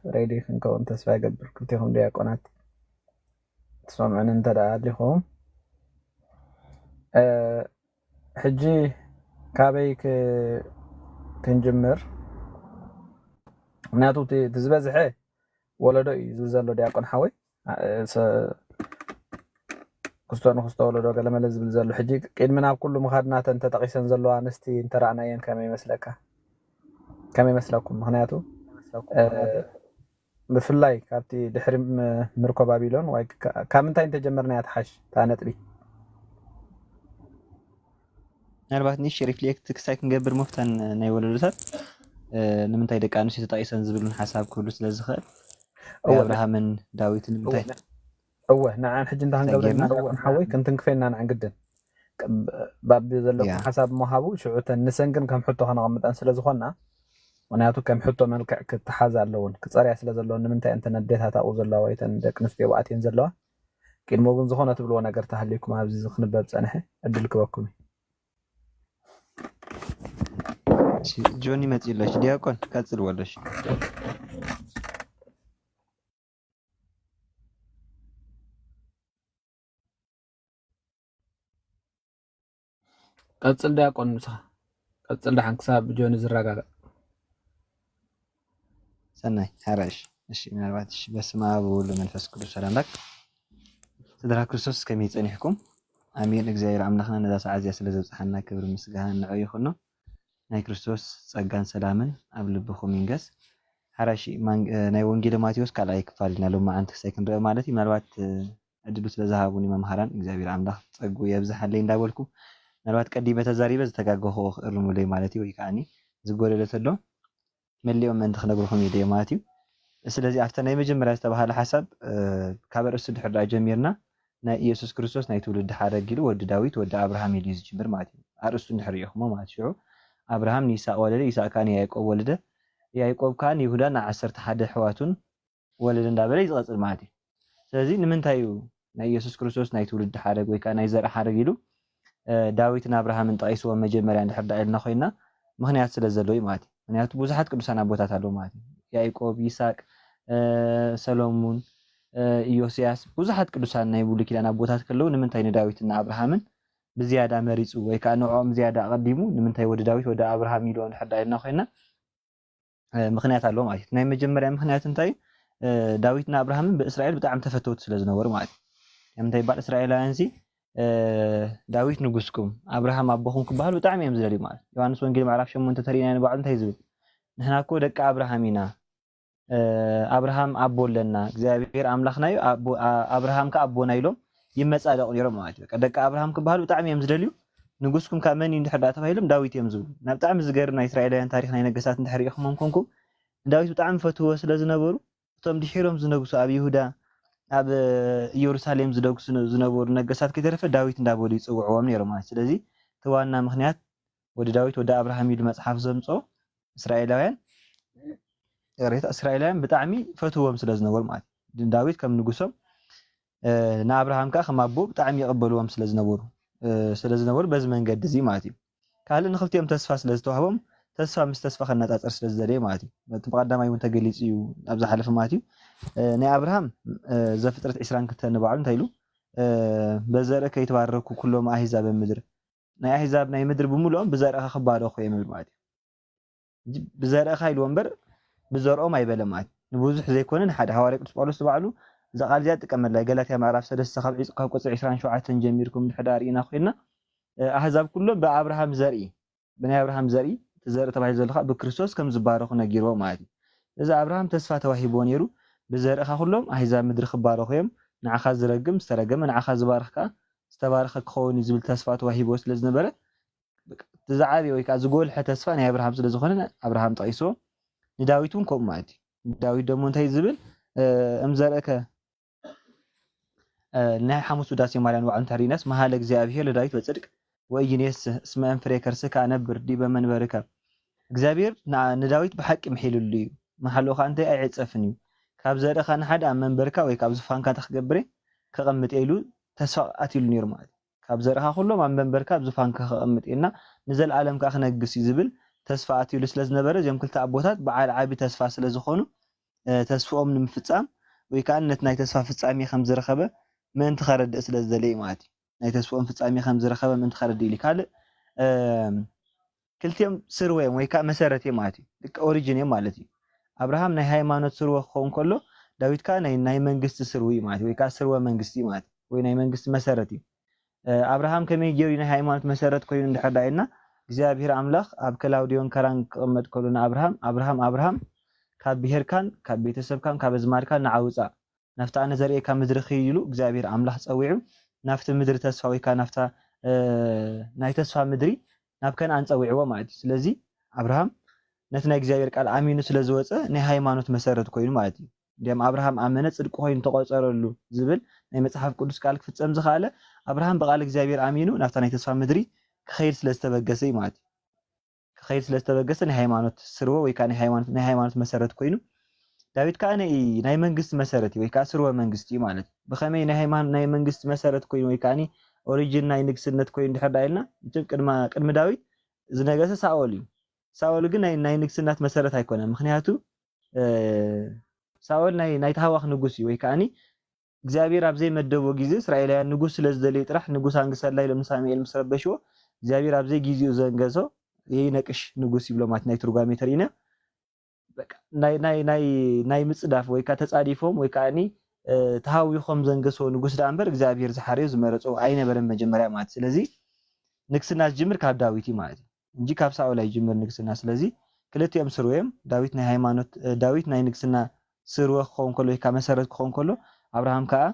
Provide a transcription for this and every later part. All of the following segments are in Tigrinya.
ريدي كنكون تسفى قبل كلتهم دياقونات تسمعن انت لهم حجي كابيك كنجمر ناتو تزبزحي ولدو يزلزلو دياقون حوي كستون ولدو قال ما لازم زلزلو حجي قيد من كل مخادنات انت تقيسن زلو انستي انت رعناين كما يمسلكم مخنياتو بفلاي كابتي دحرم مركو بابيلون واي كامنتا انت جمرنا يتحش تانطبي ምናልባት ንሽ ሪፍሌክት ክሳይ ክንገብር መፍታን ናይ ወለዶታት ንምንታይ ደቂ ኣንስትዮ ተጣቂሰን ዝብሉን ሓሳብ ክህሉ ስለዝኽእል አብርሃምን ዳዊትን ንምንታይ እወ ንዓን ሕጂ እንታ ክንገብረና ንሓወይ ክንትንክፈና ንዓን ግድን ባብ ዘለኩም ሓሳብ መሃቡ ሽዑተን ንሰንግን ከም ሕቶ ከነቐምጠን ስለዝኾና ምክንያቱ ከም ሕቶ መልክዕ ክትሓዝ ኣለውን ክፀርያ ስለ ዘለዎን ንምንታይ እንተ ነዴታት ኣብኡ ዘለዋ ወይ ተን ደቂ ኣንስትዮ ብኣትየን ዘለዋ ቅድሞ ግን ዝኾነ ትብልዎ ነገር ተሃልይኩም ኣብዚ ዝክንበብ ፀንሐ ዕድል ክበኩም ጆኒ መጽይላሽ ዲያቆን ቀጽል ወለሽ ቀጽል ዲያቆን ምሳ ቀጽል ደሓን ክሳብ ጆኒ ዝረጋጋ ሰናይ ሓራሽ እሺ ምናልባት እሺ በስመ አብ ወወልድ ወመንፈስ ቅዱስ ሰላምክ ስድራ ክርስቶስ ከመይ ጸኒሕኩም አሜን እግዚአብሔር አምላክና ነዛ ሰዓት እዚኣ ስለ ዘብጽሐና ክብሪ ምስጋና ንዕዮ ይኹን ናይ ክርስቶስ ጸጋን ሰላምን ኣብ ልብኹም ይንገስ ሓራሽ ናይ ወንጌል ማቴዎስ ካልኣይ ክፋል ኢና ሎማ አንተ ሰይክን ርአ ማለት ምናልባት እድሉ ስለ ዝሃቡኒ መምሃራን እግዚአብሔር አምላክ ጸጉ የብዛሐለይ እንዳበልኩ ምናልባት ቀዲመ ተዛሪበ ዝተጋገኹ እርሙለይ ማለት ወይ ከኣኒ ዝጎለለ ተሎ መሊኦም እንት ክነግርኩም ይደ ማለት እዩ ስለዚ ኣፍተ ናይ መጀመርያ ዝተባሃለ ሓሳብ ካብ ርእሱ ድሕር ጀሚርና ናይ ኢየሱስ ክርስቶስ ናይ ትውልድ ሓረግ ኢሉ ወዲ ዳዊት ወዲ አብርሃም ኢሉ ዝጅምር ማለት እዩ ኣርእሱ ድሕር ኢኹም ማለት እዩ አብርሃም ይስሐቅ ወለደ ይስሐቅ ካን ያዕቆብ ወለደ ያዕቆብ ካን ይሁዳን 11 ሕዋቱን ወለደ እንዳበለ ይዝቀጽል ማለት እዩ ስለዚ ንምንታይ ናይ ኢየሱስ ክርስቶስ ናይ ትውልድ ሓረግ ወይ ከዓ ናይ ዘርአ ሓረግ ኢሉ ዳዊትን አብርሃምን ጠቂስዎ መጀመርያ እንድሕር ዳኢልና ኮይና ምክንያት ስለ ዘሎ እዩ ማለት እዩ ምክንያቱ ብዙሓት ቅዱሳን ኣቦታት ኣለዉ ማለት እዩ ያዕቆብ ይስሐቅ ሰሎሞን ኢዮስያስ ብዙሓት ቅዱሳን ናይ ብሉይ ኪዳን ኣቦታት ከለዉ ንምንታይ ንዳዊትና አብርሃምን بزيادة مريض ويكأنه عم زيادة قديمه من تي ود داويت ود أبراهام يلون حد عيلنا خينا مخنيات اللهم عايت نايم مجمر مخنيات انتي داويتنا أبراهام بإسرائيل بتاعم تفتوت سلزنا ور معي يعني تي بعد إسرائيل أنزي داويت نجوسكم أبراهام أبوهم كبهل بتاعم يمزلي معي يوحنس وانجيل ما عرفش من تترين يعني بعد انتي زبل نحن أكو دك أبراهامينا أبراهام أبو لنا እግዚአብሔር አምላክና أبراهام كأبونا يلوم يمصادق نيرو ማለት በቃ ደቀ አብርሃም ክባሉ በጣም የምዝደልዩ ንጉስኩም ካመን እንድሕዳ ተባይሎም ዳዊት የምዝቡ ናብ በጣም ዝገርና እስራኤላውያን ታሪክ ናይ ነገሳት እንድሕሪኹም ኮንኩም ዳዊት በጣም ፈትዎ ስለዝነበሩ እቶም ድሒሮም ዝነግሱ ኣብ ይሁዳ ኣብ ኢየሩሳሌም ዝደግሱ ዝነበሩ ነገሳት ከተረፈ ዳዊት እንዳበሉ ይጽውዕዎም ነይሮ ማለት ስለዚ ተዋና ምክንያት ወደ ዳዊት ወደ አብርሃም ይል መጽሐፍ ዘምጾ እስራኤላውያን በጣም ፈትዎም ስለዝነበሩ ማለት ዳዊት ከም ንጉሶም نابراهام كا خمابو بتاعم يقبلوهم ስለዝነበሩ በዚ መንገድ እዚ ማለት እዩ ካልን ንኽልቲኦም ተስፋ ስለዝተዋህቦም ተስፋ ምስ ተስፋ ከነጣጽር ስለዘለየ ማለት እዩ በተቀዳማይ እውን ተገሊጽ እዩ ኣብ ዝሓለፈ ማለት እዩ ናይ አብርሃም ዘፍጥረት 22 ንባዕሉ እንታይ ኢሉ በዘርእ ከይተባረኩ ኩሎም አሕዛብ ምድር ናይ አሕዛብ ናይ ምድር ብሙሉኦም በዘርእ ከባረኹ የምብል ማለት እዩ በዘርእ ኢሉ ወንበር በዘርኦም አይበለም ማለት ንብዙሕ ዘይኮነን ሓደ ሐዋርያ ቅዱስ ጳውሎስ ተባዕሉ زقال زيادة كمل لا قالت يا معرف سدس خب قص 20 شعات نجميركم بحدارينا خوينا احزاب كلهم بابراهام زري بني ابراهام زري تزرع تبع زلخا بكريستوس كم زبارخو نغيرو مادي اذا ابراهام تسفا توهيبو نيرو بزرخا كلهم احزاب مدر خبارخويم نعخا زرغم استرغم نعخا زبارخا استبارخ كخوني زبل تسفا توهيبو سلازنبره تزعابي ويكا زغول حتى تسفا ني ابراهام سلازخونه ابراهام طيسو نداويتون كوم مادي داويت دمو انتي زبل امزرك نهي حموس وداسي مالان وعن تاريناس مهال እግዚአብሔር ለዳዊት በጽድቅ ወይኔስ ስመን ፍሬ ከርስካ ነብር ዲበ መንበርከ እግዚአብሔር ንዳዊት በሐቅ ምሒልሉ መሐሎኻ አንተ አይጽፍኒ ካብ ዘደኻ ንሓደ መንበርካ ወይ ካብ ዝፋንካ ተخገብረ ከቀምጥ ኢሉ ተሰዓት ኢሉ ነር ማለት ካብ ዘደኻ ሁሉም መንበርካ ዝፋንካ ከቀምጥና ንዘል ዓለምካ ክነግስ ይዝብል ተስፋ አትይሉ ስለዝነበረ ጀም ክልተ አቦታት በዓል ዓቢ ተስፋ ስለዝኾኑ ተስፋኦም ንምፍጻም ወይ ከዓ ነት ናይ ተስፋ ፍጻሜ ከም ዝረኸበ ምእንቲ ከረድእ ስለ ዝደለየ ማለት እዩ ናይ ተስፋኦም ፍጻሜ ከም ዝረኸበ ምእንቲ ከረድእ ኢሉ ካልእ ክልቲኦም ስርወ እዮም ወይ ከዓ መሰረት እዮም ማለት እዩ ልክ ኦሪጅን እዮም ማለት እዩ አብርሃም ናይ ሃይማኖት ስርወ ክኸውን ከሎ ዳዊት ከዓ ናይ መንግስቲ ስርዊ ማለት ወይ ከዓ ስርወ መንግስቲ ማለት ወይ ናይ መንግስቲ መሰረት እዩ አብርሃም ከመይ ገይሩ ናይ ሃይማኖት መሰረት ኮይኑ እንድሕር ዳይና እግዚአብሔር አምላኽ ኣብ ከላውዲዮን ከራን ክቕመጥ ከሎ አብርሃም ካብ ብሄርካን ካብ ቤተሰብካን ካብ ኣዝማድካን ንዓውፃእ ናፍታ ኣነ ዘርእየካ ምድሪ ኺድ ኢሉ እግዚአብሔር አምላኽ ፀዊዑ ናፍቲ ምድሪ ተስፋ ወይ ከዓ ናፍታ ናይ ተስፋ ምድሪ ናብ ከነአን ፀዊዕዎ ማለት እዩ ስለዚ አብርሃም ነቲ ናይ እግዚአብሔር ቃል ኣሚኑ ስለ ዝወፀ ናይ ሃይማኖት መሰረት ኮይኑ ማለት እዩ እንዲያም አብርሃም ኣመነ ጽድቂ ኮይኑ ተቆፀረሉ ዝብል ናይ መጽሓፍ ቅዱስ ቃል ክፍጸም ዝኻለ አብርሃም በቃል እግዚአብሔር ኣሚኑ ናፍታ ናይ ተስፋ ምድሪ ክኸይድ ስለ ዝተበገሰ እዩ ማለት እዩ ክኸይድ ስለ ዝተበገሰ ናይ ሃይማኖት ስርወ ወይ ከዓ ናይ ሃይማኖት መሰረት ኮይኑ ዳዊት ከዓ ናይ መንግስቲ መሰረት ወይ ከዓ ስርወ መንግስቲ እዩ ማለት እዩ ብኸመይ ናይ መንግስቲ መሰረት ኮይኑ ወይ ከዓ ኦሪጅን ናይ ንግስነት ኮይኑ እንድሕር ዳይልና ቅድሚ ዳዊት ዝነገሰ ሳኦል እዩ ሳኦል ግን ናይ ንግስናት መሰረት ኣይኮነን ምክንያቱ ሳኦል ናይ ታህዋኽ ንጉስ እዩ ወይ ከዓ እግዚአብሔር ኣብ ዘይመደቦ ግዜ እስራኤላውያን ንጉስ ስለ ዝደለየ ጥራሕ ንጉስ አንግሰላ ኢሎም ሳሙኤል ምስ ረበሽዎ እግዚአብሔር ኣብ ዘይ ግዚኡ ዘንገሶ የይነቅሽ ንጉስ ይብሎ ማለት ናይ ትርጓሜ ተሪና በቃ ናይ ምጽዳፍ ወይ ከዓ ተጻዲፎም ወይ ከዓ ተሃዊኾም ዘንገሶ ንጉስ ዳ እምበር እግዚአብሔር ዝሓርዮ ዝመረጾ ኣይነበረን መጀመርያ ማለት ስለዚ ንግስና ዝጅምር ካብ ዳዊት ማለት እንጂ ካብ ሳኦል ኣይጅምር ንግስና ስለዚ ክልቲኦም ስርወ እዮም ዳዊት ናይ ንግስና ስርወ ክኸውን ከሎ ወይ ከዓ መሰረት ክኸውን ከሎ አብርሃም ከዓ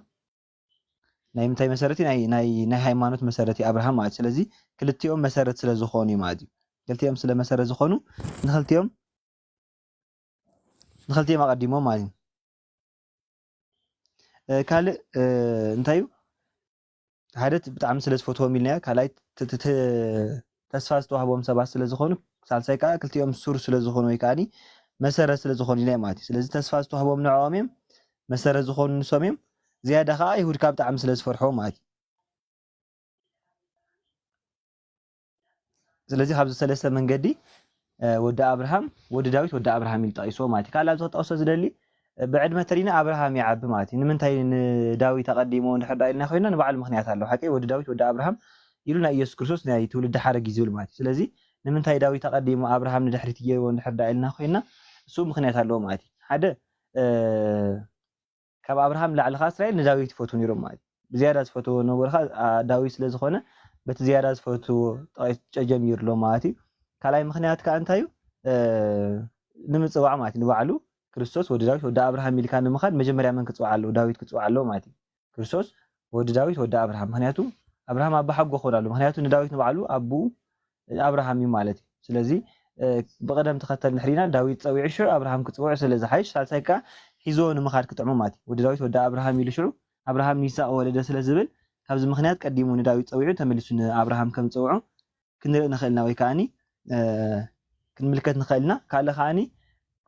ናይ ምንታይ መሰረት ናይ ሃይማኖት መሰረት አብርሃም ማለት ስለዚ ክልቲኦም መሰረት ስለ ዝኾኑ ማለት እዩ ክልቲኦም ስለ መሰረት ዝኾኑ ንክልቲኦም ኣቀዲሞም ማለት እዩ ካልእ እንታይ እዩ ሓደ ብጣዕሚ ስለ ዝፈትዎም ኢልና ካልኣይ ተስፋ ዝተዋህቦም ሰባት ስለ ዝኾኑ ሳልሳይ ከዓ ክልቲኦም ሱር ስለ ዝኾኑ ወይ ከዓ መሰረት ስለ ዝኾኑ ኢልና ማለት እዩ ስለዚ ተስፋ ዝተዋህቦም ንዕኦም እዮም መሰረት ዝኾኑ ንሶም እዮም ዝያዳ ከዓ ይሁድካ ብጣዕሚ ስለ ዝፈርሕዎ ማለት እዩ ስለዚ ካብዚ ሰለስተ መንገዲ ወዲ አብርሃም ወዲ ዳዊት ወዲ አብርሃም ኢሉ ጠቂስዎ ማለት እዩ ካልእ ዝጠቅሶ ዝደሊ ብዕድመ ተሪና አብርሃም ይዓቢ ማለት እዩ ንምንታይ ንዳዊት ኣቀዲሞ እንድሕር ዳኢልና ኮይና ንባዕሉ ምክንያት ኣለዎ ሓቂ ወዲ ዳዊት ወዲ አብርሃም ኢሉ ናይ ኢየሱስ ክርስቶስ ናይ ትውልዲ ሓረግ እዩ ዝብል ማለት እዩ ስለዚ ንምንታይ ዳዊት ኣቀዲሞ አብርሃም ንድሕሪት ገይርዎ እንድሕር ዳኢልና ኮይና እሱ ምክንያት ኣለዎ ማለት እዩ ሓደ ካብ አብርሃም ላዕሊ ከዓ እስራኤል ንዳዊት ይፈትው ነይሮም ማለት እዩ ብዝያዳ ዝፈትዎ ነበርካ ዳዊት ስለ ዝኾነ በቲ ዝያዳ ዝፈትዎ ጨጀሚርሎ ማለት እዩ ካልኣይ ምክንያት ከዓ እንታይ እዩ ንምፅዋዕ ማለት እዩ ንባዕሉ ክርስቶስ ወዲ ዳዊት ወዲ አብርሃም ኢልካ ንምኻድ መጀመርያ መን ክፅዋዕ ኣለዎ ዳዊት ክፅዋዕ ኣለዎ ማለት እዩ ክርስቶስ ወዲ ዳዊት ወዲ አብርሃም ምክንያቱ አብርሃም ኣባ ሓጎ ክኸውን ኣለዎ ምክንያቱ ንዳዊት ንባዕሉ ኣቡኡ አብርሃም እዩ ማለት እዩ ስለዚ ብቀደም ተኸተል ንሕሪና ዳዊት ፀዊዑ ሽዑ አብርሃም ክፅውዕ ስለ ዝሓይሽ ሳልሳይ ከዓ ሒዞ ንምኻድ ክጥዕሞ ማለት እዩ ወዲ ዳዊት ወዲ አብርሃም ኢሉ ሽዑ አብርሃም ይስሐቅ ወለደ ስለ ዝብል ካብዚ ምክንያት ቀዲሙ ንዳዊት ፀዊዑ ተመሊሱ ንአብርሃም ከም ፀውዑ ክንርኢ ንኽእልና ወይ ከዓኒ ክንምልከት ንኽእልና ካልእ ከዓኒ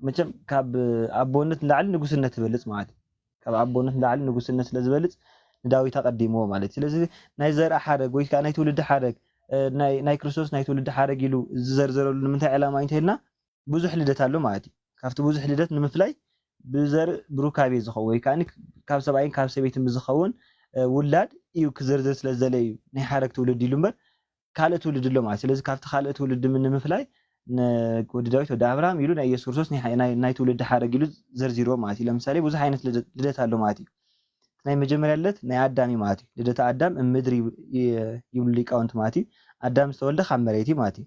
መቸም ካብ ኣቦነት ንላዕሊ ንጉስነት ትበልፅ ማለት እዩ ካብ ኣቦነት ንላዕሊ ንጉስነት ስለ ዝበልፅ ንዳዊት ኣቀዲምዎ ማለት እዩ ስለዚ ናይ ዘርአ ሓረግ ወይ ከዓ ናይ ትውልዲ ሓረግ ናይ ክርስቶስ ናይ ትውልዲ ሓረግ ኢሉ ዝዘርዘረሉ ንምንታይ ዕላማ እዩ እንተኢልና ብዙሕ ልደት ኣሎ ማለት እዩ ካብቲ ብዙሕ ልደት ንምፍላይ ብዘርእ ብሩካቤ ዝኸውን ወይ ከዓ ካብ ሰብኣይን ካብ ሰበይትን ብዝኸውን ውላድ እዩ ክዝርዝር ስለ ዝደለየ እዩ ናይ ሓረግ ትውልድ ኢሉ እምበር ካልእ ትውልድ ኣሎ ማለት ስለዚ ካብቲ ካልእ ትውልድ ንምፍላይ ወዲ ዳዊት ወዲ አብርሃም ኢሉ ናይ ኢየሱስ ክርስቶስ ናይ ትውልዲ ሓረግ ኢሉ ዘርዚርዎ ማለት እዩ ለምሳሌ ብዙሕ ዓይነት ልደት ኣሎ ማለት እዩ ናይ መጀመርያ ልደት ናይ ኣዳም እዩ ማለት እዩ ልደት ኣዳም እምድሪ ይብሉ ሊቃውንቲ ማለት እዩ ኣዳም ዝተወልደ ካብ መሬት እዩ ማለት እዩ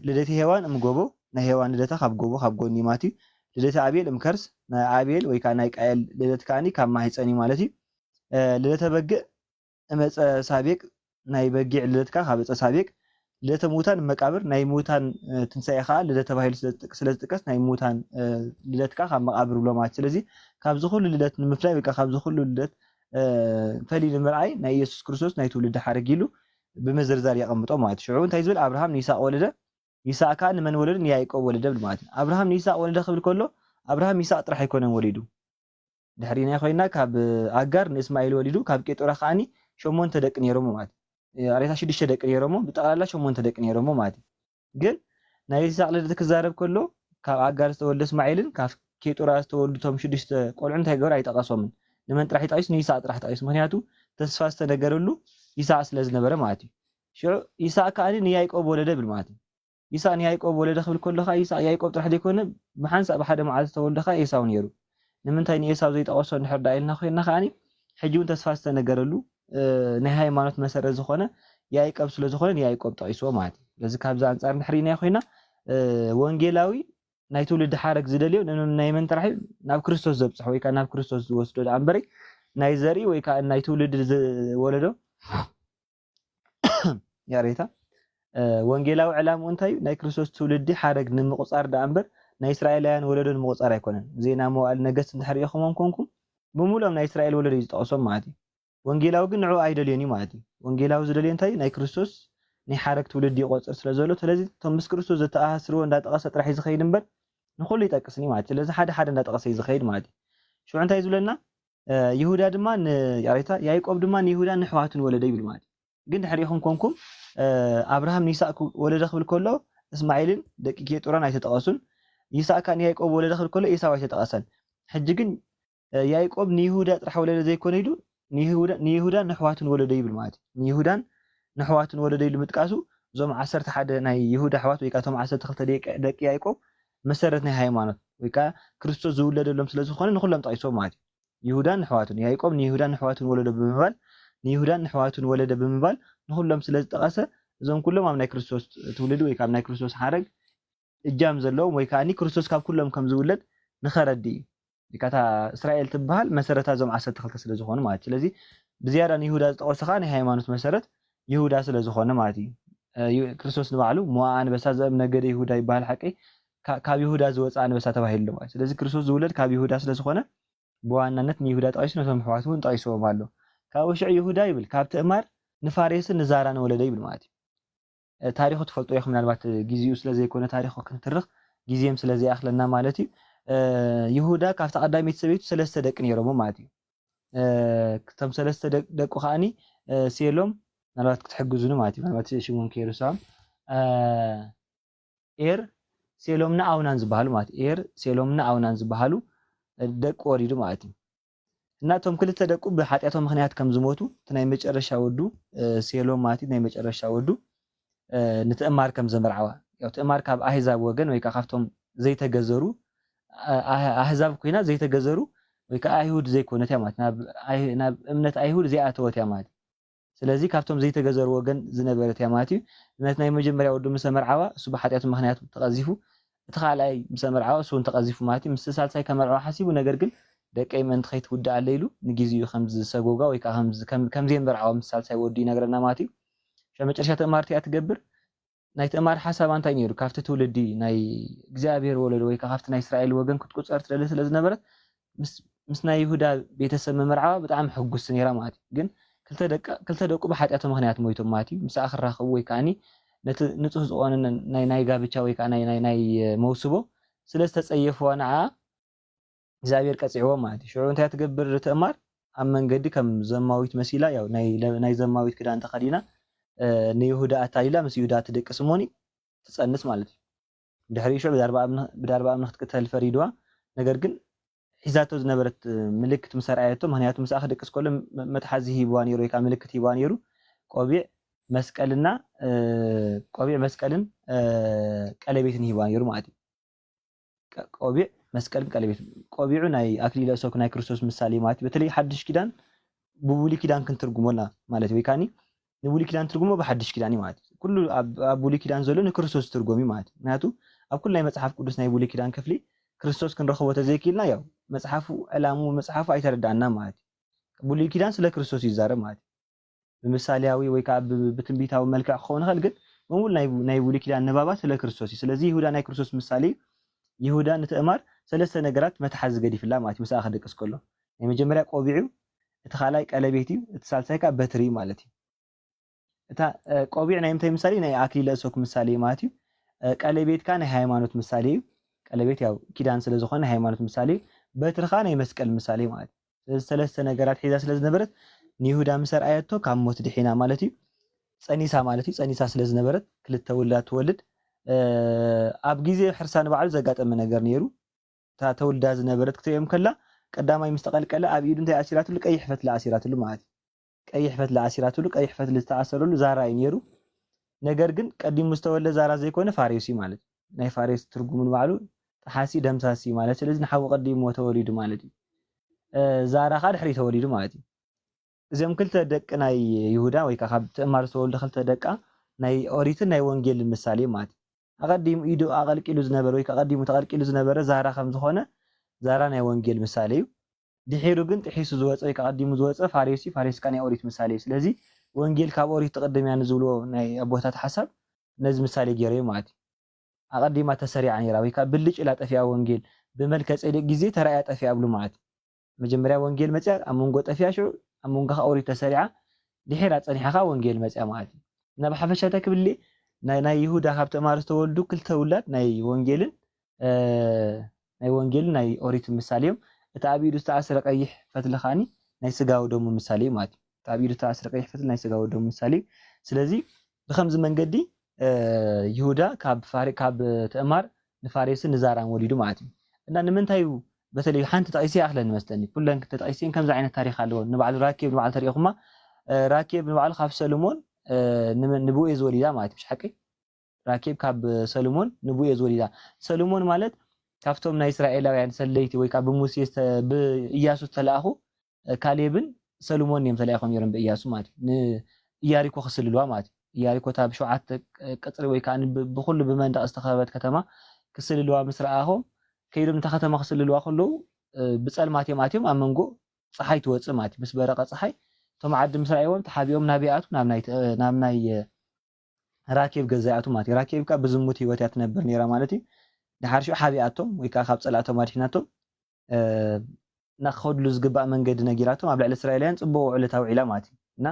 ልደት ሄዋን እምጎቦ ናይ ሄዋን ልደታ ካብ ጎቦ ካብ ጎኒ ማለት እዩ ልደት አቤል እምከርስ ናይ አቤል ወይ ከዓ ናይ ቃየል ልደት ከዓኒ ካብ ማህፀን እዩ ማለት እዩ ልደተ በግዕ እመፀ ሳቤቅ ናይ በጊዕ ልደትካ ካብ እፀ ሳቤቅ ልደተ ሙታን መቃብር ናይ ሙታን ትንሳኤ ከዓ ልደት ተባሂሉ ስለ ዝጥቀስ ናይ ሙታን ልደትካ ካብ መቃብር ብሎ ማለት ስለዚ ካብዚ ኩሉ ልደት ንምፍላይ ወይ ከዓ ካብዚ ኩሉ ልደት ፈሊ ንምርኣይ ናይ ኢየሱስ ክርስቶስ ናይ ትውልዲ ሓረግ ኢሉ ብመዘርዛር የቐምጦ ማለት እዩ ሽዑ እንታይ ዝብል አብርሃም ንይስሐቅ ወለደ ይስሐቅ ከዓ ንመን ወለደ ንያዕቆብ ወለደ ብል ማለት እዩ አብርሃም ንይስሐቅ ወለደ ክብል ከሎ አብርሃም ይስሐቅ ጥራሕ ኣይኮነን ወሊዱ ድሕሪና ኮይና ካብ ኣጋር ንእስማኤል ወሊዱ ካብ ቄጦራ ከዓኒ 8 ደቂ ነይሮም ማለት እዩ ኣሬታ 6 ደቂ ነይሮም ብጠቅላላ 8 ደቂ ነይሮም ማለት እዩ ግን ናይ ይስሐቅ ልደት ክዛረብ ከሎ ካብ ኣጋር ዝተወለደ እስማኤልን ካብ ኬጡራስ ተወልዶም ሽዱሽተ ቆልዑ እንታይ ገበሩ ኣይጠቐሶምን ንመን ጥራሕ ይጠቂስ ንይስሐቅ ጥራሕ ጠቂሱ ምክንያቱ ተስፋ ዝተነገረሉ ይስሐቅ ስለ ዝነበረ ማለት እዩ ሽዑ ይስሐቅ ከዓኒ ንያዕቆብ ወለደ ብል ማለት እዩ ይስሐቅ ንያዕቆብ ወለደ ክብል ከለካ ይስሐቅ ያዕቆብ ጥራሕ ዘይኮነ ብሓንሳእ ብሓደ መዓልቲ ተወልደካ ኤሳው ነይሩ ንምንታይ ንኤሳው ዘይጠቐሶ እንድሕር ዳ ኢልና ኮይና ከዓኒ ሕጂ እውን ተስፋ ዝተነገረሉ ናይ ሃይማኖት መሰረት ዝኾነ ያዕቆብ ስለ ዝኾነ ንያዕቆብ ጠቂስዎ ማለት እዩ ስለዚ ካብዛ አንፃር ንሕሪና ኮይና ወንጌላዊ ናይ ትውልዲ ሓረግ ዝደልዮ ናይ መን ጥራሕ ናብ ክርስቶስ ዘብፅሕ ወይ ከዓ ናብ ክርስቶስ ዝወስዶ ዳ እምበሪ ናይ ዘርኢ ወይ ከዓ ናይ ትውልዲ ዝወለዶ ያሬታ ወንጌላዊ ዕላምኡ እንታይ ናይ ክርስቶስ ትውልዲ ሓረግ ንምቁፃር ዳ እምበር ናይ እስራኤላውያን ወለዶ ንምቁፃር ኣይኮነን ዜና መዋዕል ነገስት እንድሕር ኢኹም ኮንኩም ብሙሉኦም ናይ እስራኤል ወለዶ እዩ ዝጠቕሶም ማለት እዩ ወንጌላዊ ግን ንዑ ኣይደልዮን እዩ ማለት እዩ ወንጌላዊ ዝደልዮ እንታይ ናይ ክርስቶስ ናይ ሓረግ ትውልዲ ይቆፅር ስለ ዘሎ ስለዚ ቶም ምስ ክርስቶስ ዝተኣሳስርዎ እንዳጠቐሰ ጥራሕ እዩ ዝኸይድ እምበር ንኩሉ ይጠቅስኒ ማለት ስለዚ ሓደ ሓደ እንዳጠቐሰ እዩ ዝኸይድ ማለት እዩ ሽዑ እንታይ ዝብለና ይሁዳ ድማ ያሬታ ያዕቆብ ድማ ንይሁዳ ንሕዋቱን ወለደ ይብል ማለት ግን ድሕሪኢኹም ኮንኩም አብርሃም ንይስሐቅ ወለደ ክብል ከሎ እስማኤልን ደቂ ኬጡራን ኣይተጠቐሱን ይስሐቅ ንያዕቆብ ወለደ ክብል ከሎ ኤሳው ኣይተጠቐሰን ሕጂ ግን ያዕቆብ ንይሁዳ ጥራሕ ወለደ ዘይኮነ ኢሉ ንይሁዳ ንሕዋቱን ወለደ ይብል ማለት እዩ ንይሁዳን ንሕዋቱን ወለደ ኢሉ ምጥቃሱ እዞም 11 ናይ ይሁዳ ኣሕዋት ወይ ከዓ እቶም 12 ደቂ ያዕቆብ መሰረት ናይ ሃይማኖት ወይ ከዓ ክርስቶስ ዝውለደሎም ስለ ዝኾነ ንኩሎም ጠቂሶም ማለት እዩ ይሁዳን ንሕዋቱን ያዕቆብ ንይሁዳን ንሕዋቱን ወለደ ብምባል ንይሁዳን ንሕዋቱን ወለደ ብምባል ንኩሎም ስለ ዝጠቐሰ እዞም ኩሎም ኣብ ናይ ክርስቶስ ትውልዲ ወይ ከዓ ናይ ክርስቶስ ሓረግ እጃም ዘለዎም ወይ ከዓ ክርስቶስ ካብ ኩሎም ከም ዝውለድ ንኸረዲ እዩ ዲካታ እስራኤል ትበሃል መሰረታ እዞም 12 ስለ ዝኾኑ ማለት ስለዚ ብዝያዳ ንይሁዳ ዝጠቐሰ ከዓ ናይ ሃይማኖት መሰረት ይሁዳ ስለ ዝኾነ ማለት እዩ ክርስቶስ ንባዕሉ ሞዓ አንበሳ ዘእም ነገደ ይሁዳ ይበሃል ሓቂ ካብ ይሁዳ ዝወፃ አንበሳ ተባሂሉ ማለት ስለዚ ክርስቶስ ዝውለድ ካብ ይሁዳ ስለ ዝኾነ ብዋናነት ንይሁዳ ጠቂሱ ነቶም ኣሕዋት እውን ጠቂስዎም ኣሎ ካብ ውሽዕ ይሁዳ ይብል ካብ ትእማር ንፋሬስን ንዛራን ወለደ ይብል ማለት እዩ ታሪኹ ትፈልጦ ኢኹም ምናልባት ግዚኡ ስለ ዘይኮነ ታሪኹ ክንትርኽ ግዚኦም ስለ ዘይኣኽለና ማለት እዩ ይሁዳ ካብቲ ቀዳሚት ሰበይቱ 3 ደቂ ነይሮሞ ማለት እዩ እቶም 3 ደቁ ከዓኒ ሴሎም ምናልባት ክትሕግዙኒ ማለት እዩ ምናልባት ሽሞም ከይርሳም ኤር ሴሎምና አውናን ዝበሃሉ ማለት ኤር ሴሎምና አውናን ዝበሃሉ ደቁ ወሪዱ ማለት እዩ እና እቶም ክልተ ደቁ ብሓጢያቶም ምክንያት ከም ዝሞቱ ናይ መጨረሻ ወዱ ሴሎም ማለት ናይ መጨረሻ ወዱ ንትእማር ከም ዘመርዓዋ ያው ትእማር ካብ ኣህዛብ ወገን ወይ ከዓ ካብቶም ዘይተገዘሩ ኣህዛብ ኮይና ዘይተገዘሩ ወይ ከዓ አይሁድ ዘይኮነት ያ ማለት ናብ እምነት አይሁድ ዘይኣተወት ያ ማለት ስለዚ ካብቶም ዘይተገዘሩ ወገን ዝነበረት ያ ማለት እዩ ናይ መጀመርያ ወዱ ምስ መርዓዋ እሱ ብሓጢያቱ ምክንያት ተቀዚፉ እቲ ካልኣይ ምስ መርዓዋ እሱ ተቀዚፉ ማለት እዩ ምስ ሳልሳይ ከመርዓዋ ሓሲቡ ነገር ግን ደቀይ መንት ከይትውዳእ አለ ኢሉ ንግዚኡ ከም ዝሰጎጋ ወይ ከዓ ከም ዘመርዓዋ ምስ ሳልሳይ ወዱ ይነግረና ማለት እዩ ሸመጨረሻ ተማርቲ ኣትገብር ናይ ተማር ሓሳብ እንታይ ነይሩ ካብቲ ትውልዲ ናይ እግዚአብሔር ወለዶ ወይ ካብቲ ናይ እስራኤል ወገን ክትቁፀር ትደለ ስለ ዝነበረት ምስ ናይ ይሁዳ ቤተሰብ መርዓዋ ብጣዕሚ ሕጉስ ነይራ ማለት እዩ ግን ክልተ ደቁ ብሓጢያቶም ምክንያት ሞይቶም ማለት እዩ ምስ ኣኽራኸቡ ወይ ከዓኒ ነቲ ንጹህ ዝኾነ ናይ ጋብቻ ወይ ከዓ ናይ መውስቦ ስለ ዝተጸየፍዋ ንዓ እግዚአብሔር ቀጽዕዎ ማለት እዩ ሽዑ እንታይ ትገብር ተእማር ኣብ መንገዲ ከም ዘማዊት መሲላ ያው ናይ ዘማዊት ክዳን ተኸዲና ንይሁዳ ኣታሊላ ምስ ይሁዳ ትደቅስ ሞኒ ትጸንስ ማለት እዩ ድሕሪ ሽዑ ብዳርባ እምነት ክትከተል ፈሪድዋ ነገር ግን ሒዛቶ ዝነበረት ምልክት መሰርዓየቶ ምክንያቱ ምስ ኣኽ ደቅስ ከሎ መትሓዚ ሂብዋ ነይሩ ወይ ከዓ ምልክት ሂብዋ ነይሩ ቆቢዕ መስቀልን ቀለቤትን ሂብዋ ነይሩ ማለት እዩ ቆቢዕ መስቀልን ቀለቤት ቆቢዑ ናይ ኣክሊለ እሶክ ናይ ክርስቶስ ምሳሌ ማለት እዩ በተለይ ሓድሽ ኪዳን ብቡሊ ኪዳን ክንትርጉሞና ማለት እዩ ወይ ከዓኒ ንቡሊ ኪዳን ትርጉሞ ብሓድሽ ኪዳን ማለት እዩ ኩሉ ኣብ ቡሊ ኪዳን ዘሎ ንክርስቶስ ትርጉም እዩ ማለት እዩ ምክንያቱ ኣብ ኩሉ ናይ መጽሓፍ ቅዱስ ናይ ቡሊ ኪዳን ክፍሊ ክርስቶስ ክንረኽቦ ተዘይኪልና ያው መጽሓፉ ዕላሙ መጽሓፉ ኣይተረዳእና ማለት እዩ ቡሊ ኪዳን ስለ ክርስቶስ ይዛረብ ማለት እዩ ብምሳሌያዊ ወይ ከዓ ብትንቢታዊ መልክዕ ክኸውን ይኽእል ግን በሙሉ ናይ ቡሊ ኪዳን ንባባት ስለ ክርስቶስ እዩ ስለዚ ይሁዳ ናይ ክርስቶስ ምሳሌ ይሁዳ ንትእማር ሰለስተ ነገራት መትሓዚ ገዲፍላ ማለት እዩ ምሳኻ ደቅስ ከሎ ናይ መጀመርያ ቆቢዑ እቲ ካልኣይ ቀለቤት እዩ እቲ ሳልሳይ ከዓ በትሪ ማለት እዩ እታ ቆቢዕ ናይ ምንታይ ምሳሌ ናይ ኣክሊለ እሶክ ምሳሌ ማለት እዩ ቀለቤት ከዓ ናይ ሃይማኖት ምሳሌ እዩ ቀለቤት ያው ኪዳን ስለ ዝኾነ ሃይማኖት ምሳሌ በትሪ ከዓ ናይ መስቀል ምሳሌ ማለት እዩ ሰለስተ ነገራት ሒዛ ስለ ዝነበረት ንይሁዳ ምሰርዓየቶ ካብ ሞት ድሒና ማለት እዩ ጸኒሳ ማለት እዩ ጸኒሳ ስለ ዝነበረት ክልተ ውላድ ትወልድ ኣብ ግዜ ሕርሳ ንባዕሉ ዘጋጠመ ነገር ነይሩ ተወልዳ ዝነበረት ክትዮም ከላ ቀዳማይ ምስተቀልቀለ ኣብ ኢዱ እንታይ ኣሲራትሉ ቀይሕ ፈትሊ ኣሲራትሉ ማለት ቀይሕ ፈትሊ ኣሲራትሉ ቀይሕ ፈትሊ ዝተኣሰረሉ ዛራ እዩ ነይሩ ነገር ግን ቀዲሙ ዝተወለደ ዛራ ዘይኮነ ፋሬሲ ማለት ናይ ፋሬስ ትርጉሙን ባዕሉ ተሓሲ ደምሳሲ ማለት ስለዚ ንሓው ቀዲሙ ተወሊዱ ማለት እዩ ዛራ ካ ድሕሪ ተወሊዱ ማለት እዩ እዚኦም ክልተ ደቂ ናይ ይሁዳ ወይ ካብ ትእማር ዝተወልዱ ክልተ ደቃ ናይ ኦሪትን ናይ ወንጌልን ምሳሌ ማለት ኣቀዲሙ ኢዱ ኣቀልቂሉ ዝነበረ ወይ ቀዲሙ ተቀልቂሉ ዝነበረ ዛራ ከም ዝኾነ ዛራ ናይ ወንጌል ምሳሌ እዩ ድሒሩ ግን ጥሒሱ ዝወፀ ወይ ቀዲሙ ዝወፀ ፋሬሲ ፋሬስካ ናይ ኦሪት ምሳሌ ስለዚ ወንጌል ካብ ኦሪት ተቀደምያ ንዝብልዎ ናይ ኣቦታት ሓሳብ ነዚ ምሳሌ ገይሩ ማለት ኣቀዲማ ተሰሪዓ ነይራ ወይ ካብ ብልጭ ኢላ ጠፊያ ወንጌል ብመልከ ጼዴቅ ግዜ ተራእያ ጠፊያ ብሉ ማለት መጀመርያ ወንጌል መፅያ ኣብ መንጎ ጠፊያ ሽዑ ኣብ መንጎ ኦሪት ተሰሪዓ ድሒራ ፀኒሓካ ወንጌል መፅያ ማለት እና ብሓፈሻ ተክብሊ ናይ ይሁዳ ካብ ተማር ዝተወልዱ ክልተ ውላድ ናይ ወንጌልን ናይ ኦሪት ምሳሌዮም እቲ ኣብ ኢዱ ዝተኣሰረ ቀይሕ ፈትሊ ኻኒ ናይ ስጋው ደሙ ምሳሌ ማለት እቲ ኣብ ኢዱ ዝተኣሰረ ቀይሕ ፈትሊ ናይ ስጋው ደሙ ምሳሌ ስለዚ ብከምዚ መንገዲ ይሁዳ ካብ ተእማር ንፋሬስን ንዛራን ወሊዱ ማለት እዩ እና ንምንታይ በተለይ ሓንቲ ጠቂሲ ኣኽለን መስጠኒ ኩለን ተጠቂሲን ከምዚ ዓይነት ታሪክ ኣለዎ ንባዕሉ ራኬብ ንባዕሉ ታሪኹማ ራኬብ ንባዕሉ ካብ ሰሎሞን ንቡኤዝ ወሊዳ ማለት እዩ ሓቂ ራኬብ ካብ ሰሎሞን ንቡኤዝ ወሊዳ ሰሎሞን ማለት ካብቶም ናይ እስራኤላውያን ሰለይቲ ወይ ካብ ሙሴ ብኢያሱ ተላኣኹ ካሌብን ሰሎሞን እዮም ተላኣኹም ነይሮም ብኢያሱ ማለት ንኢያሪኮ ክስልልዋ ማለት ኢያሪኮ ታብ 7 ቅፅሪ ወይ ከዓ ብኩሉ ብመንደቕ ዝተኸበበት ከተማ ክስልልዋ ምስ ረኣኹም ከይዶም እንታ ከተማ ክስልልዋ ከለዉ ብፀልማት እዮም ኣትዮም ኣብ መንጎ ፀሓይ ትወፅእ ማለት ምስ በረቐ ፀሓይ እቶም ዓዲ ምስ ረኣይዎም ተሓቢኦም ናቢኣቱ ናብ ናይ ራኬብ ገዛኣቱ ማለት ራኬብ ካ ብዝሙት ህይወት እያ ትነብር ነይራ ማለት እዩ ድሓር ሽዑ ሓቢኣቶም ወይ ከዓ ካብ ፀላእቶም ኣድሒናቶም ናኸድሉ ዝግባእ መንገዲ ነጊራቶም ኣብ ልዕሊ እስራኤላውያን ፅቡቅ ውዕለት ኣውዒላ ማለት እዩ እና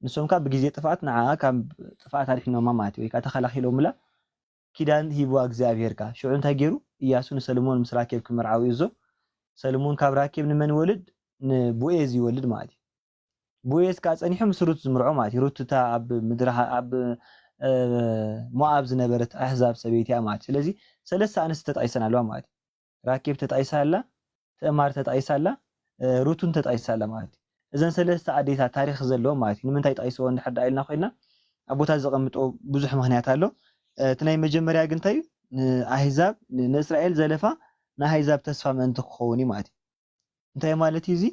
ንሶም ካ ብግዜ ጥፋኣት ንዓኣ ካብ ጥፋኣት ኣድሒኖማ ማለት እዩ ወይ ከዓ ተኸላኺሎምላ ኪዳን ሂብዋ እግዚኣብሄር ካ ሽዑ እንታይ ገይሩ ኢያሱ ንሰሎሞን ምስ ራኬብ ክምርዓው እዩ ሰሎሞን ካብ ራኬብ ንመን ይወልድ ንቡኤዝ ይወልድ ማለት እዩ ቡኤዝ ካ ፀኒሑ ምስ ሩት ዝምርዖ ማለት እዩ ሩት እታ ኣብ ምድሪ ኣብ ሞዓብ ዝነበረት ኣሕዛብ ሰበይቲ እያ ማለት ስለዚ ሰለስተ ኣንስቲ ተጣይሰን ኣለዋ ማለት ራኬብ ተጣይሳላ ተእማር ተጣይሳላ ሩቱን ተጣይሳላ ማለት እዘን ሰለስተ ኣዴታት ታሪክ ዘለዎ ማለት ንምንታይ ጠይስዎ እንድሕር ዳኢልና ኮይና ኣቦታት ዘቐምጦ ብዙሕ ምክንያት ኣሎ እቲ ናይ መጀመርያ ግን እንታይ ኣህዛብ ንእስራኤል ዘለፋ ንኣህዛብ ተስፋ ምእንቲ ክኸውን ማለት እንታይ ማለት እዩ እዚ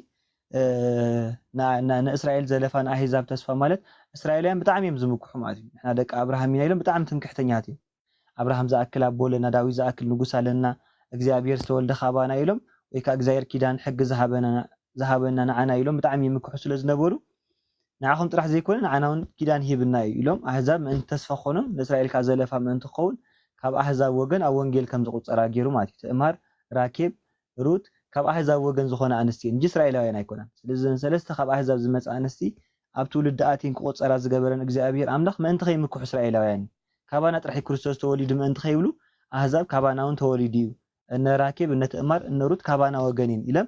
ንእስራኤል ዘለፋ ንኣህዛብ ተስፋ ማለት እስራኤላውያን ብጣዕሚ እዮም ዝምክሑ ማለት እዩ ንሕና ደቂ ኣብርሃም ኢና ኢሎም ብጣዕሚ ትምክሕተኛት እዮም ኣብርሃም ዝኣክል ኣቦ ለና ዳዊት ዝኣክል ንጉስ ኣለና እግዚኣብሔር ዝተወልደ ካባና ኢሎም ወይ ከዓ እግዚኣብሔር ኪዳን ሕጊ ዝሃበና ንዓና ኢሎም ብጣዕሚ ይምክሑ ስለ ዝነበሩ ንዓኹም ጥራሕ ዘይኮነ ንዓና እውን ኪዳን ሂብና እዩ ኢሎም ኣህዛብ ምእንቲ ተስፋ ኮይኖም ንእስራኤል ካ ዘለፋ ምእንቲ ክኸውን ካብ ኣህዛብ ወገን ኣብ ወንጌል ከም ዝቁፀራ ገይሩ ማለት እዩ ትእማር ራኬብ ሩት ካብ ኣህዛብ ወገን ዝኾነ ኣንስቲ እንጂ እስራኤላውያን ኣይኮናን ስለዚ ሰለስተ ካብ ኣህዛብ ዝመፃ ኣንስቲ ኣብ ትውልዲ ኣትየን ክቆፀራ ዝገበረን እግዚኣብሔር ኣምላኽ ምእንቲ ከይምክሑ እስራኤላውያን ካባና ጥራሕ ክርስቶስ ተወሊዱ ምእንቲ ከይብሉ ኣህዛብ ካባና እውን ተወሊዱ እዩ እነራኬብ እነትእማር እነሩት ካባና ወገንን ኢሎም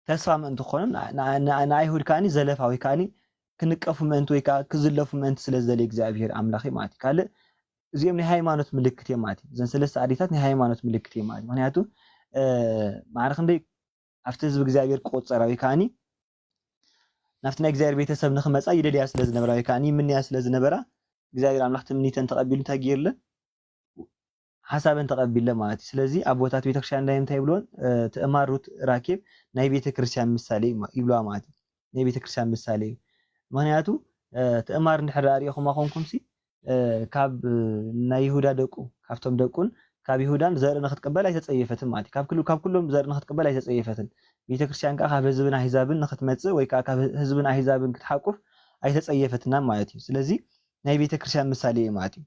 ተስፋ ምእንቲ ክኾኖም ንኣይሁድ ከዓኒ ዘለፋ ወይ ከዓኒ ክንቀፉ ምእንቲ ወይ ከዓ ክዝለፉ ምእንቲ ስለ ዝደለየ እግዚኣብሔር ኣምላኽ ማለት እዩ ካልእ እዚኦም ናይ ሃይማኖት ምልክት እዮም ማለት እዩ እዘን ሰለስተ ኣዴታት ናይ ሃይማኖት ምልክት እዮም ማለት ምክንያቱ ማዕረ ክንደይ ኣብቲ ህዝቢ እግዚኣብሔር ክቆፀራ ወይ ከዓኒ ናብቲ ናይ እግዚኣብሔር ቤተሰብ ንክመፃ ይደልያ ስለ ዝነበራ ወይ ከዓኒ ይምንያ ስለ ዝነበራ እግዚኣብሔር ኣምላኽ ትምኒተን ተቐቢሉ እንታይ ገይሩለን ሓሳበን ተቐቢለ ማለት እዩ ስለዚ ኣቦታት ቤተክርስትያን እንታይ ይብልዎን ትእማር ሩት ራኬብ ናይ ቤተክርስትያን ምሳሌ ይብልዋ ማለት እዩ ናይ ቤተክርስትያን ምሳሌ እዩ ምክንያቱ ትእማር እንድሕር ሪኢኹም ኮንኩምሲ ካብ ናይ ይሁዳ ደቁ ካብቶም ደቁን ካብ ይሁዳን ዘርኢ ንክትቀበል ኣይተፀየፈትን ማለት እዩ ካብ ኩሎም ዘርኢ ንክትቀበል ኣይተፀየፈትን ቤተክርስትያን ካ ካብ ህዝብን ኣህዛብን ንክትመፅእ ወይ ከዓ ካብ ህዝብን ኣህዛብን ክትሓቁፍ ኣይተፀየፈትና ማለት እዩ ስለዚ ናይ ቤተክርስትያን ምሳሌ እዩ ማለት እዩ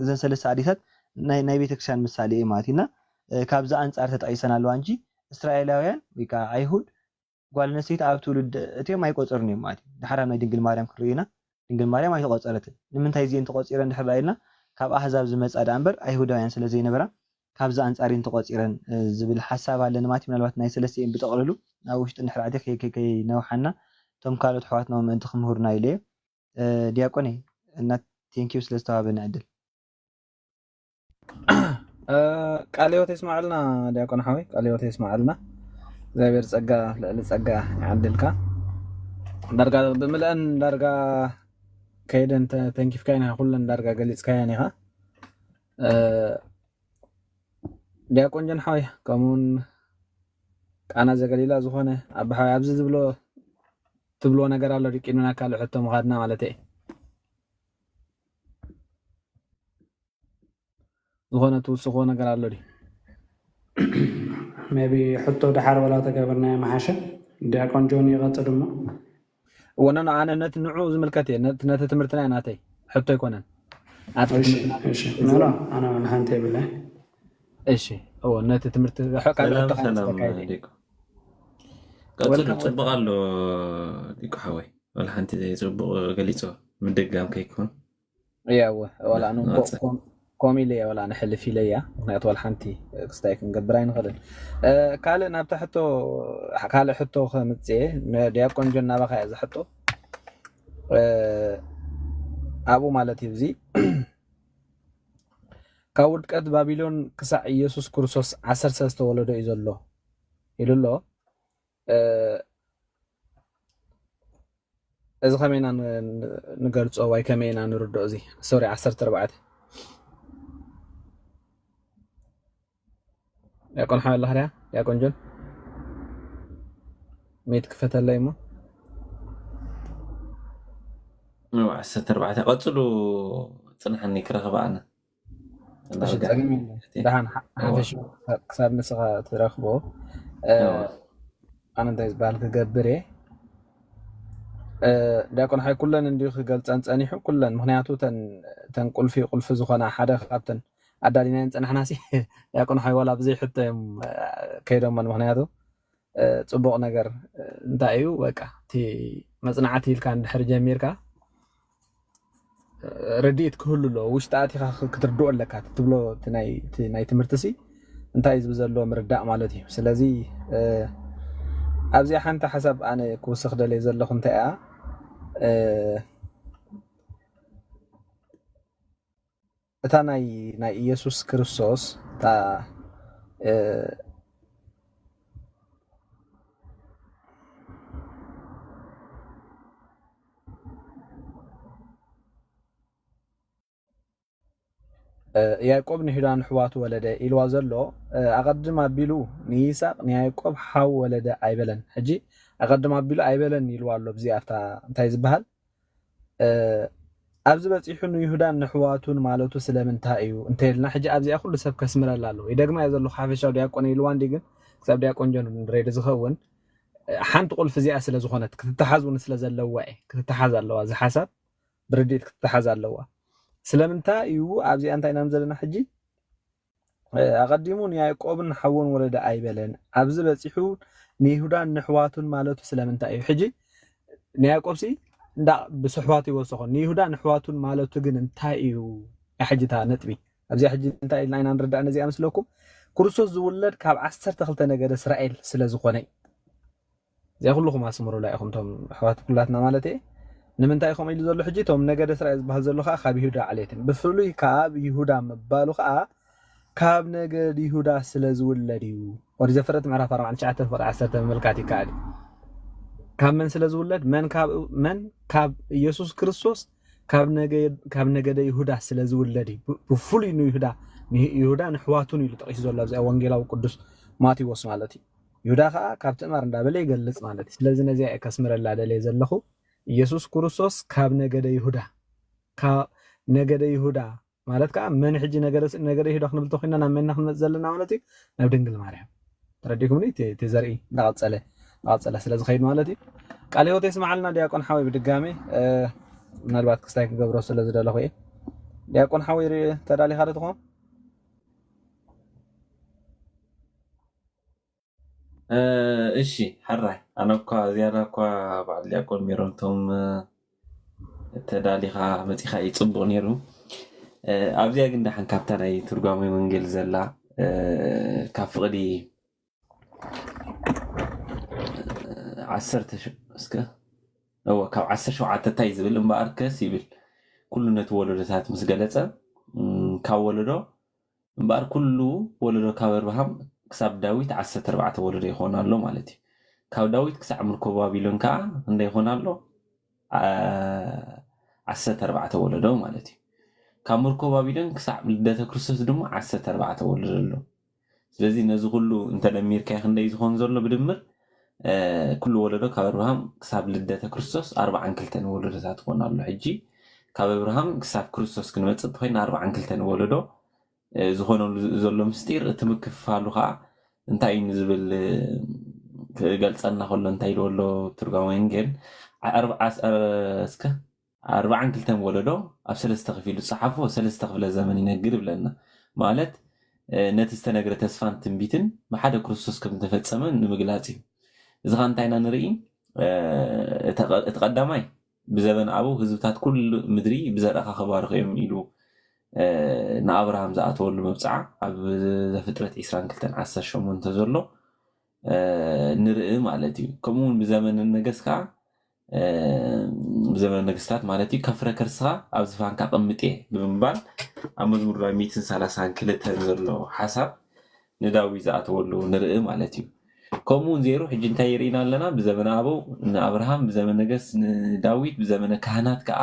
እዘን ሰለስተ ኣዴታት ናይ ቤተክርስትያን ምሳሌ እዩ ማለት ኢና ካብዛ ኣንፃር ተጣይሰን ኣለዋ እንጂ እስራኤላውያን ወይ ከዓ ኣይሁድ ጓል ኣንስተይቲ ኣብ ትውልድ እትዮም ኣይቆፀሩን እዮም ማለት እዩ ድሓር ናይ ድንግል ማርያም ክርኢና ድንግል ማርያም ኣይተቆፀረትን ንምንታይ እዚአን ተቆፂረን ድሕር ራእይና ካብ ኣህዛብ ዝመፃ ዳ እምበር ኣይሁዳውያን ስለ ዘይነበራ ካብዛ ኣንፃር ተቆፂረን ዝብል ሓሳብ ኣለኒ ማለት ምናልባት ናይ ሰለስተን ብጠቕልሉ ናብ ውሽጢ እንድሕር ኣትየ ከይነውሓና እቶም ካልኦት ኣሕዋትና ምእንቲ ክምህሩና ኢለ ዲያቆን እና ቴንኪው ስለ ዝተዋሃበና ዕድል ቃልዮት يسمع لنا دياقون حوي ቃልዮት يسمع لنا زابير ጸጋ لጸጋ يعدلك درجة بملأن درجة كيدن تنكيف كاينها كلن درجة قليت كاينها دياقون جن حوي كمون أنا زغليلا زخونه أبحا أبز تبلو ነገር አለ ዲቂኑና ካለ ሕቶ መኻድና ማለት እዩ ዝኾነ ትውስኾ ነገር ኣሎ ዲ maybe ሕቶ ድሓር ወላ ተገበርና ማሓሸ ዲያቆን ጆን ይቐጽ ድማ ወነና ኣነ ንዑ ዝምልከት እየ ነቲ ትምህርትና ናተይ ሕቶ ይኮነን እሺ ኖራ ኣነ ንሓንቲ ይብለ እሺ ኦ ነቲ ትምህርት ሕቃለ ሰላም ዲቆ ቀጽሉ ጽብቕ ኣሎ ዲቆ ሓወይ ወላ ሓንቲ ጽብቕ ገሊጾ ምድጋም ከይኮን ያው ወላ ኣነ كوميلي ولا أنا حل في ليا نأطول حنتي كستايكن قبرين خلنا كله نبتة حتى كله حتى خمسة ديابكون جنّا بخير إذا حتى أبو مالتي بزي كود كد بابلون كسع يسوع كرسوس 10 سنة ولده يزلله يلله إذا خمينا نقرص أو أي كمينا نرد أزي سوري 10 بعد يكون حال الله ريا يكون جن ميت كفت الله يمو عسى تربعة قتلوا تنحني كره بعنا دهان حفش كسر نسخة ترخبو أنا دايز بالك جبري دا يكون حي كلن نديخ قلت أنت أنيحو كلن مهنياتو تنقل في قل في زخنا حدا خابتن أدالينا أنت أنا حناسي يكون حي ولا بزي حتى كيدهم من مهنياتو صبغ نجر أنت أيو وكا تي مصنعتي كان دحر جميركا رديت كله لو وش تأتي كتردو لك تبلو تناي تمرتسي أنت عايز بزلو مرداء مالتي سلازي أبزي حنت حسب أنا كوسخ دلي زلو خنتاء እታ ናይ ኢየሱስ ክርስቶስ ታ ያዕቆብ ንሂዳን ሕዋቱ ወለደ ኢልዋ ዘሎ ኣቐድም ኣቢሉ ንይስሐቅ ንያዕቆብ ሓው ወለደ ኣይበለን ሕጂ ኣቐድም ኣቢሉ ኣይበለን ኢልዋ ኣሎ ብዚ ኣፍታ እንታይ ዝበሃል ኣብዚ በፂሑ ንይሁዳን ንሕዋቱን ማለቱ ስለምንታይ እዩ እንተልና ሕጂ ኣብዚ ኩሉ ሰብ ከስምረላ ኣሎ ይደግማ ዘሎ ሓፈሻው ዲያቆን ኢልዋ እንዲ ግን ክሳብ ዲያቆን ጆን ንሬድ ዝኸውን ሓንቲ ቁልፍ እዚኣ ስለ ዝኾነት ክትተሓዝውን ስለ ዘለዋ ክትተሓዝ ኣለዋ እዚ ሓሳብ ብርዲት ክትተሓዝ ኣለዋ ስለምንታይ እዩ ኣብዚ እንታይ ናም ዘለና ሕጂ ኣቐዲሙ ንያዕቆብን ሓውን ወለደ ኣይበለን ኣብዚ በፂሑ ንይሁዳን ንሕዋቱን ማለቱ ስለምንታይ እዩ ሕጂ ንያዕቆብሲ እንዳ ብስሕዋቱ ይወሰኾን ንይሁዳ ንሕዋቱን ማለቱ ግን እንታይ እዩ ሕጂታ ነጥቢ ኣብዚ ሕጂ እንታይ ኢልና ኢና ንርዳእ ነዚኣ ምስለኩም ክርስቶስ ዝውለድ ካብ 12 ነገደ እስራኤል ስለ ዝኾነ እዚኣ ኩልኩም ኣስምሩላ ኢኹም ቶም ኣሕዋት ኩላትና ማለት እየ ንምንታይ ኢኹም ኢሉ ዘሎ ሕጂ ቶም ነገደ እስራኤል ዝበሃል ዘሎ ከዓ ካብ ይሁዳ ዓሌትን ብፍሉይ ካብ ይሁዳ ምባሉ ከዓ ካብ ነገድ ይሁዳ ስለ ዝውለድ እዩ ወዲ ዘፍረት ምዕራፍ 49 ፍቅሪ 10 ምልካት ይከኣል ካብ መን ስለ ዝውለድ መን ካብ ኢየሱስ ክርስቶስ ካብ ነገደ ይሁዳ ስለ ዝውለድ ብፍሉይ ይሁዳ ንሕዋቱን ኢሉ ጠቂሱ ዘሎ ኣብዚ ወንጌላዊ ቅዱስ ማቴዎስ ማለት እዩ ይሁዳ ከዓ ካብ ትእማር እንዳበለ ይገልጽ ማለት እዩ ስለዚ ነዚኣ ከስምረላ ደለየ ዘለኹ ኢየሱስ ክርስቶስ ካብ ነገደ ይሁዳ ማለት ከዓ መን ሕጂ ነገደ ይሁዳ ክንብል ተኾይና ናብ መና ክንመጽእ ዘለና ማለት እዩ ናብ ድንግል ማርያም ተረዲኩምኒ ተዘርኢ እንዳቐጸለ ስለዚ ኸይድ ማለት እዩ ቃል ህይወት ይስማዓልና ዲያቆን ሓወይ ብድጋሚ ምናልባት ክስታይ ክገብሮ ስለ ዝደለኹ እየ ዲያቆን ሓወይ ተዳሊኻ ዶ ትኾን እሺ ሓራይ ኣነ እኳ ዝያዳ እኳ በዓል ዲያቆን ሜሮንቶም ተዳሊኻ መፂኻ ይፅቡቕ ነይሩ ኣብዚያ ግን ዳሓን ካብታ ናይ ትርጓሜ ወንጌል ዘላ ካብ ፍቕዲ 10 እስከ ካብ 17 እንታይ ዝብል እምበኣር ከስ ይብል ኩሉ ነቲ ወለዶታት ምስ ገለፀ ካብ ወለዶ እምበር ኩሉ ወለዶ ካብ አብርሃም ክሳብ ዳዊት 14 ወለዶ ይኾን ኣሎ ማለት እዩ ካብ ዳዊት ክሳብ ምልኮ ባቢሎን ከዓ እንደ ይኾን ኣሎ 14 ወለዶ ማለት እዩ ካብ ምልኮ ባቢሎን ክሳብ ልደተ ክርስቶስ ድማ 14 ወለዶ ኣሎ ስለዚህ ነዚ ኩሉ እንተደሚርካ ክንደይ ዝኾን ዘሎ ብድምር ኩሉ ወለዶ ካብ አብርሃም ክሳብ ልደተ ክርስቶስ 42 ወለዶታት ይኾን ኣሎ ሕጂ ካብ አብርሃም ክሳብ ክርስቶስ ክንመጽእ ኮይና 42 ወለዶ ዝኾነሉ ዘሎ ምስጢር እቲ ምክፍፋሉ ከዓ እንታይ እዩ ዝብል ክገልጸና ከሎ እንታይ ኢልዎ ትርጓሜ ወንጌል 42 ወለዶ ኣብ 3 ከፊሉ ጻሓፎ 3 ክፍለ ዘመን ይነግር ብለና ማለት ነቲ ዝተነገረ ተስፋን ትንቢትን ብሓደ ክርስቶስ ከም ተፈጸመ ንምግላጽ እዩ እዚ ኸ እንታይ ኢና ንርኢ እቲ ቀዳማይ ብዘበን አቡ ህዝብታት ኩሉ ምድሪ ብዘረኻ ክባርኹ እዮም ኢሉ ንአብርሃም ዝኣተወሉ መብፅዓ ኣብ ዘፍጥረት 22:18 ዘሎ ንርኢ ማለት እዩ ከምኡውን ብዘመን ነገስ ከዓ ብዘመን ነገስታት ማለት እዩ ከፍረ ከርስኻ ኣብ ዝፋንካ ቀምጤ ብምባል ኣብ መዝሙር 132 ዘሎ ሓሳብ ንዳዊት ዝኣተወሉ ንርኢ ማለት እዩ ከምኡውን ዜሩ ሕጂ እንታይ ይርኢና ኣለና ብዘመን አቡ ንአብርሃም ብዘመን ነገስ ንዳዊት ብዘመነ ካህናት ከዓ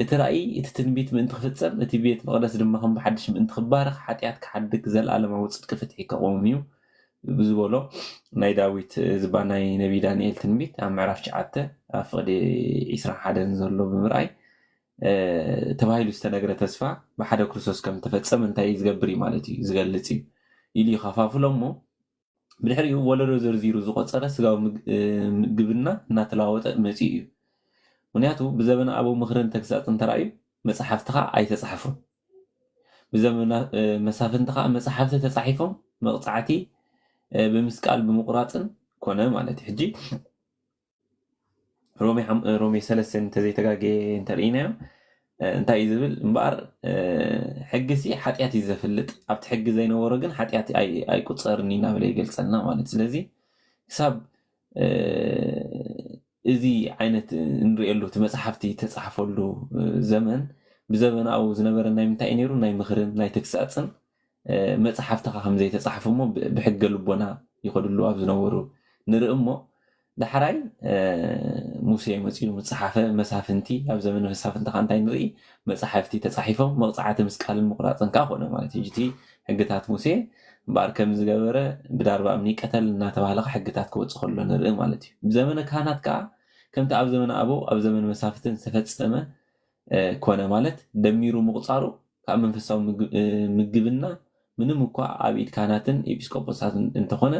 እቲ ራእይ እቲ ትንቢት ምእንቲ ክፍፀም እቲ ቤት መቅደስ ድማ ከም ብሓድሽ ምእንቲ ክባረኽ ሓጢኣት ክሓድግ ዘለኣለማዊ ፅድቂ ፍትሒ ከቆም እዩ ብዝበሎ ናይ ዳዊት ዝባ ናይ ነቢ ዳንኤል ትንቢት ኣብ ምዕራፍ 9 ኣብ ፍቅዲ 21 ዘሎ ብምርኣይ ተባሂሉ ዝተነገረ ተስፋ ብሓደ ክርስቶስ ከም ተፈፀመ እንታይ ዝገብር እዩ ማለት እዩ ዝገልጽ እዩ ኢሉ ይኸፋፍሎ እሞ ብድሕሪኡ ወለዶ ዘርዚሩ ዝቆፀረ ስጋዊ ምግብና እናተለዋወጠ መፂኡ እዩ ምክንያቱ ብዘመን አቡ ምክርን ተግሳፅን ተራእዩ መፅሓፍትኻ ኣይተፃሕፉን ብዘመን መሳፍንትኻ መፅሓፍቲ ተፃሒፎም መቕፃዕቲ ብምስቃል ብምቁራፅን ኮነ ማለት እዩ ሕጂ ሮሜ 3 እንተዘይተጋገየ እንተርኢናዮ እንታይ እዩ ዝብል እምበኣር ሕጊሲ ሓጢኣት እዩ ዘፍልጥ ኣብቲ ሕጊ ዘይነበሮ ግን ሓጢኣት ኣይቁፀርን እናበለ ይገልፀልና ማለት ስለዚ ክሳብ እዚ ዓይነት እንሪኤሉ እቲ መፅሓፍቲ ተፃሕፈሉ ዘመን ብዘመን አቡ ዝነበረ ናይ ምንታይ ነይሩ ናይ ምክርን ናይ ተግሳፅን መፅሓፍትኻ ከምዘይ ተፃሕፉ እሞ ብሕገ ልቦና ይኸድሉ ኣብ ዝነበሩ ንርኢ እሞ ዳሕራይ ሙሴ መፂኡ መፅሓፈ መሳፍንቲ ኣብ ዘመን መሳፍንቲ ካ እንታይ ንርኢ መፅሓፍቲ ተፃሒፎም መቕፃዕቲ ምስቃልን ምቁራፅን ከዓ ኮነ ማለት እዩ እቲ ሕግታት ሙሴ እምበኣር ከም ዝገበረ ብዳርባ እምኒ ቀተል እናተባሃለ ሕግታት ክወፅእ ከሎ ንርኢ ማለት እዩ ብዘመነ ካህናት ከዓ ከምቲ ኣብ ዘመን አቡ ኣብ ዘመን መሳፍትን ዝተፈፀመ ኮነ ማለት ደሚሩ ምቁፃሩ ካብ መንፈሳዊ ምግብና ምንም እኳ ኣብ ኢድ ካህናትን ኤጲስቆጶሳትን እንተኾነ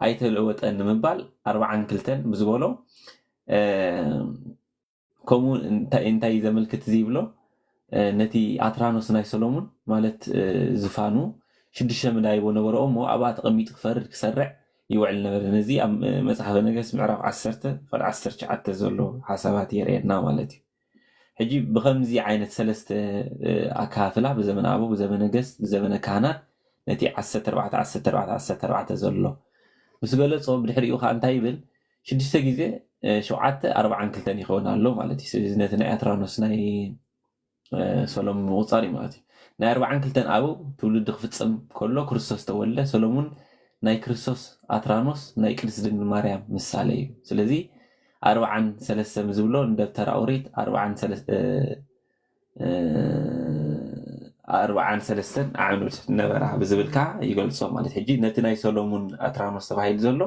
ኣይተለወጠን ንምባል 42 ብዝበሎ ከምኡ እንታይ ዘመልክት ዝብሎ ነቲ ኣትራኖስ ናይ ሰሎሞን ማለት ዝፋኑ 6 መዳይቦ ነበሮ እሞ ኣብኣ ተቐሚጡ ክፈርድ ክሰርዕ ይውዕል ነበር ነዚ ኣብ መፅሓፈ ነገስት ምዕራፍ 10 ፍቅዲ 19 ዘሎ ሓሳባት የርእየና ማለት እዩ ሕጂ ብከምዚ ዓይነት ሰለስተ ኣካፍላ ብዘመን አቡ ብዘመን ነገስት ብዘመነ ካህናት ነቲ 14 ዘሎ ምስ ገለፆ ብድሕሪኡ ከዓ እንታይ ይብል 6 ግዜ 7 42 ይኸውን ኣሎ ማለት እዩ ስለዚ ነቲ ናይ ኣትራኖስ ናይ ሰሎሞን ምቁፃር እዩ ማለት እዩ ናይ 42 አቡ ትውልዲ ክፍፀም ከሎ ክርስቶስ ተወልደ ሰሎሞን ናይ ክርስቶስ ኣትራኖስ ናይ ቅድስት ድንግል ማርያም ምሳሌ እዩ ስለዚ 43 ዝብሎ ደብተራ ኦሪት 43 ዓኑድ ነበራ ብዝብልካ ይገልጾ ማለት ሕጂ ነቲ ናይ ሰሎሞን ኣትራኖስ ተባሂሉ ዘሎ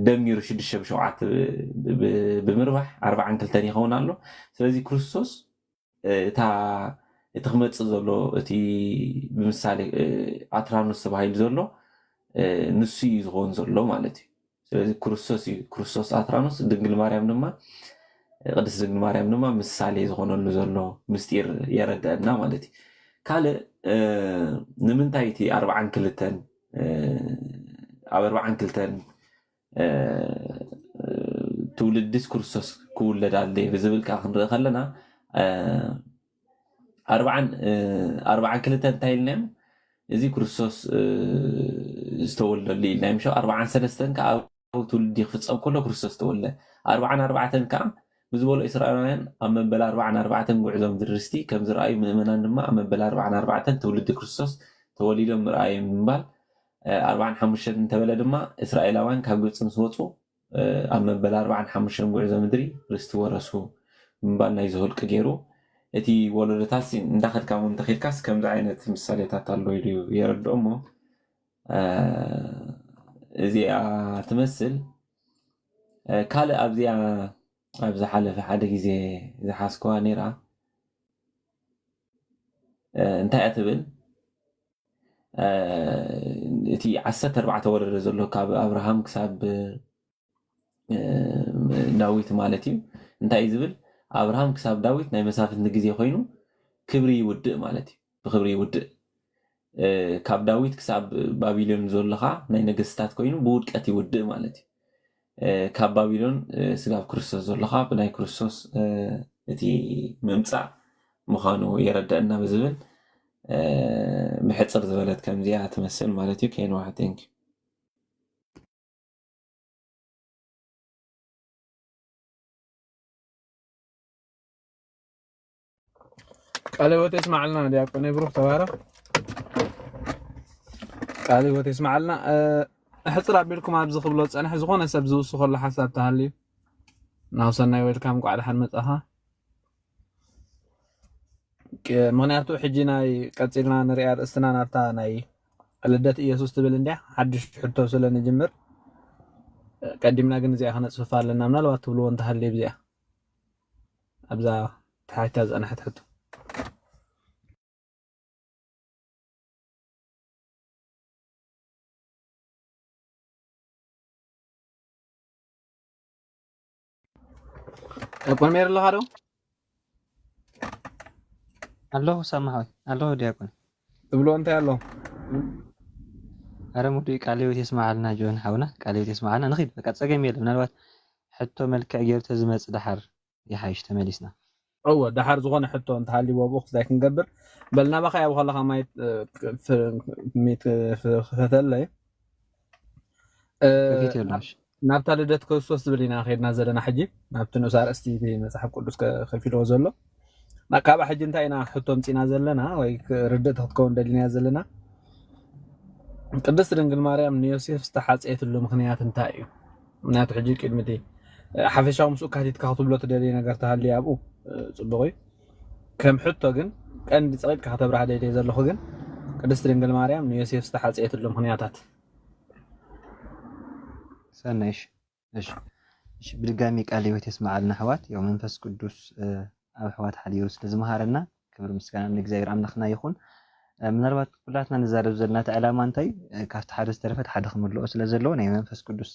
ደሚሩ 6 ብምርባሕ 42 ይኸውን ኣሎ ስለዚ ክርስቶስ እቲ ክመፅእ ዘሎ እቲ ብምሳሌ ኣትራኖስ ተባሂሉ ዘሎ ንሱ እዩ ዝኸውን ዘሎ ማለት እዩ ስለዚ ክርስቶስ እዩ ክርስቶስ ኣትራኖስ ድንግል ማርያም ድማ ቅድስት ድንግል ማርያም ድማ ምሳሌ ዝኾነሉ ዘሎ ምስጢር የረድአና ማለት እዩ ካልእ ንምንታይ እቲ 42 ኣብ 42 ትውልድስ ክርስቶስ ክውለድ ኣለየ ብዝብልካ ክንርኢ ከለና 42 እንታይ ኢልናዮ እዚ ክርስቶስ ዝተወለደሉ ኢልናዮ 43 ከዓ ትውልዲ ክፍፀም ከሎ ክርስቶስ ተወልደ 44 ከዓ بزبولو إسرائيليين أما بلا 44 قعدهم درستي كم زرعي مؤمنان دما أما بلا 44 تولد كريستوس توليدهم رأي من بال 45 تبلا دما إسرائيليين كاب قلت مسوطو أما بلا 45 قعدهم دري رست ورسو من بال نايزهول كجيرو إتي ولدتاسي ندخل كامون تخيل كاس كم زعينة مثاليات الله يرد أمه زي تمثل كاله أبزيا أبز حلف حدا زي حاسكوا نيرا انت أتبل تي عسات 4 ورد زلو كاب أبراهام كساب داويت مالتي انت يزبل أبراهام كساب داويت ناي مسافة نجزي خوينو كبري ودء مالتي بخبري ودء كاب داويت كساب بابيلون زلخا ناي نجستات كوينو بودكاتي ودء مالتي ካብ ባቢሎን ስጋብ ክርስቶስ ዘለኻ ብናይ ክርስቶስ እቲ ምምፃእ ምዃኑ የረድአና ብዝብል ምሕፅር ዝበለት ከምዚኣ ትመስል ማለት እዩ ከይን ዋሕድ ቴንክ ቃል ህይወት ይስማዕልና ዲያቆን ብሩክ ተባረክ ቃል ህይወት ይስማዕልና حصل عبيركم عبد زخ بلوت أنا حزقون أسب زوس خل حساب تهلي ناوصلنا ويلكم قاعد حنمت أها مناتو حجينا قتلنا نريار استنانا تاناي قلدت يسوس تبلندي حدش حتى وصلنا نجمر قدمنا جن زي خنا صفار لنا من الوقت بلون تهلي بزيا أبزا تحتاج أنا حتحطه أقول مير الله هارو الله سامحوي الله دياكون تبلو أنت يا الله أنا مودي قاليو تسمع لنا جون حونا قاليو تسمع لنا نخيد بقى تصقم يل من الوقت حتى ملك أجير تزمت دحر يحايش تمليسنا هو دحر زغون حتى أنت حالي وابوخ لكن قبر بلنا بقى يا والله ما في ميت في فتلة كيف يلاش نابتا لدت كوسوس بلينا خيرنا زلنا حجي نابتنو سار استي مسحب قدوس كفيلو زلو نقابه حجي انتاينا حطوم صينا زلنا ወይ ردت هتكون دلينا زلنا ቅድስት ድንግል ማርያም ንዮሴፍ ዝተሓፀየትሉ ምክንያት እንታይ እዩ ምክንያቱ ሕጂ ቅድሚቲ ሓፈሻዊ ምስኡ ካቲትካ ክትብሎ ትደልይ ነገር ተሃልዩ ኣብኡ ፅቡቅ እዩ ከም ሕቶ ግን ቀንዲ ፀቂጥካ ከተብራህ ደልየ ዘለኹ ግን ቅድስት ድንግል ማርያም ንዮሴፍ ዝተሓፀየትሉ ምክንያታት سناش ايش بدقامي قال لي وتسمع لنا حوات يوم منفس قدوس او حوات حليوس لزمهارنا كبر مسكان من እግዚአብሔር አምላክና ይኹን ምናልባት ሁላትና ነዛረብ ዘለና ተዓላማ እንታይ ካፍቲ ሓደ ዝተረፈት ሓደ ክምልኦ ስለ ዘለዎ ናይ መንፈስ ቅዱስ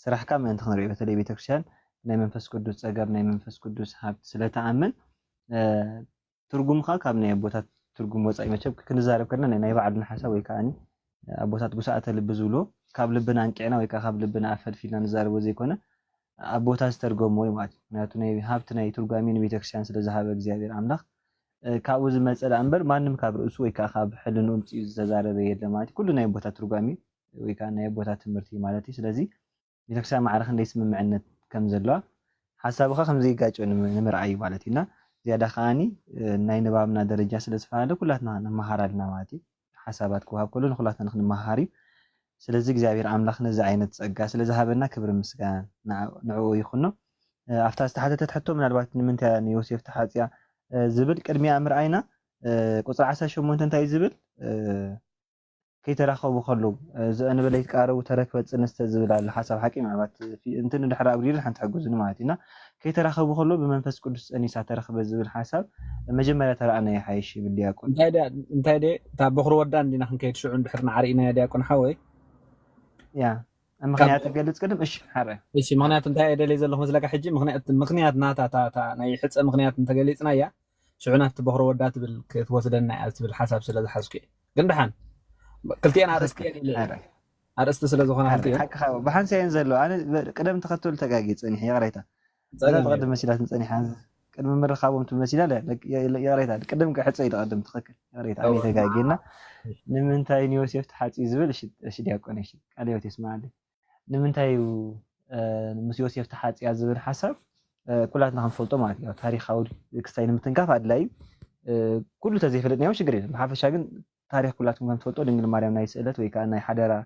ስራሕካ ምን ተኽንሪኦ በተለይ ቤተክርስትያን ናይ መንፈስ ቅዱስ ጸጋብ ናይ መንፈስ ቅዱስ ሃብት ስለተኣምን ትርጉምካ ካብ ናይ ኣቦታት ትርጉም ወጻኢ መቸብ ክንዛረብ ከለና ናይ ባዕልና ሓሳብ ወይ ከኣኒ ኣቦታት ጉሳኣተ ልብ ዝብሎ ካብ ልብና አንቂዕና ወይ ካብ ልብና ኣፈልፊልና ንዛረቦ ዘይኮነ ኣቦታት ዝተርጎሞ ወይ ማለት ምክንያቱ ናይ ሃብት ናይ ትርጓሚ ንቤተክርስትያን ስለዝሃበ እግዚአብሔር አምላክ ካብኡ ዝመፀ እምበር ማንም ካብ ርእሱ ወይ ካብ ሕልኑ እምፂኡ ዝተዛረበ የለ ማለት ኩሉ ናይ ኣቦታት ትርጓሚ ወይ ከዓ ናይ ኣቦታት ትምህርቲ ማለት እዩ ስለዚ ቤተክርስትያን ማዕረኽ እንደ ስምምዕነት ከም ዘለዋ ሓሳብኻ ከም ዘይጋጭ ንምርኣይ ማለት ኢና ዝያዳ ከኣኒ ናይ ንባብና ደረጃ ስለዝፈላለ ኩላትና ንመሃራልና ማለት እዩ ሓሳባት ክወሃብ ከሎ ንኩላትና ንክንመሃር እዩ ስለዚ እግዚአብሔር አምላክ ነዚ ዓይነት ጸጋ ስለዝሃበና ክብር ምስጋና ንዕኡ ይኹኖ ኣፍታ ዝተሓተተት ሕቶ ምናልባት ንምንታይ ንዮሴፍ ተሓፅያ ዝብል ቅድሚያ ምርኣይና ቁፅሪ 18 እንታይ ዝብል ከይተራኸቡ ከለዉ ዘእንበለ ይትቃረቡ ተረክበ ፅንስተ ዝብል ኣሎ ሓሳብ ሓቂ ምናልባት እንትን ድሕሪ ኣብሪል ሓንቲ ሕጉዝኒ ማለት ኢና ከይተራኸቡ ከለዉ ብመንፈስ ቅዱስ ፀኒሳ ተረክበ ዝብል ሓሳብ መጀመርያ ተረኣና ይሓይሽ ይብል ዲያቆን እንታይ ደ እታ በኽሪ ወዳ እንዲና ክንከይድ ሽዑ እንድሕር ንዓሪእና ዲያቆን ሓወይ ያ ምክንያት ገልጽ ቅድም እሺ ሓረ እሺ ምክንያት እንታይ ደለይ ዘለኹ መስለካ ሕጂ ምክንያት ናታ ናይ ሕፀ ምክንያት እንተገሊጽና ያ ሽዑናት በኽሪ ወዳ ትብል ክትወስደና እያ ትብል ሓሳብ ስለ ዝሓዝኩ ግን ድሓን ክልቲአን ኣርእስቲ ስለ ዝኾነ ብሓንሳየን ዘሎ ኣነ ቅደም ተኸተሉ ተጋጊፅኒ የቕረይታ ተቐድም መሲላት ንፀኒሓ ቅድሚ ምርኻቦም ትመሲላ የቕረይታ ቅድም ሕፀ ይተቐድም ትኽክል የቕረይታ ኣነ ተጋጊና ንምንታይ ንዮሴፍ ተሓፂ ዝብል እሺ ዲያቆን እሺ ቃል ህይወት ይስማዓልኝ ንምንታይ ምስ ዮሴፍ ተሓፂያ ዝብል ሓሳብ كلاتنا خنفلطو مالتي تاريخاوي كستاين متنكاف أدلاي كله تزيفلتني أو شجرين بحافظ شاقن تاريخ كلاتكم خنفلطو دنجل مريم ناي سئلت ويكا ناي حدرا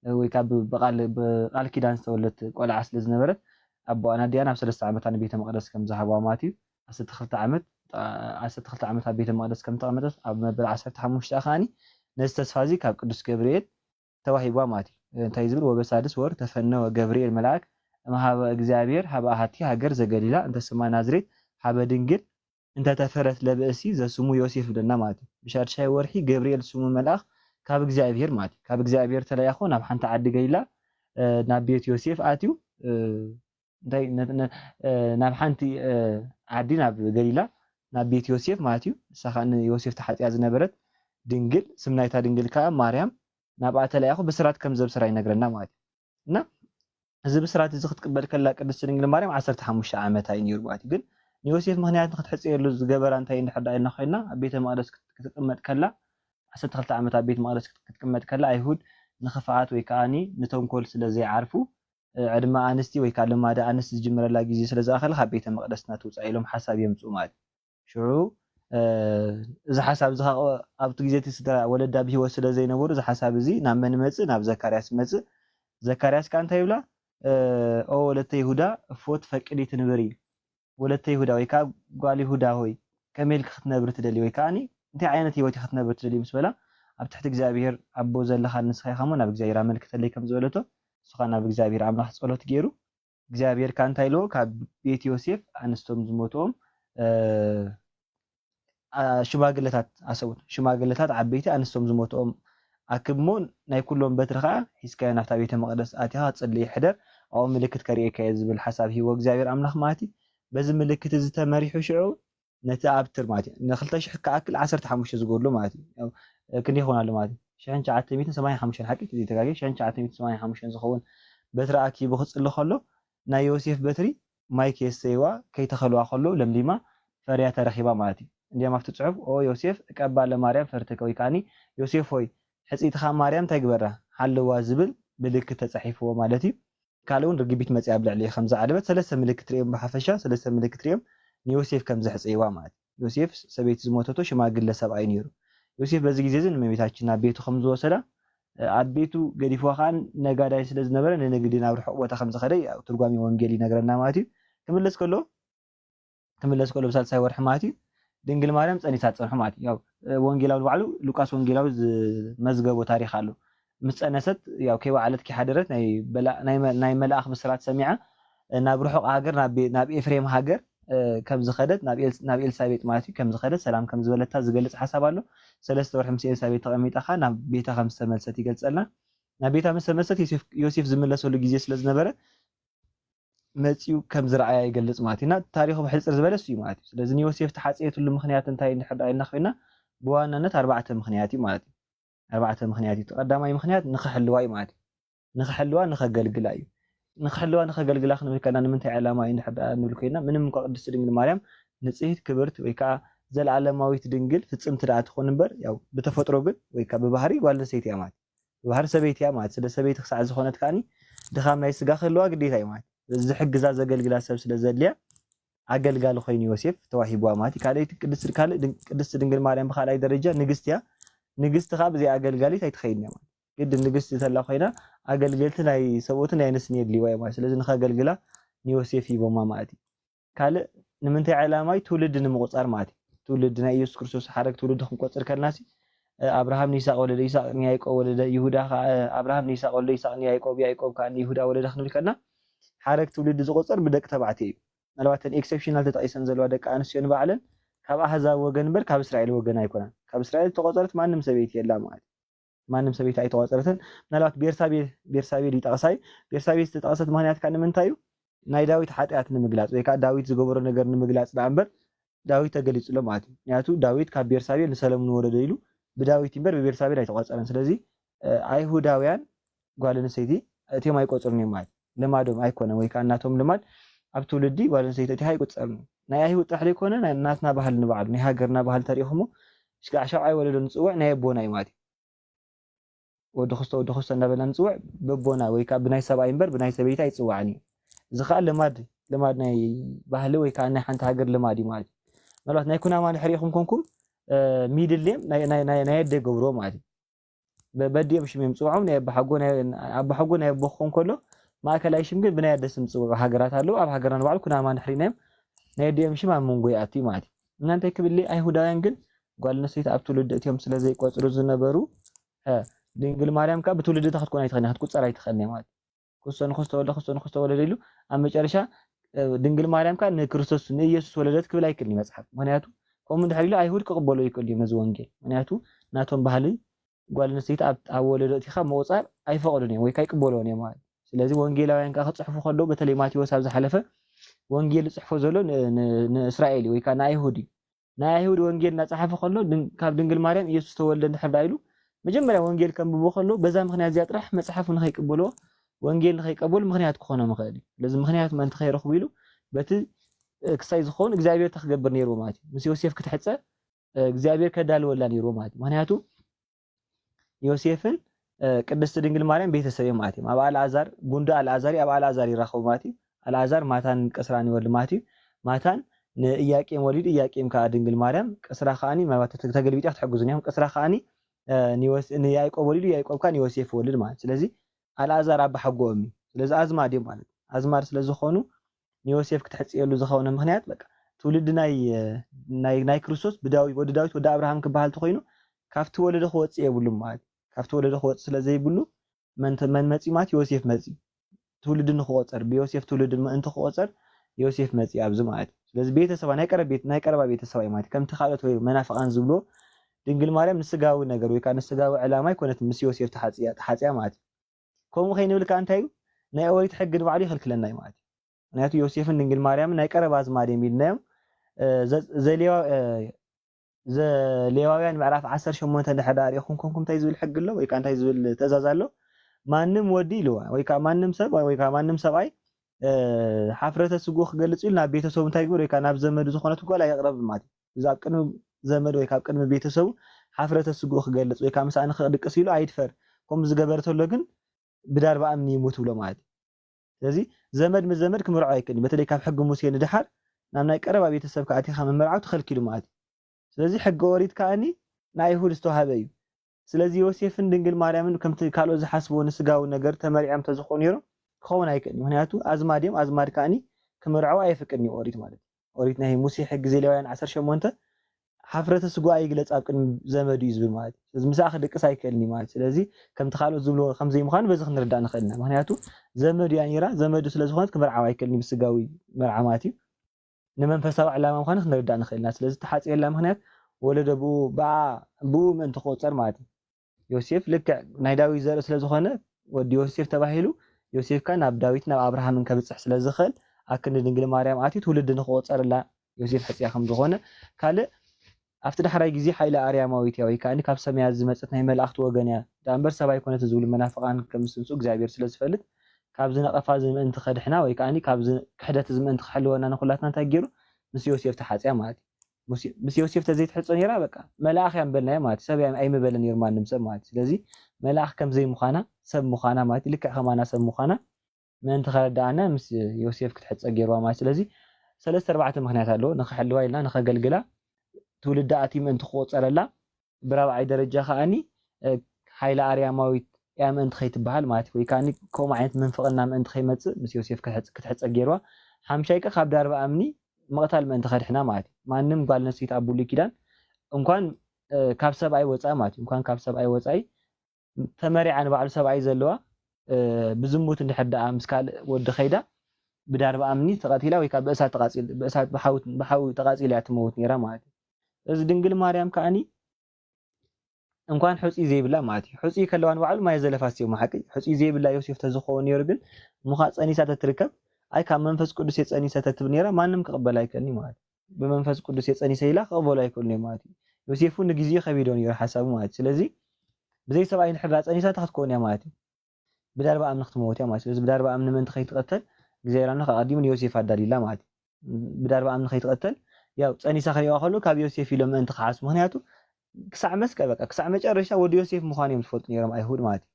ويكا بقال كيدان استولت قول عسل زنبرت أبو أنا ديانا بسلسة عمت أنا بيت مقدس كم زهبوا ماتي أستدخلت عمت على بيت المقدس كم تقمتت أبو مبل 15 أخاني نستسفازي كاب قدس جبريل توهيبوا ماتي تايزبر وبسادس ور تفنى جبريل ملاك ما هذا إجزابير هبا هاتي هاجر زجليلا أنت سما نازريت هبا دنجل أنت تفرت لبأسي ذا سمو يوسف بدنا ماتي بشار شيء ورحي جبريل سمو ملاك كاب إجزابير ماتي كاب إجزابير تلا يا أخونا بحنت عد جيلا نبيت يوسف آتيو داي نبحنتي عدينا بجليلا نبيت يوسف ماتيو سخان يوسف تحت يا زنبرت دنجل سمنايتا دنجل كا مريم نبعت لا ياخو بسرات كم زب سراي نغرنا ماتي نا እዚ ብስራት እዚ ክትቅበል ከላ ቅድስት ድንግል ማርያም 15 ዓመት ኣይ ነይሩ ማለት ግን ዮሴፍ ምክንያት ክትሕፅየሉ ዝገበራ እንታይ እንድሕዳይና ኮይና ኣብ ቤተ መቅደስ ክትቅመጥ ከላ 12 ዓመት ኣብ ቤተ መቅደስ ክትቅመጥ ከላ ኣይሁድ ንኽፍዓት ወይ ከዓኒ ንተንኮል ስለ ዘይዓርፉ ዕድመ ኣንስቲ ወይ ከዓ ልማዳ ኣንስቲ ዝጅምረላ ግዜ ስለ ዝኣኸለ ካብ ቤተ መቅደስ ናትውፃእ ኢሎም ሓሳብ የምፁ ማለት ሽዑ እዚ ሓሳብ እዚ ኣብቲ ግዜ ስድራ ወለዳ ብሂወት ስለ ዘይነበሩ እዚ ሓሳብ እዚ ናብ መን መፅእ ናብ ዘካርያስ መፅእ ዘካርያስ ከዓ እንታይ ይብላ او ولته يهودا فوت فقدي تنبري ولته يهودا ويكا قال يهودا هوي كميل ختنبر تدلي ويكاني انت عينت هيوتي ختنبر تدلي مسبلا اب تحت እግዚአብሔር ابو زلخ نسخي خمون اب እግዚአብሔር املكت لي كم زولته سخنا اب እግዚአብሔር املاح ጸሎት ገይሩ እግዚአብሔር ካንታ ይሎ ካብ ቤት ዮሴፍ አንስቶም ዝሞቶም ሽማግለታት አሰቡት ሽማግለታት ዓበይቲ አንስቶም ዝሞቶም أكمون نايكلهم بترخاء حسكا نفتا بيت مقدس آتيها تصلي حدر أو ملكت كريه كيز بالحساب هي وجزاير أملاخ ماتي بس ملكت زتا مريح وشعو نتعب ترماتي نخلتش حكا أكل 10 حموش زقول له ماتي كني هون على ماتي شان شعات ميت سماي حموشن حكي تدي تراجع شان شعات ميت سماي حموشن زخون بترا أكي بخص اللي خلو نا يوسف بتري مايك يسيوا كي تخلوا خلو لمليما فريا ترخيبا ماتي عندي ما فتتصعب أو يوسف كأبا لماريا فرتكوي كاني يوسف هوي حصيتها مريم تجبرها حلوا زبل ملكت تصحيفه مالتي قالون رغبيت مصي ابلع لي خمسه علبت ثلاثه ملكت ريم بحفشه ثلاثه ملكت ريم يوسف كم زحصيوا مالتي يوسف سبيت زموتته شماغله سبعي نيرو يوسف بزي غزي زين ميتاچنا بيتو خمس وسدا ابيتو غديفو خان نغاداي سلاز نبره ننغدينا برحق وتا خمسه خدي ترغامي وانجيلي نغرنا مالتي تملس كلو بسال ساي ورح مالتي ድንግል ማርያም ጸኒሳ ጸንሑ ማለት ያው ወንጌላው ባዕሉ ሉቃስ ወንጌላው መዝገቡ ታሪኽ አሉ ምጸነሰት ያው ከይባዓለት ከሓደረት ናይ መልአኽ ብስራት ሰሚዓ ናብ ርሑቕ ሃገር ናብ ኤፍሬም ሃገር ከም ዝኸደት ናብ ኤልሳቤጥ ማለት ከም ዝኸደት ሰላም ከም ዝበለታ ዝገልጽ ሓሳብ ኣሎ ሰለስተ ወርሒ ምስ ኤልሳቤጥ ተቐሚጣኻ ናብ ቤታ ከም ዝተመልሰት ይገልጸልና ናብ ቤታ ምስ ተመልሰት ዮሴፍ ዝመለሰሉ ግዜ ስለ ዝነበረ መጽዩ ከም ዝረአያ ይገልጽ ማለትና ታሪኹ ብሕጽር ዝበለስ እዩ ማለት ስለዚህ ዮሴፍ ተሓጽየቱሉ ምኽንያት እንታይ እንድሕዳይና ኮይና በዋናነት 4 ምኽንያት እዩ ማለት 4 ምኽንያት እዩ ተቀዳማይ ምኽንያት ንኽሕልዋ እዩ ማለት ንኽሕልዋ ንኸገልግላ እዩ ንኽሕልዋ ንኸገልግላ ክንብል ከና ንምንታይ ዓላማ እዩ እንድሕዳይ ንብል ኮይና ምንም እንኳ ቅድስት ድንግል ማርያም ንጽሕት ክብርት ወይ ከዓ ዘለዓለማዊት ድንግል ፍጽምቲ ዳኣ ትኾን እምበር ያው ብተፈጥሮ ግን ወይ ከዓ ብባህሪ ጓል ኣንስተይቲ እያ ማለት ብባህሪ ሰበይቲ እያ ማለት ስለ ሰበይቲ ክሳዕ ዝኾነት ከዓኒ ድኻም ናይ ስጋ ክህልዋ ግዴታ እዩ ማለት ዝሕግዛ ዘገልግላ ሰብ ስለ ዘድልያ አገልጋሊ ኮይኑ ዮሴፍ ተዋሂብዋ ማለት ካልእቲ ቅድስት ድንግል ማርያም በኻልኣይ ደረጃ ንግስት እያ ንግስት ኻ ብዘይ አገልጋሊት ኣይትኸይድን ማለት ግድ ንግስት ተላ ኮይና አገልገልቲ ናይ ሰብኦትን ናይ ነስኒ የድልይዋ ማለት ስለዚህ ንኸገልግላ ዮሴፍ ሂቦማ ማለት ካልእ ንምንታይ ዓላማይ ትውልድ ንምቁፃር ማለት ትውልድ ናይ ኢየሱስ ክርስቶስ ሓረግ ትውልድ ክንቆፅር ከልናሲ አብርሃም ንይስሐቅ ወለደ ይስሐቅ ንያዕቆብ ወለደ ይሁዳ አብርሃም ንይስሐቅ ወለደ ይስሐቅ ንያዕቆብ ያዕቆብ ከዓ ንይሁዳ ወለደ ክንብል ከልና ሓረግ ትውልድ ዝቆፅር ብደቂ ተባዕትዮ እዩ ምናልባት ኤክሰፕሽናል ተጠቂሰን ዘለዋ ደቂ ኣንስትዮ ንባዕለን ካብ ኣሕዛብ ወገን እምበር ካብ እስራኤል ወገን ኣይኮናን ካብ እስራኤል ተቆፀረት ማንም ሰበይቲ የላ ማለት ማንም ሰበይቲ ኣይተቆፀረትን ምናልባት ቤርሳቤ ይጠቕሳይ ቤርሳቤ ዝተጠቐሰት ምክንያት ከዓ ንምንታይ እዩ ናይ ዳዊት ሓጢኣት ንምግላፅ ወይ ከዓ ዳዊት ዝገበሮ ነገር ንምግላፅ ዳ እምበር ዳዊት ተገሊጹሎ ማለት እዩ ምክንያቱ ዳዊት ካብ ቤርሳቤ ንሰለሙን ወለደ ኢሉ ብዳዊት እምበር ብቤርሳቤ ኣይተቆፀረን ስለዚ ኣይሁዳውያን ጓል ኣንስተይቲ እቲኦም ኣይቆፅሩን እዮም ማለት ልማዶም ኣይኮነን ወይ ከዓ እናቶም ልማድ ኣብ ትውልዲ ጓል ኣንስተይቲ እቲ ኣይቁፀርን ናይ ኣይሁድ ጥራሕ ዘይኮነ ናይ እናትና ባህል ንባዕሉ ናይ ሃገርና ባህል ተሪኹሞ ሽጋዕ ሸብዓይ ወለዶ ንፅውዕ ናይ ኣቦና እዩ ማለት ወዲ ክስቶ እንዳበልና ንፅውዕ በቦና ወይ ከዓ ብናይ ሰብኣይ እምበር ብናይ ሰበይቲ ኣይፅዋዕን እዩ እዚ ከዓ ልማድ لماد ناي ባህሊ ወይ ከዓ ናይ ሓንቲ ሃገር ልማድ እዩ ማለት ምናልባት ናይ ኩናማ ንሕሪኹም ኮንኩም ሚድልም ናይ ደገብሮ ማለት በዲም ሽም ጽውዓም ናይ አባሐጎ ናይ በኹን ኮሎ ማእከላይ ሽም ግን ብናይ ደስም ጽውዕ ሃገራት አለው ኣብ ሃገራን ባዕሉ ኩናማ ንሕሪናም ናይ ደም ሽም ኣብ መንጎ ያቲ ማለት እናንተ ክብሊ አይሁዳውያን ግን ጓልነሰይት ኣብ ትውልድ እትዮም ስለዘይ ቆጽሩ ዝነበሩ ድንግል ማርያም ካ በትውልድ ተኸትኮና ይተኸና ቁጽራ ይተኸና ማለት ኩሰን ኹስተወለደ ኢሉ ኣብ መጨረሻ ድንግል ማርያም ካ ንክርስቶስ ንኢየሱስ ወለደት ክብል አይክልኒ መጽሐፍ ምክንያቱ ቆም ድሕሪሉ አይሁድ ከቅበሉ ይክል ነዚ ወንጌል ምክንያቱ ናቶም ባህሊ ጓልነሰይት ኣብ ወለደት ይኻ መውጻር አይፈቅዱን ወይ ካይ ቅበሉን ማለት ስለዚህ ወንጌላውያን ካ ክጽሕፉ ከለው በተለይ ማቴዎስ ኣብ ዝሓለፈ ወንጌል ጽሕፎ ዘሎ ንእስራኤል ወይ ካ ናይ አይሁድ ወንጌል ናጽሐፈ ከለው ካብ ድንግል ማርያም ኢየሱስ ተወልደ እንድሕርዳይሉ መጀመሪያ ወንጌል ከምብቦ ከለው በዛ ምክንያት ዚያ ጥራሕ መጽሐፉ ንኸይቅበሎ ወንጌል ንኸይቀበሉ ምክንያት ክኾነ ምኽእል ለዚ ምክንያት ማን ተኸይረኽቡ ኢሉ በቲ ክሳይ ዝኾን እግዚአብሔር ተኽገብር ነይሩ ማለት ምስ ዮሴፍ ክትሕጸ እግዚአብሔር ከዳልወላ ነይሩ ማለት ምክንያቱ ዮሴፍን ቅድስት ድንግል ማርያም ቤተሰብ ማለት ኣብ አልዓዛር ጉንዳ አልዓዛር ኣብ አልዓዛር ይራኸቡ ማለት አልዓዛር ማታን ቀስራን ይወልድ ማለት ማታን ንኢያቄም ወሊድ ኢያቄም ካ ድንግል ማርያም ቀስራ ኻኒ ማለት ተገልቢጣ ትሕግዙን ያም ቀስራ ኻኒ ንያዕቆብ ወሊድ ያዕቆብ ካ ዮሴፍ ወሊድ ማለት ስለዚህ አልዓዛር ኣብ ሓጎም ስለዚህ አዝማድ ማለት አዝማድ ስለዝኾኑ ዮሴፍ ክትሕጽየሉ ዝኸውን ምክንያት በቃ ትውልድ ናይ ክርስቶስ ብዳዊት ወዲ ዳዊት ወዲ አብርሃም ክባሃል ተኾይኑ ካፍቲ ወለደ ክወጽ የብሉ ማለት ካፍቲ ወለደ ክወጽ ስለዘይብሉ መን መጺ ማለት ዮሴፍ መጺ ትውልድ ንኽቆጸር ብዮሴፍ ትውልድ እንተ ክቆጸር ዮሴፍ መጺ ኣብዚ ማለት ስለዚህ ቤተሰባ ናይ ቀረባ ቤተሰባ ማለት ከምቲ ካልኦት ወይ መናፍቃን ዝብሎ ድንግል ማርያም ንስጋዊ ነገር ወይ ከዓ ንስጋዊ ዕላማ ይኮነት ምስ ዮሴፍ ተሓጽያ ማለት ከምኡ ኸይንብል ካ እንታይ ናይ ኦሪት ሕግ ንባዕሉ ይኽልክለና ማለት ምክንያቱ ዮሴፍን ድንግል ማርያም ናይ ቀረባ ኣዝማድ የሚልናዮም ዘሌዋውያን ምዕራፍ 18 ድሕዳር ይኹንኩም እንታይ ዝብል ሕግ ኣሎ ወይ ከዓ እንታይ ዝብል ትእዛዝ ኣሎ ማንም ወዲ ኢልዋ ወይ ከዓ ማንም ሰብ ወይ ከዓ ማንም ሰብኣይ ሓፍረተ ስጉ ክገልጽ ኢሉ ናብ ቤተሰቡ እንታይ ግብር ወይ ከዓ ናብ ዘመዱ ዝኾነት ጓል ኣይቅረብ ማለት እዚ ኣብ ቅድሚ ዘመድ ወይ ካብ ቅድሚ ቤተሰቡ ሓፍረተ ስጉ ክገልጽ ወይ ከዓ ምሳእኒ ክድቅስ ኢሉ ኣይድፈር ከምኡ ዝገበረተሎ ግን ብዳር በኣምኒ ይሙት ብሎ ማለት ስለዚህ ዘመድ ምስ ዘመድ ክምርዖ ኣይክእልን በተለይ ካብ ሕጊ ሙሴ ንድሓር ናብ ናይ ቀረባ ቤተሰብ ከኣቲኻ ምምርዓው ተኸልኪሉ ማለት ስለዚህ ሕጊ ኦሪት ከኣኒ ናይ አይሁድ ዝተዋሃበ እዩ ስለዚህ ዮሴፍን ድንግል ማርያምን ከምቲ ካልኦት ዝሓስብዎ ንስጋዊ ነገር ተመሪዖም ተዝኾኑ ነይሮም ክኸውን ኣይክእልን ምክንያቱ ኣዝማድ ከኣኒ ክምርዓው ኣይፍቅድን ኦሪት ማለት ኦሪት ናይ ሙሴ ሕጊ ዘሌዋውያን 18 ሓፍረተ ስጉ ኣይግለጽ ኣብ ቅድሚ ዘመዱ እዩ ዝብል ማለት ስለዚህ ምሳእ ክድቅስ ኣይክእልኒ ማለት ስለዚህ ከምቲ ካልኦት ዝብሎ ከምዘይ ምዃኑ በዚ ክንርዳእ ንኽእልና ምክንያቱ ዘመዱ እያ ነይራ ዘመዱ ስለዝኾነት ክምርዓው ኣይክእልኒ ብስጋዊ መርዓ ማለት እዩ ንመንፈሳዊ ዕላማ ምዃኑ ክንርዳእ ንኽእልና ስለዚህ ተሓጽየላ ምክንያት ወለደ ብኡ ምእንቲ ክቆጸር ማለት እዩ ዮሴፍ ልክዕ ናይ ዳዊት ዘርኢ ስለዝኾነ ወዲ ዮሴፍ ተባሂሉ ዮሴፍ ካ ናብ ዳዊት ናብ አብርሃምን ከብጽሕ ስለዝኽእል ኣክንዲ ድንግል ማርያም ኣቲ ትውልድ ንኽቆጸርላ ዮሴፍ ሕጽያ ከም ዝኾነ ካልእ ኣብቲ ዳሕራይ ግዜ ሓይለ ኣርያማዊት ወይ ከዓ ካብ ሰማያት ዝመጽት ናይ መላእኽቲ ወገን እያ ዳንበር ሰብኣይ ኮነት ዝብሉ መናፍቃን ከም ስንጹ እግዚአብሔር ስለዝፈልጥ ካብ ዝነቐፋ ዝምእንቲ ከድሕና ወይ ከዓ ካብ ክሕደት ዝምእንቲ ክሕልወና ንኹላትና እንታይ ገይሩ ምስ ዮሴፍ ተሓጽያ ማለት ምስ ዮሴፍ ተዘይትሕጾ ነይራ በቃ መልኣኽ እያ ንበልናዮ ማለት ሰብ ኣይምበለ ነይሩ ማንም ሰብ ማለት ስለዚህ መልኣኽ ከም ዘይምዃና ሰብ ምዃና ማለት ልክዕ ከማና ሰብ ምዃና ምእንቲ ከረዳእና ምስ ዮሴፍ ክትሕጸ ገይርዋ ማለት ስለዚህ 3-4 ምክንያት ኣለዎ ንኽሕልዋ ኢልና ንኸገልግላ ትውልድ ኣቲ ምእንቲ ክቆጸረላ ብራብዓይ ደረጃ ከኣኒ ሓይለ ኣርያማዊት ያ ምእንቲ ከይትበሃል ማለት ወይ ከኣኒ ከምኡ ዓይነት ምንፍቕና ምእንቲ ከይመጽእ ምስ ዮሴፍ ክትሕጸ ገይርዋ ሓምሻይ ቃ ካብ ዳርባ ኣምኒ መቕታል ምእንቲ ከድሕና ማለት ማንም ጓል ነስተይቲ ኣብ ብሉይ ኪዳን እንኳን ካብ ሰብኣይ ወፃኢ ማለት እንኳን ካብ ሰብኣይ ወፃኢ ተመሪዓ ንባዕሉ ሰብኣይ ዘለዋ ብዝሙት እንድሕዳኣ ምስ ካልእ ወዲ ኸይዳ ብዳርባ ኣምኒ ተቐቲላ ወይ ከዓ ብእሳት ተቃጺል ብእሳት ብሓዊ ተቃጺላ ትመውት ነይራ ማለት እዚ ድንግል ማርያም ከኣኒ እንኳን ሕጺ ዘይብላ ማለት እዩ ሕጺ ከለዋ ንባዕሉ ማይ ዘለፋስ እዩ ማሐቂ ሕጺ ዘይብላ ዮሴፍ ተዝኸውን ነይሩ ግን ሙኻ ጸኒሳ ተትርከብ ኣይ ካብ መንፈስ ቅዱስ የጸኒሰ ተትብል ነይራ ማንም ክቕበል ኣይከኣልኒ ማለት ብመንፈስ ቅዱስ የጸኒሰ ኢላ ክቕበሉ ኣይክእሉ ማለት እዩ ዮሴፍ ንግዜ ከቢዶ ነይሩ ሓሳቡ ማለት ስለዚህ ብዘይ ሰብኣይ ንሕራ ጸኒሳ ተኽትኮን እያ ማለት እዩ ብዳርባ ኣምኒ ክትመውት እያ ማለት ስለዚህ ብዳርባ ኣምኒ ምእንቲ ከይትቐተል እግዚኣብሔርና ከቀዲሙ ንዮሴፍ ኣዳሊላ ማለት ብዳርባ ኣምኒ ከይትቐተል ያው ጸኒሳ ክሪዋ ከሎ ካብ ዮሴፍ ኢሎም ምእንቲ ክሓስቡ ምክንያቱ ክሳዕ መስቀል በቃ ክሳዕ መጨረሻ ወዲ ዮሴፍ ምዃኑ እዮም ዝፈልጡ ነይሮም ኣይሁድ ማለት እዩ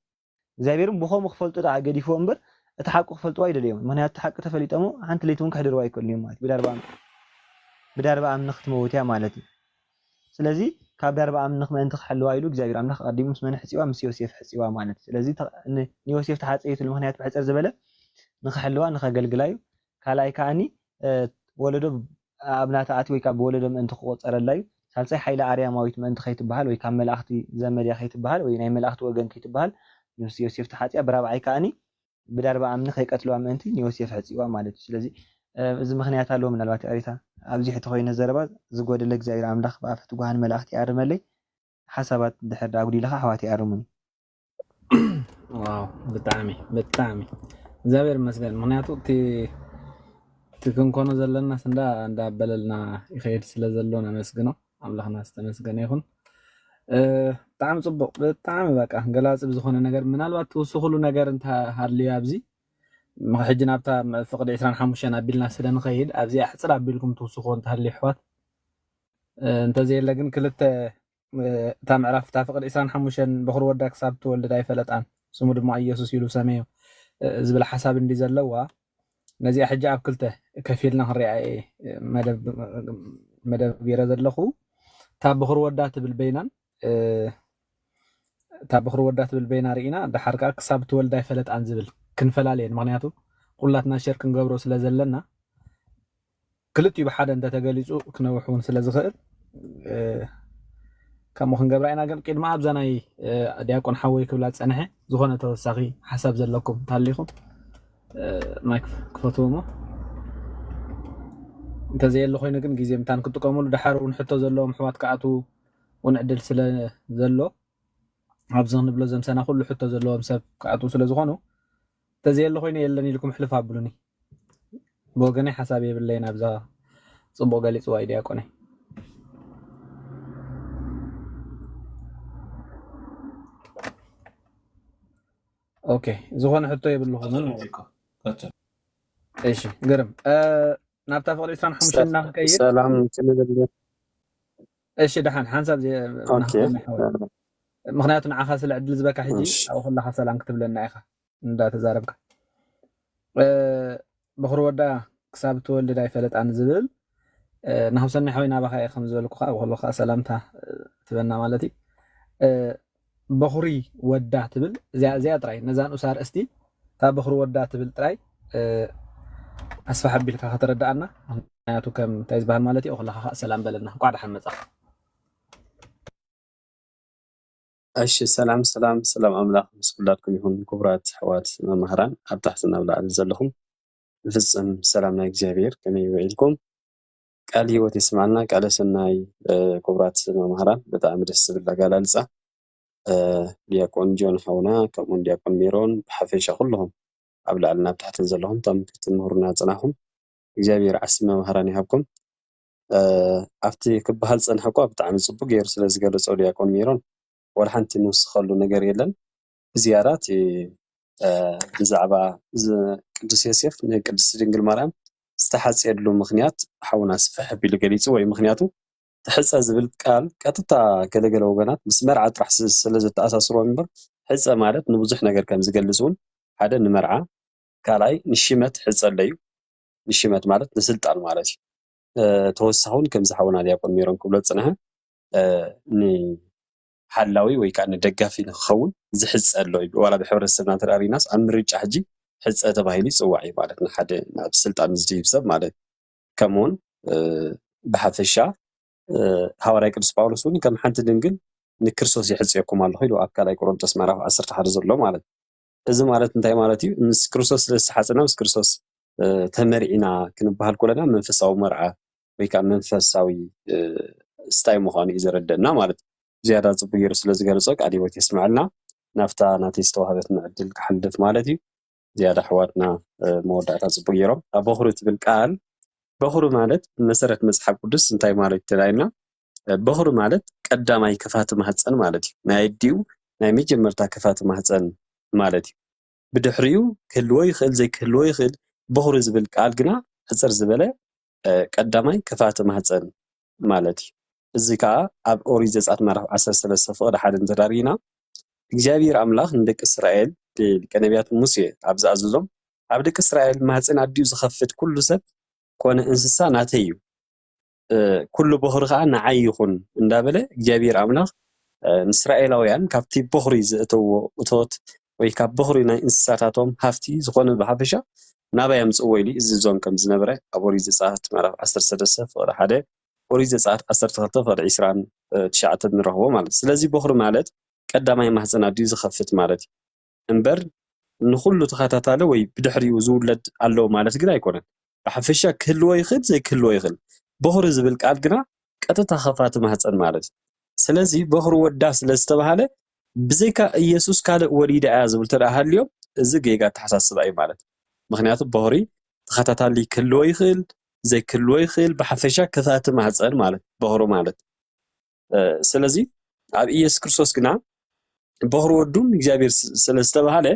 እግዚኣብሔርን ብኸምኡ ክፈልጡ ገዲፎ እምበር اتحقق فلطوا يدليهم مهنيات تحقق تفليطمو حنت ليتون كحدروا يكونيهم مالت بداربا امنخ تموتيا مالتي ስለዚህ ካብ ዳርባ ኣምንኽ መን ተኽሕልዋ ኢሉ እግዚአብሔር ኣምላኽ ቀዲሙ ምስ መን ሕፂዋ ምስ ዮሴፍ ሕፂዋ ማለት ስለዚህ ዮሴፍ ተሓፀየቱ ምክንያት ብሕፀር ዝበለ ንኽሕልዋ ንኸገልግላዩ ካልኣይ ከዓኒ ወለዶ ኣብ ናታ ኣቲ ወይ ካብ ወለዶ ምእንቲ ክቆፀረላዩ ሳልሳይ ሓይለ ኣርያማዊት ምእንቲ ከይትበሃል ወይ ካብ መላእኽቲ ዘመድያ ከይትበሃል ወይ ናይ መላእኽቲ ወገን ከይትበሃል ዮሴፍ ተሓፂያ ብራብዓይ ከዓኒ ብዳርባ ኣምንኽ ከይቀትልዋ ምእንቲ ዮሴፍ ሕፂዋ ማለት ስለዚህ እዚ ምክንያት ኣለዎ ምናልባት ኣሪታ ኣብዚ ሕቶ ኮይነ ዘረባ ዝጎደለ እግዚአብሔር ኣምላኽ ብኣፈት ጓሃን መላእኽቲ ያርመለይ ሓሳባት ድሕር ዳጉዲለኻ ኣሕዋት ይኣርሙኒ ዋው ብጣዕሚ እግዚአብሔር ይመስገን ምክንያቱ እቲ ክንኮኖ ዘለና እንዳበለልና ይኸይድ ስለ ዘሎ ነመስግኖ ኣምላኽና ዝተመስገነ ይኹን ብጣዕሚ ፅቡቅ ብጣዕሚ በቃ ገላፂ ብዝኾነ ነገር ምናልባት ትውስኽሉ ነገር እንተሃልዩ ኣብዚ ሕጂ ናብታ ፍቅዲ 25 ኣቢልና ስለ ንኸይድ ኣብዚ ኣሕፅር ኣቢልኩም ትውስኽዎ እንተሃልዩ ኣሕዋት እንተዘየለ ግን ክልተ እታ ምዕራፍ እታ ፍቅዲ 25 በኽሪ ወዳ ክሳብ ትወልድ ኣይፈለጣን ስሙ ድማ ኢየሱስ ኢሉ ሰመዮ ዝብል ሓሳብ እንዲ ዘለዋ ነዚኣ ሕጂ ኣብ ክልተ ከፊልና ክንሪኣ መደብ ገይረ ዘለኹ እታ በኽሪ ወዳ ትብል በይናን እታ በኽሪ ወዳ ትብል በይና ርኢና ድሓር ከዓ ክሳብ ትወልድ ኣይፈለጣን ዝብል ክንፈላለየን ምክንያቱ ኩላትና ሸር ክንገብሮ ስለ ዘለና ክልቲኡ ብሓደ እንተተገሊፁ ክነውሕ እውን ስለ ዝኽእል ከምኡ ክንገብራ ኢና ግን ቅድማ ኣብዛ ናይ ዲያቆን ሓወይ ክብላ ፀንሐ ዝኾነ ተወሳኺ ሓሳብ ዘለኩም እንተሃልይኹም ማይክ ክፈትዎ እሞ እንተዘየለ ኮይኑ ግን ግዜ ምታን ክጥቀመሉ ድሓር እውን ሕቶ ዘለዎም ኣሕዋት ከኣትዉ እውን ዕድል ስለ ዘሎ ኣብዚ ክንብሎ ዘምሰና ኩሉ ሕቶ ዘለዎም ሰብ ከኣትዉ ስለ ዝኾኑ ተዘየለ ኮይኑ የለን ኢልኩም ሕልፍ ኣብሉኒ ብወገነይ ሓሳብ የብለይን ኣብዛ ፅቡቅ ገሊፅዋ እዩ ዲያቆነይ ኦኬ ዝኾነ ሕቶ የብልኹምን እሺ ግርም ናብታ ፍቅዲ 25 እናንከይድ ሰላም ትንብል እሺ ደሓን ሓንሳብ ምክንያቱ ንዓኻ ስለ ዕድል ዝበካ ሕጂ ኣብ ኩላኻ ሰላም ክትብለና ኢኻ እንዳተዛረብካ በኽሪ ወዳ ክሳብ ትወልድ ኣይፈለጣን ዝብል ናብሰናይ ሓወይ ናባኻ እየ ከም ዝበልኩ ኣብ ኩሉኻ ሰላምታ ትበና ማለት እዩ በኽሪ ወዳ ትብል እዚኣ ጥራይ ነዛ ንኡሳር እስቲ እታ በኽሪ ወዳ ትብል ጥራይ ኣስፋሕ ኣቢልካ ከተረዳእና ምክንያቱ ከም እንታይ ዝበሃል ማለት እዩ ኩላኻ ሰላም በለና እንኳዕ ደሓን መፃኻ እሺ ሰላም ኣምላኽ ምስ ኩላትኩም ይኹን ክቡራት ኣሕዋት መምህራን ኣብ ታሕቲ ናብ ላዕሊ ዘለኹም ፍፅም ሰላም ናይ እግዚኣብሔር ከመይ ይውዒልኩም ቃል ሂወት ይስማዓልና ቃለ ሰናይ ክቡራት መምህራን ብጣዕሚ ደስ ዝብል ኣገላልፃ ዲያቆን ጆን ሓውና ከምኡውን ዲያቆን ሜሮን ብሓፈሻ ኩልኹም ኣብ ላዕሊ ናብ ታሕቲ ዘለኹም እቶም ክትምህሩና ፅናኹም እግዚኣብሔር ዓሲ መምህራን ይሃብኩም ኣብቲ ክበሃል ፀንሐ እኳ ብጣዕሚ ፅቡቅ ገይሩ ስለ ዝገለፆ ዲያቆን ሜሮን ወላ ሓንቲ ንውስኸሉ ነገር የለን ብዝያዳ እቲ ብዛዕባ ቅዱስ ዮሴፍ ንቅድስቲ ድንግል ማርያም ዝተሓፅየሉ ምክንያት ሓውና ስፍሕ ኣቢሉ ገሊፁ ወይ ምክንያቱ ትሕፀ ዝብል ቃል ቀጥታ ገለገለ ወገናት ምስ መርዓ ጥራሕ ስለ ዝተኣሳስርዎ እምበር ሕፀ ማለት ንብዙሕ ነገር ከም ዝገልፅ እውን ሓደ ንመርዓ ካልኣይ ንሽመት ሕፀ ኣሎ እዩ ንሽመት ማለት ንስልጣን ማለት እዩ ተወሳኺ እውን ከምዚ ሓውና ዲያቆን ሜሮን ክብሎ ዝፅንሐ ሓላዊ ወይ ከዓ ንደጋፊ ንክኸውን ዝሕፀ ኣሎ እዩ ዋላ ብሕብረተሰብና ተራሪናስ ኣብ ምርጫ ሕጂ ሕፀ ተባሂሉ ይፅዋዕ እዩ ማለት ንሓደ ናብ ስልጣን ዝድይብ ሰብ ማለት ከምኡውን ብሓፈሻ ሃዋርያ ቅዱስ ጳውሎስ እውን ከም ሓንቲ ድንግል ንክርስቶስ ይሕፅየኩም ኣለኹ ኢሉ ኣብ ካልኣይ ቆሮንጦስ ምዕራፍ 11 ዘሎ ማለት እዚ ማለት እንታይ ማለት እዩ ምስ ክርስቶስ ስለዝተሓፀና ምስ ክርስቶስ ተመሪዒና ክንበሃል ከለና መንፈሳዊ መርዓ ወይ ከዓ መንፈሳዊ ስታይ ምዃኑ እዩ ዘረድአና ማለት ዝያዳ ፅቡቅ ገይሩ ስለ ዝገልፆ ቃል ሂወት የስምዐልና ናፍታ ናተይ ዝተዋሃበትና ዕድል ክሓልፍ ማለት እዩ ዝያዳ ኣሕዋትና መወዳእታ ፅቡቅ ገይሮም ኣብ በኽሪ ትብል ቃል በኽሪ ማለት ብመሰረት መፅሓፍ ቅዱስ እንታይ ማለት ተላይና በኽሪ ማለት ቀዳማይ ክፋቲ ማህፀን ማለት እዩ ናይ ኣዲኡ ናይ መጀመርታ ክፋቲ ማህፀን ማለት እዩ ብድሕሪኡ ክህልዎ ይኽእል ዘይክህልዎ ይኽእል በኽሪ ዝብል ቃል ግና ሕፅር ዝበለ ቀዳማይ ክፋቲ ማህፀን ማለት እዩ እዚ ከዓ ኣብ ኦሪት ዘፀአት ምዕራፍ 13 ፍቅዲ 1 እንተዳሪና እግዚኣብሔር ኣምላኽ ንደቂ እስራኤል ብሊቀ ነቢያት ሙሴ ኣብ ዝኣዘዞም عبدك إسرائيل ما هتسن عديو زخفت كل سب كون إنسان ناتيو كل بخور خان عيخون ندابله جابير أملاخ إسرائيلاويان كابتي بخوري زتو وتوت ويكاب بخوري نا إنساتاتهم هفتي زخون بحبشة نابا يمس أويلي إززون كم زنبرة أبوري زسات معرف أسر سدسة فور حدا أبوري زسات أسر تغطى فور عسران تشعة نرهو مالت سلازي بخور مالت قدما يمحسن عديو زخفت مالت امبر نخلو تخاتاتاله وي بدحري وزولد الله مالت قنا يكونن بحفشة كل ويخل زي كل ويخل بخور زبل قال قنا قطتا خفات محصن مالت سلازي بخور ودا سلازتبهاله بزيكا ኢየሱስ ካልእ ወሊድ ኣያ ዝብል ተረአ اليوم እዚ ጌጋ ተሓሳስብ ኣይ ማለት ምክንያቱ በህሪ ተኸታታሊ ክህልዎ ይኽእል ዘይክህልዎ ይኽእል ብሓፈሻ ከፋቲ ማህፀን ማለት በህሩ ማለት ስለዚ ኣብ ኢየሱስ ክርስቶስ ግና በህሩ ወዱን እግዚአብሔር ስለዝተባሃለ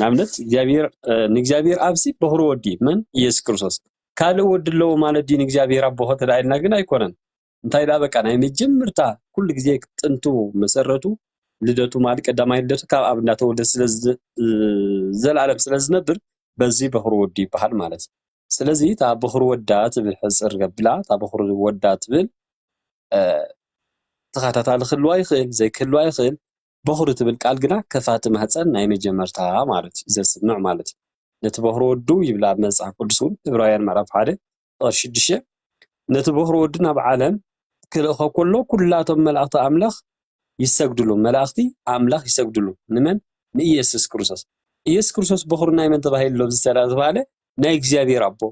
ናምነት እግዚአብሔር ኣብሲ በህሩ ወዲ መን ኢየሱስ ክርስቶስ ካልእ ወዲ ኣለዎ ማለት ዲን እግዚአብሔር ኣቦ ተዳይልና ግን ኣይኮነን እንታይ ዳ በቃ ናይ መጀመርታ ኩሉ ግዜ ጥንቱ መሰረቱ ልደቱ ማለት ቀዳማይ ልደቱ ካብ ኣብ እናተወልደ ዘለዓለም ስለዝነብር በዚ በኽሩ ወዲ ይባሃል ማለት ስለዚ ታ በኽሩ ወዳ ትብል ሕፅር ገብላ ታ በኽሩ ወዳ ትብል ተኻታታሊ ክልዋ ይኽእል ዘይክልዋ ይኽእል በኽሩ ትብል ቃል ግና ከፋቲ ማህፀን ናይ መጀመርታ ማለት ዘስምዕ ማለት ነቲ በኽሩ ወዱ ይብላ መጽሓፍ ቅዱስ እውን ዕብራውያን ምዕራፍ 1 ቁጥር 6 ነቲ በኽሩ ወዱ ናብ ዓለም ክልእኸ ከሎ ኩላቶም መላእኽቲ ኣምላኽ ይሰግድሉ መላእኽቲ ኣምላኽ ይሰግድሉ ንመን ንኢየሱስ ክርስቶስ ኢየሱስ ክርስቶስ በኽሩ ናይ መን ተባሂሉ ዝተባሃለ ናይ እግዚአብሔር ኣቦ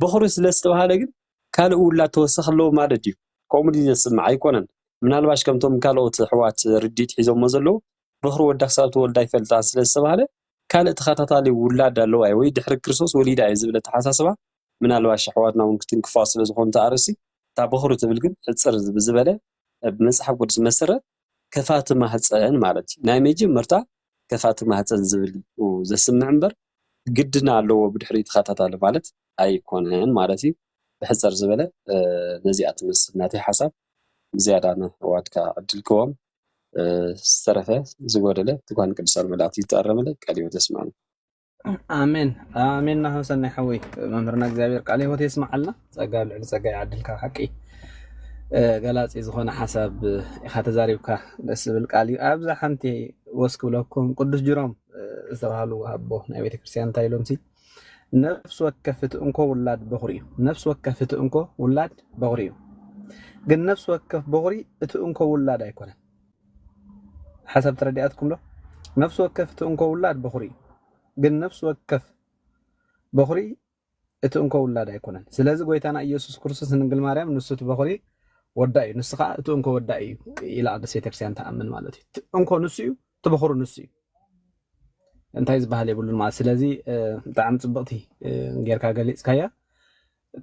በኽሩ ስለዝተባሃለ ግን ካልእ ውላድ ተወሰኽ ኣለዎ ማለት እዩ ከምኡ ዝስምዕ ኣይኮነን ምናልባሽ ከምቶም ካልኦት ኣሕዋት ርዲት ሒዞሞ ዘለዉ በኽሩ ወዳ ክሳብ ተወልዳ ይፈልጣ ስለዝተባሃለ ካልእ ተኸታታሊ ውላድ ኣለዋ ወይ ድሕሪ ክርስቶስ ወሊዳ እየ ዝብል ኣተሓሳስባ ምናልባሽ ኣሕዋትና እውን ክትንክፋ ስለዝኾኑ ተኣርሲ እታ በኽሩ ትብል ግን ሕፅር ዝበለ ብመጽሓፍ ቅዱስ መሰረት ከፋቲ ማህፀን ማለት ናይ መጀመርታ ከፋቲ ማህፀን ዝብል ዘስምዕ እምበር ግድና ኣለዎ ብድሕሪ ተኸታታሊ ማለት ኣይኮነን ማለት እዩ ብሕፅር ዝበለ ነዚኣ ትመስል ናተይ ሓሳብ ዝያዳ ንሕዋትካ ዕድልክዎም ዝተረፈ ዝጎደለ ትጓን ቅዱሳን መላእክቲ ይተኣረመለ ቃል ህይወት የስማዕና አሜን አሜን ናሁ ሰናይ ሓዊ መምህርና እግዚአብሔር ቃል ህይወት የስማዓልና ጸጋ ልዕሊ ጸጋ ይዓድልካ ሓቂ ገላፂ ዝኾነ ሓሳብ ኢኻ ተዛሪብካ ደስ ዝብል ቃል እዩ ኣብዛ ሓንቲ ወስክ ብለኩም ቅዱስ ጅሮም ዝተባሃሉ ኣቦ ናይ ቤተክርስትያን እንታይ ኢሎም ነፍሲ ወከፍ ትእንኮ ውላድ በኹሪ እዩ ነፍሲ ወከፍ ትእንኮ ውላድ በኹሪ እዩ ግን ነፍሲ ወከፍ በኹሪ እትእንኮ ውላድ ኣይኮነን ሓሳብ ተረዲኣትኩም ዶ ነፍሲ ወከፍ ትእንኮ ውላድ በኹሪ እዩ ግን ነፍሲ ወከፍ በኹሪ እትእንኮ ውላድ ኣይኮነን ስለዚ ጎይታና ኢየሱስ ክርስቶስ ንድንግል ማርያም ንሱ እቲ በኹሪ ወዳ እዩ ንስኻ እትእንኮ ወዳ እዩ ኢላ ቅድስት ቤተክርስትያን ተኣምን ማለት እዩ ትእንኮ ንሱ እዩ ትበኽሩ ንሱ እዩ እንታይ ዝበሃል የብሉን ማለት ስለዚ ብጣዕሚ ፅብቕቲ ጌርካ ገሊፅካያ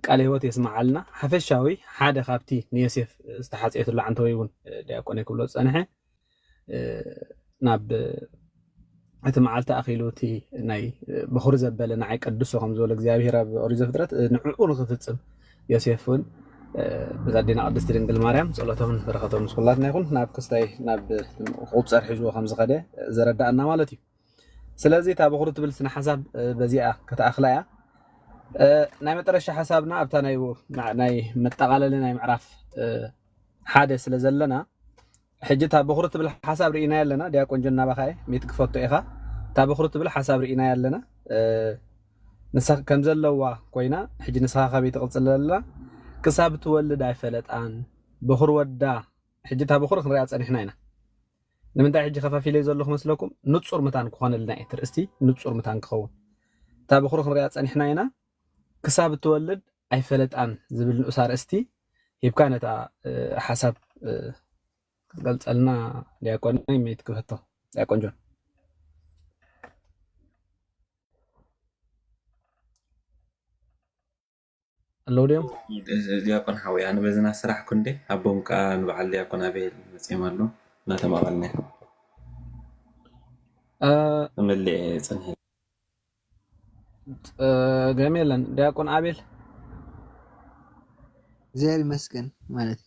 ቃል ህይወት የስማዓልና ሓፈሻዊ ሓደ ካብቲ ንዮሴፍ ዝተሓፅየትሉ ዓንተ ወይ እውን ዲያቆን ክብሎ ፀንሐ ናብ እቲ መዓልቲ ኣኺሉ እቲ ናይ በኹሪ ዘበለ ንዓይ ቀድሶ ከም ዝበሎ እግዚኣብሔር ኣብ ኦሪት ዘፍጥረት ንዕኡ ንክፍፅም ዮሴፍ እውን ብቀዲና ቅድስቲ ድንግል ማርያም ጸሎቶምን በረኸቶምን ስኩላትና ይኹን ናብ ክስታይ ናብ ቁፅር ሒዝዎ ከም ዝኸደ ዘረዳእና ማለት እዩ ስለዚ እታ በኹሪ ትብል ስነ ሓሳብ በዚኣ ከተኣኽላ እያ ናይ መጨረሻ ሓሳብና ኣብታ ናይ መጠቃለሊ ናይ ምዕራፍ ሓደ ስለ ዘለና ሕጂ እታ በኹሪ ትብል ሓሳብ ርኢና ኣለና ዲያቆን ጀናባ ኸ ሚት ክፈቶ ኢኻ እታ በኹሪ ትብል ሓሳብ ርኢና ኣለና ንስኻ ከም ዘለዋ ኮይና ሕጂ ንስኻ ከመይ ትቕፅል ዘላ ክሳብ ትወልድ ኣይፈለጣን በኹሪ ወዳ ሕጂ እታ በኹሪ ክንሪኣ ፀኒሕና ኢና ንምንታይ ሕጂ ከፋፊለይ ዘለኹ መስለኩም ንፁር ምታን ክኾነልና እየ ትርእስቲ ንፁር ምታን ክኸውን እታ በኹሪ ክንሪኣ ፀኒሕና ኢና ክሳብ ትወልድ ኣይፈለጣን ዝብል ንኡስ ኣርእስቲ ሂብካ ነታ ሓሳብ ክትገልፀልና ዲያቆን ሚት ክፈቶ ዲያቆን ጆን ኣለዉ ድዮም ዲያቆን ሓዊ ኣነ በዝና ስራሕ ኩንዴ ኣቦም ከዓ ንበዓል ዲያቆን ኣቤል መፅኦም ኣሎ እናተማቐልና መሊአ ፀንሐ ገሜለን ዲያቆን ኣቤል እግዚአብሔር ይመስገን ማለት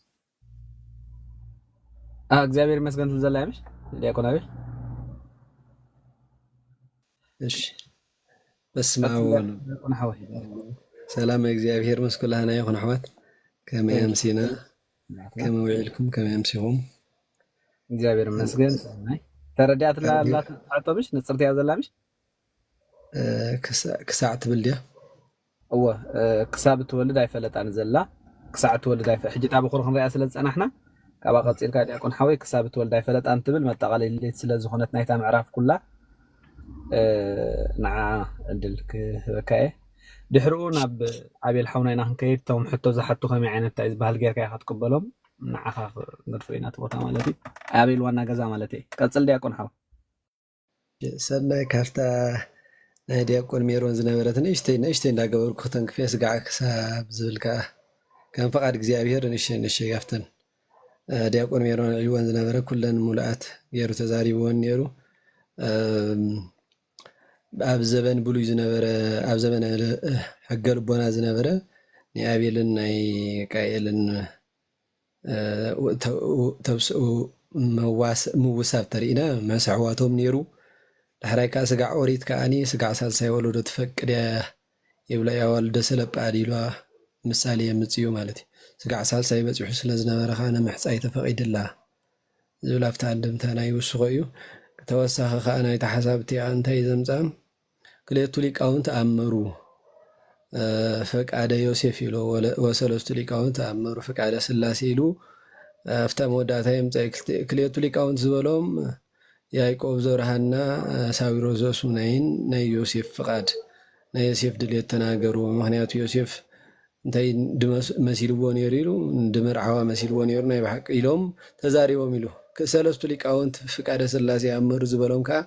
እግዚአብሔር ይመስገን ትብል ዘላ ይምሽ ዲያቆን ኣቤል እሺ بسم أول سلام እግዚአብሔር መስኩላና ይኹን ኣሕዋት ከመይ ኣምሲና ከመይ ውዒልኩም ከመይ ኣምሲኹም እግዚአብሔር ይመስገን ሰናይ ተረዳት ላላት ተዓጠብሽ ንጽርት ያዘላምሽ ክሳዕ ትብል ድያ እወ ክሳብ ትወልድ ኣይፈለጣን ዘላ ክሳዕ ትወልድ ኣይፈለጥ ሕጂ ጣብኹር ክንሪኣ ስለ ዝጸናሕና ካባ ቀጺልካ ዲያቆን ሓወይ ክሳብ ትወልድ ኣይፈለጣን ትብል መጠቃለሊት ስለ ዝኾነት ናይታ ምዕራፍ ኩላ ንዓ እድል ክህበካየ ድሕሪኡ ናብ ዓቤል ሓውናይና ክንከይድ ቶም ሕቶ ዝሓቱ ከመይ ዓይነት እንታይ ዝበሃል ጌርካ ኢኻ ትቅበሎም ንዓኻ ንርፎ ኢና እቲ ቦታ ማለት እዩ ዓቤል ዋና ገዛ ማለት እዩ ቀጽል ዲያቆን ሓው ሰናይ ካፍታ ናይ ዲያቆን ሜሮን ዝነበረት ንእሽተይ እንዳገበርኩ ክተንክፍያ ስጋዕ ክሳብ ዝብል ከዓ ከም ፈቃድ እግዚኣብሔር ንእሽተይ ጋፍተን ዲያቆን ሜሮን ዕልወን ዝነበረ ኩለን ሙሉኣት ገይሩ ተዛሪብዎን ነይሩ ኣብ ዘበን ብሉይ ዝነበረ ኣብ ዘበን ሕገ ልቦና ዝነበረ ናይ ኣቤልን ናይ ቃየልን ተብስኡ ምውሳብ ተሪእና መስዕዋቶም ነይሩ ድሕራይ ከዓ ስጋዕ ኦሪት ከዓኒ ስጋዕ ሳልሳይ ወለዶ ትፈቅድ የብላ ያዋልደ ሰለጳድ ኢሏ ምሳሌ የምፅዩ ማለት እዩ ስጋዕ ሳልሳይ በፂሑ ስለ ዝነበረ ከዓ ንምሕፃይ ተፈቂድላ ዝብል ኣብታ አንድምታ ናይ ይውስኾ እዩ ተወሳኺ ከዓ ናይቲ ሓሳብቲ እንታይ ዘምፃ ክልኤቱ ሊቃውንት ተኣመሩ ፈቃደ ዮሴፍ ኢሉ ወሰለስቱ ሊቃውንት ተኣመሩ ፈቃደ ስላሴ ኢሉ ኣብታ መወዳእታ የምፃይ ክልኤቱ ሊቃውንት ዝበሎም ያዕቆብ ዘብርሃና ሳዊሮስ ዘእሱናይን ናይ ዮሴፍ ፍቃድ ናይ ዮሴፍ ድልየት ተናገሩ ምክንያቱ ዮሴፍ እንታይ መሲልዎ ነይሩ ኢሉ ድመርዓዋ መሲልዎ ነይሩ ናይ ብሓቂ ኢሎም ተዛሪቦም ኢሉ ሰለስቱ ሊቃውንት ፍቃደ ስላሴ ኣመሩ ዝበሎም ከዓ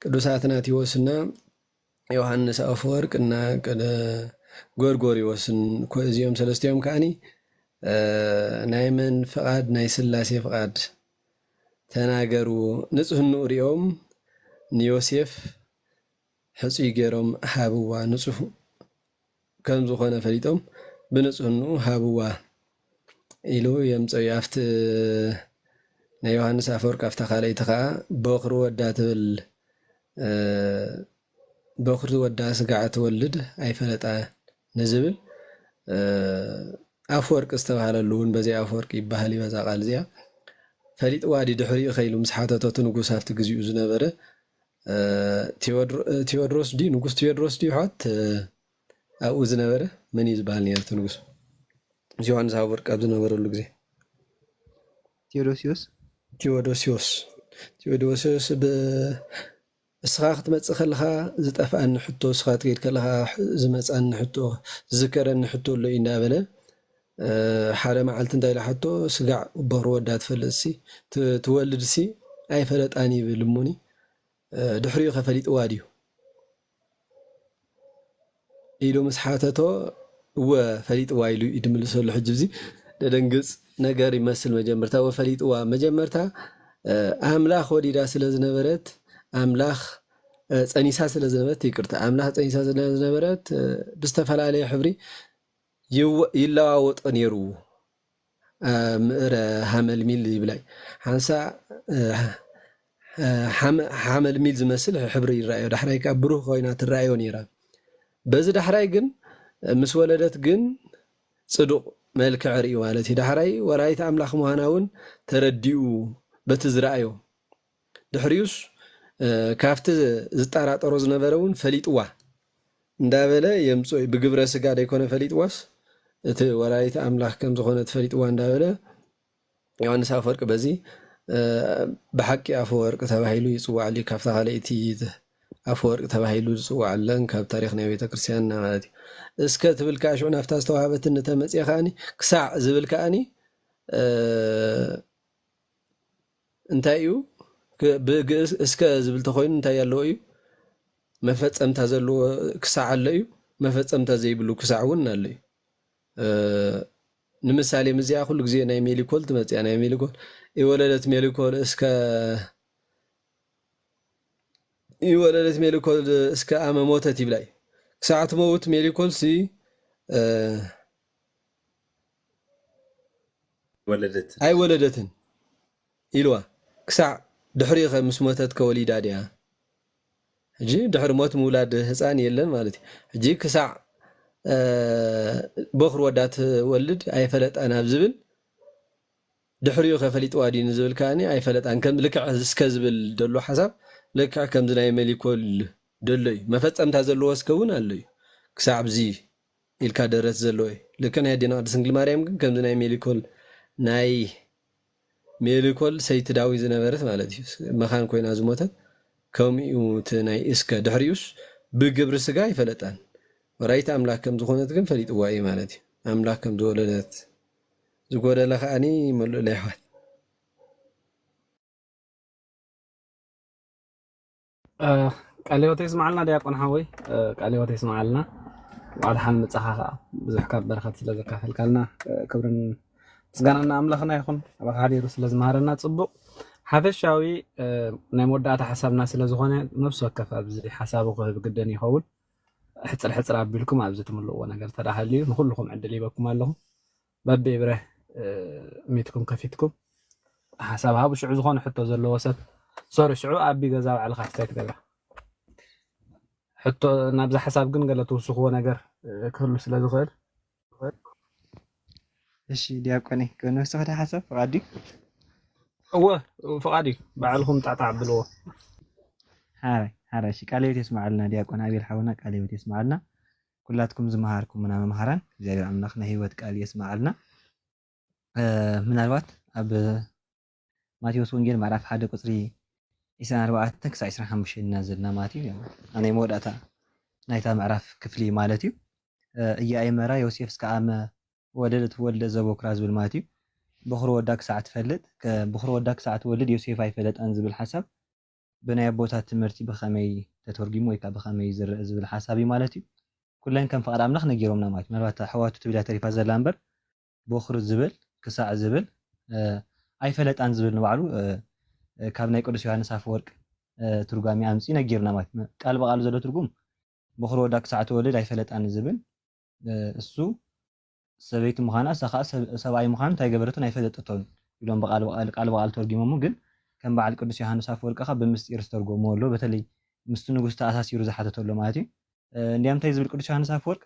ቅዱስ አትናቴዎስና ዮሐንስ አፈወርቅ እና ጎርጎርዮስ እዚኦም ሰለስቲኦም ከዓኒ ናይ መን ፍቃድ ናይ ስላሴ ፍቃድ ተናገሩ ንጹህኑ ሪኦም ንዮሴፍ ሕጹይ ገይሮም ሃብዋ ንጹህ ከም ዝኾነ ፈሊጦም ብንጹህኑ ሃብዋ ኢሉ የምፀዩ ኣብቲ ናይ ዮሐንስ አፈወርቅ ኣብታ ካልአይቲ ከዓ በኽሪ ወዳ ትብል በኽሪ ወዳ ስጋዕ ትወልድ ኣይፈለጣ ንዝብል አፈወርቅ ዝተባሃለሉ እውን በዚ አፈወርቅ ይባሃል ይበዛ ቃል እዚኣ ፈሊጥ ዋዲ ድሕሪኡ ኸይሉ ምስ ሓተተቱ ንጉስ ኣብቲ ግዜኡ ዝነበረ ቴዎድሮስ ዲ ንጉስ ቴዎድሮስ ዲ ሓት ኣብኡ ዝነበረ መን እዩ ዝበሃል ነይሩ እቲ ንጉስ ዮሐንስ አፈወርቅ ኣብ ዝነበረሉ ግዜ ቴዎዶሲዮስ እስኻ ክትመፅእ ከለኻ ዝጠፍአኒ ሕቶ እስኻ ትከይድ ከለኻ ዝመፃኒ ሕቶ ዝዝከረኒ ሕቶ ኣሎ እዩ እንዳበለ ሓደ መዓልቲ እንታይ ኢላ ሕቶ ስጋዕ በኽሪ ወዳ ትፈልጥሲ ትወልድሲ ኣይፈለጣኒ ይብል እሙኒ ድሕሪኡ ከፈሊጥዋ ድዩ ኢሉ ምስ ሓተቶ እወ ፈሊጥዋ ኢሉ ይድምልሰሉ ሕጂ እዚ ደደንግፅ ነገር ይመስል መጀመርታ ወፈሊጥዋ መጀመርታ ኣምላኽ ወዲዳ ስለ ዝነበረት ኣምላኽ ፀኒሳ ስለ ዝነበረት ይቅርታ ኣምላኽ ፀኒሳ ስለ ዝነበረት ብዝተፈላለየ ሕብሪ ይለዋወጦ ነይሩ ምእረ ሓመልሚል ይብላይ ሓንሳ ሓመልሚል ዝመስል ሕብሪ ይረአዮ ዳሕራይ ከዓ ብሩህ ኮይና ትረአዮ ነይራ በዚ ዳሕራይ ግን ምስ ወለደት ግን ጽዱቕ መልክዕ ርእዩ ማለት እዩ ዳሕራይ ወላዲት ኣምላኽ ምዃና እውን ተረዲኡ በቲ ዝረአዮ ድሕሪዩስ ካብቲ ዝጠራጠሮ ዝነበረ እውን ፈሊጥዋ እንዳበለ የምፅኦ ብግብረ ስጋ ደይኮነ ፈሊጥዋስ እቲ ወላዲት ኣምላኽ ከም ዝኾነ ፈሊጥዋ እንዳበለ ዮሐንስ አፈወርቅ በዚ ብሓቂ አፈወርቅ ተባሂሉ ይፅዋዕ እዩ ካብታ ካልአይቲ አፈወርቅ ተባሂሉ ዝፅዋዕለን ካብ ታሪክ ናይ ቤተክርስትያንና ማለት እዩ እስከ ትብል ከዓ ሽዑ ናፍታ ዝተዋሃበት እንተመፅአ ከዓኒ ክሳዕ ዝብል ከዓኒ እንታይ እዩ ብግእዝ እስከ ዝብል ተኮይኑ እንታይ ያለዎ እዩ መፈፀምታ ዘለዎ ክሳዕ ኣሎ እዩ መፈፀምታ ዘይብሉ ክሳዕ እውን ኣሎ እዩ ንምሳሌ ምዚኣ ኩሉ ግዜ ናይ ሜሊኮል ትመፅያ ናይ ሜሊኮል የወለደት ሜሊኮል እስከ ኣመ ሞተት ይብላይ ክሳዕ ትመውት ሜሊኮል ሲ ኣይወለደትን ኢልዋ ክሳዕ ድሕሪ ምስ ሞተት ከወሊዳ ድያ ሕጂ ድሕሪ ሞት ምውላድ ህፃን የለን ማለት እዩ ሕጂ ክሳዕ በኽሪ ወዳ ትወልድ ኣይፈለጣን ኣብ ዝብል ድሕሪኡ ከፈሊጥዋ ድዩ ንዝብል ከዓኒ ኣይፈለጣን ከም ልክዕ እስከ ዝብል ደሎ ሓሳብ ልክዕ ከምዚ ናይ ሜሊኮል ደሎ እዩ መፈፀምታ ዘለዎ እስከውን ኣሎ እዩ ክሳዕ ኣብዚ ኢልካ ደረት ዘለዎ እዩ ልክዕ ናይ ኣዴና ቅድስት ድንግል ማርያም ግን ከምዚ ናይ ሜሊኮል ሰይቲ ዳዊ ዝነበረት ማለት እዩ መኻን ኮይና ዝሞተት ከምኡ እቲ ናይ እስከ ድሕሪኡስ ብግብሪ ስጋ ይፈለጣን ወራይቲ ኣምላክ ከም ዝኾነት ግን ፈሊጥዋ እዩ ማለት እዩ ኣምላክ ከም ዝወለደት ዝጎደለ ከዓኒ መልእ ላይ ኣሕዋት ቃለ ሕይወት ይስማዓልና ዲያቆን ሓወይ ቃለ ሕይወት ይስማዓልና ዋዕድ ሓን ምፅኻ ብዙሕ ካብ በረኸት ስለ ዘካፈልካልና ክብርን ምስጋናና ኣምላኽና ይኹን ኣብ ሓዲሩ ስለ ዝመሃረና ፅቡቕ ሓፈሻዊ ናይ መወዳእታ ሓሳብና ስለ ዝኾነ ነፍሲ ወከፍ ኣብዚ ሓሳቡ ክህብ ግደን ይኸውን ሕፅር ሕፅር ኣቢልኩም ኣብዚ ትምልእዎ ነገር ተዳሃልዩ ንኩልኩም ዕድል ይበኩም ኣለኹ በቢብረ ሚትኩም ከፊትኩም ሓሳብ ሃቡ ሽዑ ዝኾነ ሕቶ ዘለዎ ሰብ ሶሪ ሽዑ ኣቢ ገዛ ባዕልካ ክታይ ትገብራ ሕቶ ናብዛ ሓሳብ ግን ገለ ትውስኽዎ ነገር ክህሉ ስለ ዝኽእል እሺ ዲያቆኔ ከንወስኽ ዳ ሓሳብ ፍቓድ እዩ እወ ፍቓድ እዩ ባዕልኩም ጣዕጣዕ ኣብልዎ ሓራይ እሺ ቃለ ሕይወት የስማዓልና ዲያቆን ኣቤል ሓውና ቃለ ሕይወት የስማዓልና ኩላትኩም ዝመሃርኩም ምና መምሃራን እግዚኣብሔር ኣምላኽ ናይ ህይወት ቃል የስማዓልና ምናልባት ኣብ ማቴዎስ ወንጌል ምዕራፍ 1 ቁፅሪ 24 ክሳብ 25 ኢና ዘለና ማለት እዩ ናይ መወዳእታ ናይታ ምዕራፍ ክፍሊ ማለት እዩ እያእመራ ዮሴፍ እስከ ወለደት ወልደ ዘቦክራ ዝብል ማለት እዩ በኽሪ ወዳ ክሳዕ ትፈልጥ በኽሪ ወዳ ክሳዕ ትወልድ ዮሴፍ ኣይፈለጠን ዝብል ሓሳብ ብናይ ኣቦታት ትምህርቲ ብኸመይ ተተርጊሙ ወይ ከዓ ብኸመይ ዝርአ ዝብል ሓሳብ እዩ ማለት እዩ ኩለን ከም ፍቓድ ኣምላኽ ነጊሮምና ማለት እዩ ምናልባት ኣሕዋቱ ትብላ ተሪፋ ዘላ እምበር በኽሪ ዝብል ክሳዕ ዝብል ኣይፈለጣን ዝብል ንባዕሉ ካብ ናይ ቅዱስ ዮሃንስ ኣፈወርቅ ትርጓሜ ኣምፂ ነጊርና ማለት እዩ ቃል በቃሉ ዘሎ ትርጉም በኽሪ ወዳ ክሳዕ ትወልድ ኣይፈለጣን ዝብል እሱ ሰበይቲ ምዃና እሳ ከዓ ሰብኣይ ምዃኑ እንታይ ገበረትን ኣይፈለጠቶን ኢሎም ቃል በቃል ተርጊሞሙ ግን ከም በዓል ቅዱስ ዮሃንስ ኣፈወርቅ ከዓ ብምስጢር ዝተርጎሞ ኣሎ በተለይ ምስቲ ንጉስ ተኣሳሲሩ ዝሓተተሎ ማለት እዩ እንዲያ እንታይ ዝብል ቅዱስ ዮሃንስ ኣፈወርቅ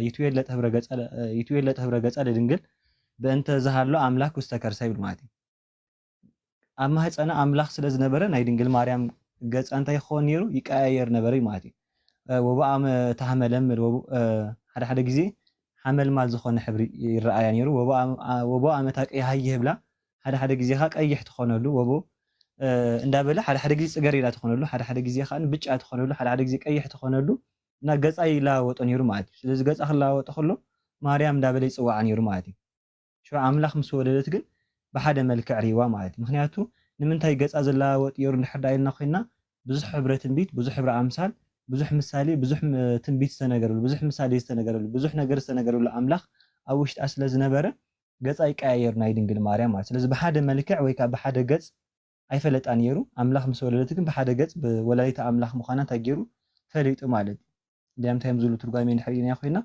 ይትዌለጥ ህብረ ገጻ ለድንግል በእንተ ዝሃሎ ኣምላክ ውስተ ከርሳ ይብል ማለት እዩ ኣብ ማህፀና ኣምላኽ ስለ ዝነበረ ናይ ድንግል ማርያም ገጻ እንታይ ክኸውን ነይሩ ይቀያየር ነበረ ማለት እዩ ወብኣመ ተሃመለምል ሓደ ሓደ ግዜ ሓመልማል ዝኾነ ሕብሪ ይረኣያ ነይሩ ወቦ ኣመታ ቀይሃ ይህብላ ሓደ ሓደ ግዜ ከዓ ቀይሕ ትኾነሉ ወቦ እንዳበለ ሓደ ሓደ ግዜ ፅገር ኢላ ትኾነሉ ሓደ ሓደ ግዜ ከዓ ብጫ ትኾነሉ ሓደ ሓደ ግዜ ቀይሕ ትኾነሉ እና ገጻ ይለዋወጦ ነይሩ ማለት እዩ ስለዚ ገጻ ክለዋወጦ ከሎ ማርያም እንዳበለ ይፅዋዕ ነይሩ ማለት እዩ ሽዑ ኣምላኽ ምስ ወለደት ግን ብሓደ መልክዕ ሪዋ ማለት እዩ ምክንያቱ ንምንታይ ገጻ ዝለዋወጥ ነይሩ እንድሕር ኢልና ኮይና ብዙሕ ሕብረ ትንቢት ብዙሕ ሕብረ ኣምሳል ብዙሕ ምሳሌ ብዙሕ ትንቢት ዝተነገረሉ ብዙሕ ምሳሌ ዝተነገረሉ ብዙሕ ነገር ዝተነገረሉ ኣምላኽ ኣብ ውሽጣ ስለ ዝነበረ ገጻ ይቀያየር ናይ ድንግል ማርያም ማለት ስለዚ ብሓደ መልክዕ ወይ ከዓ ብሓደ ገጽ ኣይፈለጣ ነይሩ ኣምላኽ ምስ ወለደት ግን ብሓደ ገጽ ብወላዲተ ኣምላኽ ምዃና እንታይ ገይሩ ፈሊጡ ማለት እዩ እንዲያ እንታይ ዝብሉ ትርጓሜ እንድሕር ኢልና ኮይና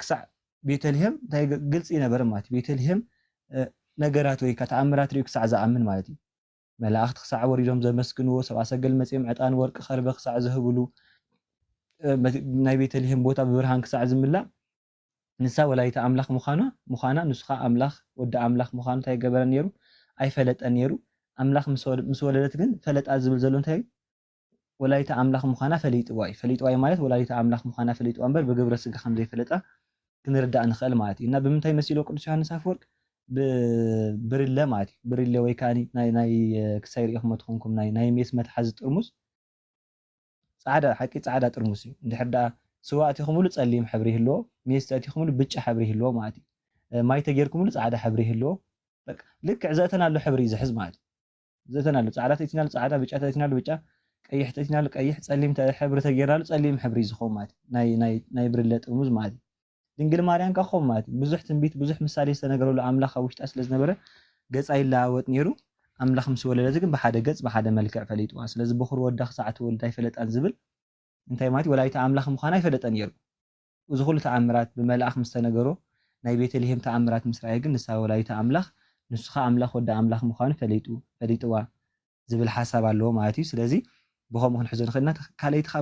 ክሳዕ ቤተልሔም እንታይ ግልፂ ነበረ ማለት እዩ ቤተልሔም ነገራት ወይ ከዓ ተኣምራት ሪኡ ክሳዕ ዝኣምን ማለት እዩ መላእኽቲ ክሳዕ ወሪዶም ዘመስግንዎ ሰብኣ ሰገል መፅኦም ዕጣን ወርቂ ኸርበ ክሳዕ ዝህብሉ ናይ ቤተልሔም ቦታ ብብርሃን ክሳዕ ዝምላእ ንሳ ወላዲተ ኣምላኽ ምዃና ንስኻ ኣምላኽ ወዲ ኣምላኽ ምዃኑ እንታይ ገበረ ነይሩ ኣይፈለጠን ነይሩ ኣምላኽ ምስ ወለደት ግን ፈለጣ ዝብል ዘሎ እንታይ ወላዲተ ኣምላኽ ምዃና ፈሊጥዋ እዩ ፈሊጥዋ ማለት ወላዲተ ኣምላኽ ምዃና ፈሊጥዋ እምበር ብግብረ ስጋ ከም ዘይፈለጣ ክንርዳእ ንኽእል ማለት እዩ እና ብምንታይ መሲሎ ቅዱስ ዮሃንስ ኣፈወርቅ ብርለ ማለት እዩ ብርለ ወይ ከዓ ናይ ክሳይ ሪኢኹም ትኾንኩም ናይ ሜስ መትሓዚ ጥርሙስ ፃዕዳ ሓቂ ፃዕዳ ጥርሙስ እዩ እንድሕር ዳ ስዋ እቲኹምሉ ፀሊም ሕብሪ ይህልዎ ሜስ እቲኹምሉ ብጫ ሕብሪ ይህልዎ ማለት እዩ ማይ ተጌርኩምሉ ፃዕዳ ሕብሪ ይህልዎ ልክዕ ዘእተናሉ ሕብሪ ዝሕዝ ማለት እዩ ዘእተናሉ ፃዕዳ ተእቲናሉ ፃዕዳ ብጫ ተእቲናሉ ብጫ ቀይሕ ተእቲናሉ ቀይሕ ፀሊም ሕብሪ ተጌርናሉ ፀሊም ሕብሪ ዝኸውን ማለት እዩ ናይ ብርለ ጥርሙዝ ማለት እዩ ድንግል ማርያም ካኹም ማለት ብዙሕ ትንቢት ብዙሕ ምሳሌ ዝተነገረሉ ኣምላኽ ኣብ ውሽጣ ስለ ዝነበረ ገጻ ይለዋወጥ ነይሩ ኣምላኽ ምስ ወለደት ግን ብሓደ ገጽ ብሓደ መልክዕ ፈሊጥዋ ስለዚ በኽሪ ወዳ ክሳዕ ትወልድ ኣይፈለጣን ዝብል እንታይ ማለት ወላዲተ ኣምላኽ ምዃና ኣይፈለጠን ነይሩ እዚ ኩሉ ተኣምራት ብመልኣኽ ምስ ተነገሮ ናይ ቤተልሔም ተኣምራት ምስ ረኣየ ግን ንሳ ወላዲተ ኣምላኽ ንስኻ ኣምላኽ ወዳ ኣምላኽ ምዃኑ ፈሊጥዋ ዝብል ሓሳብ ኣለዎ ማለት እዩ ስለዚ ብከምኡ ክንሕዞ ንኽእልና ካልኣይቲ ከዓ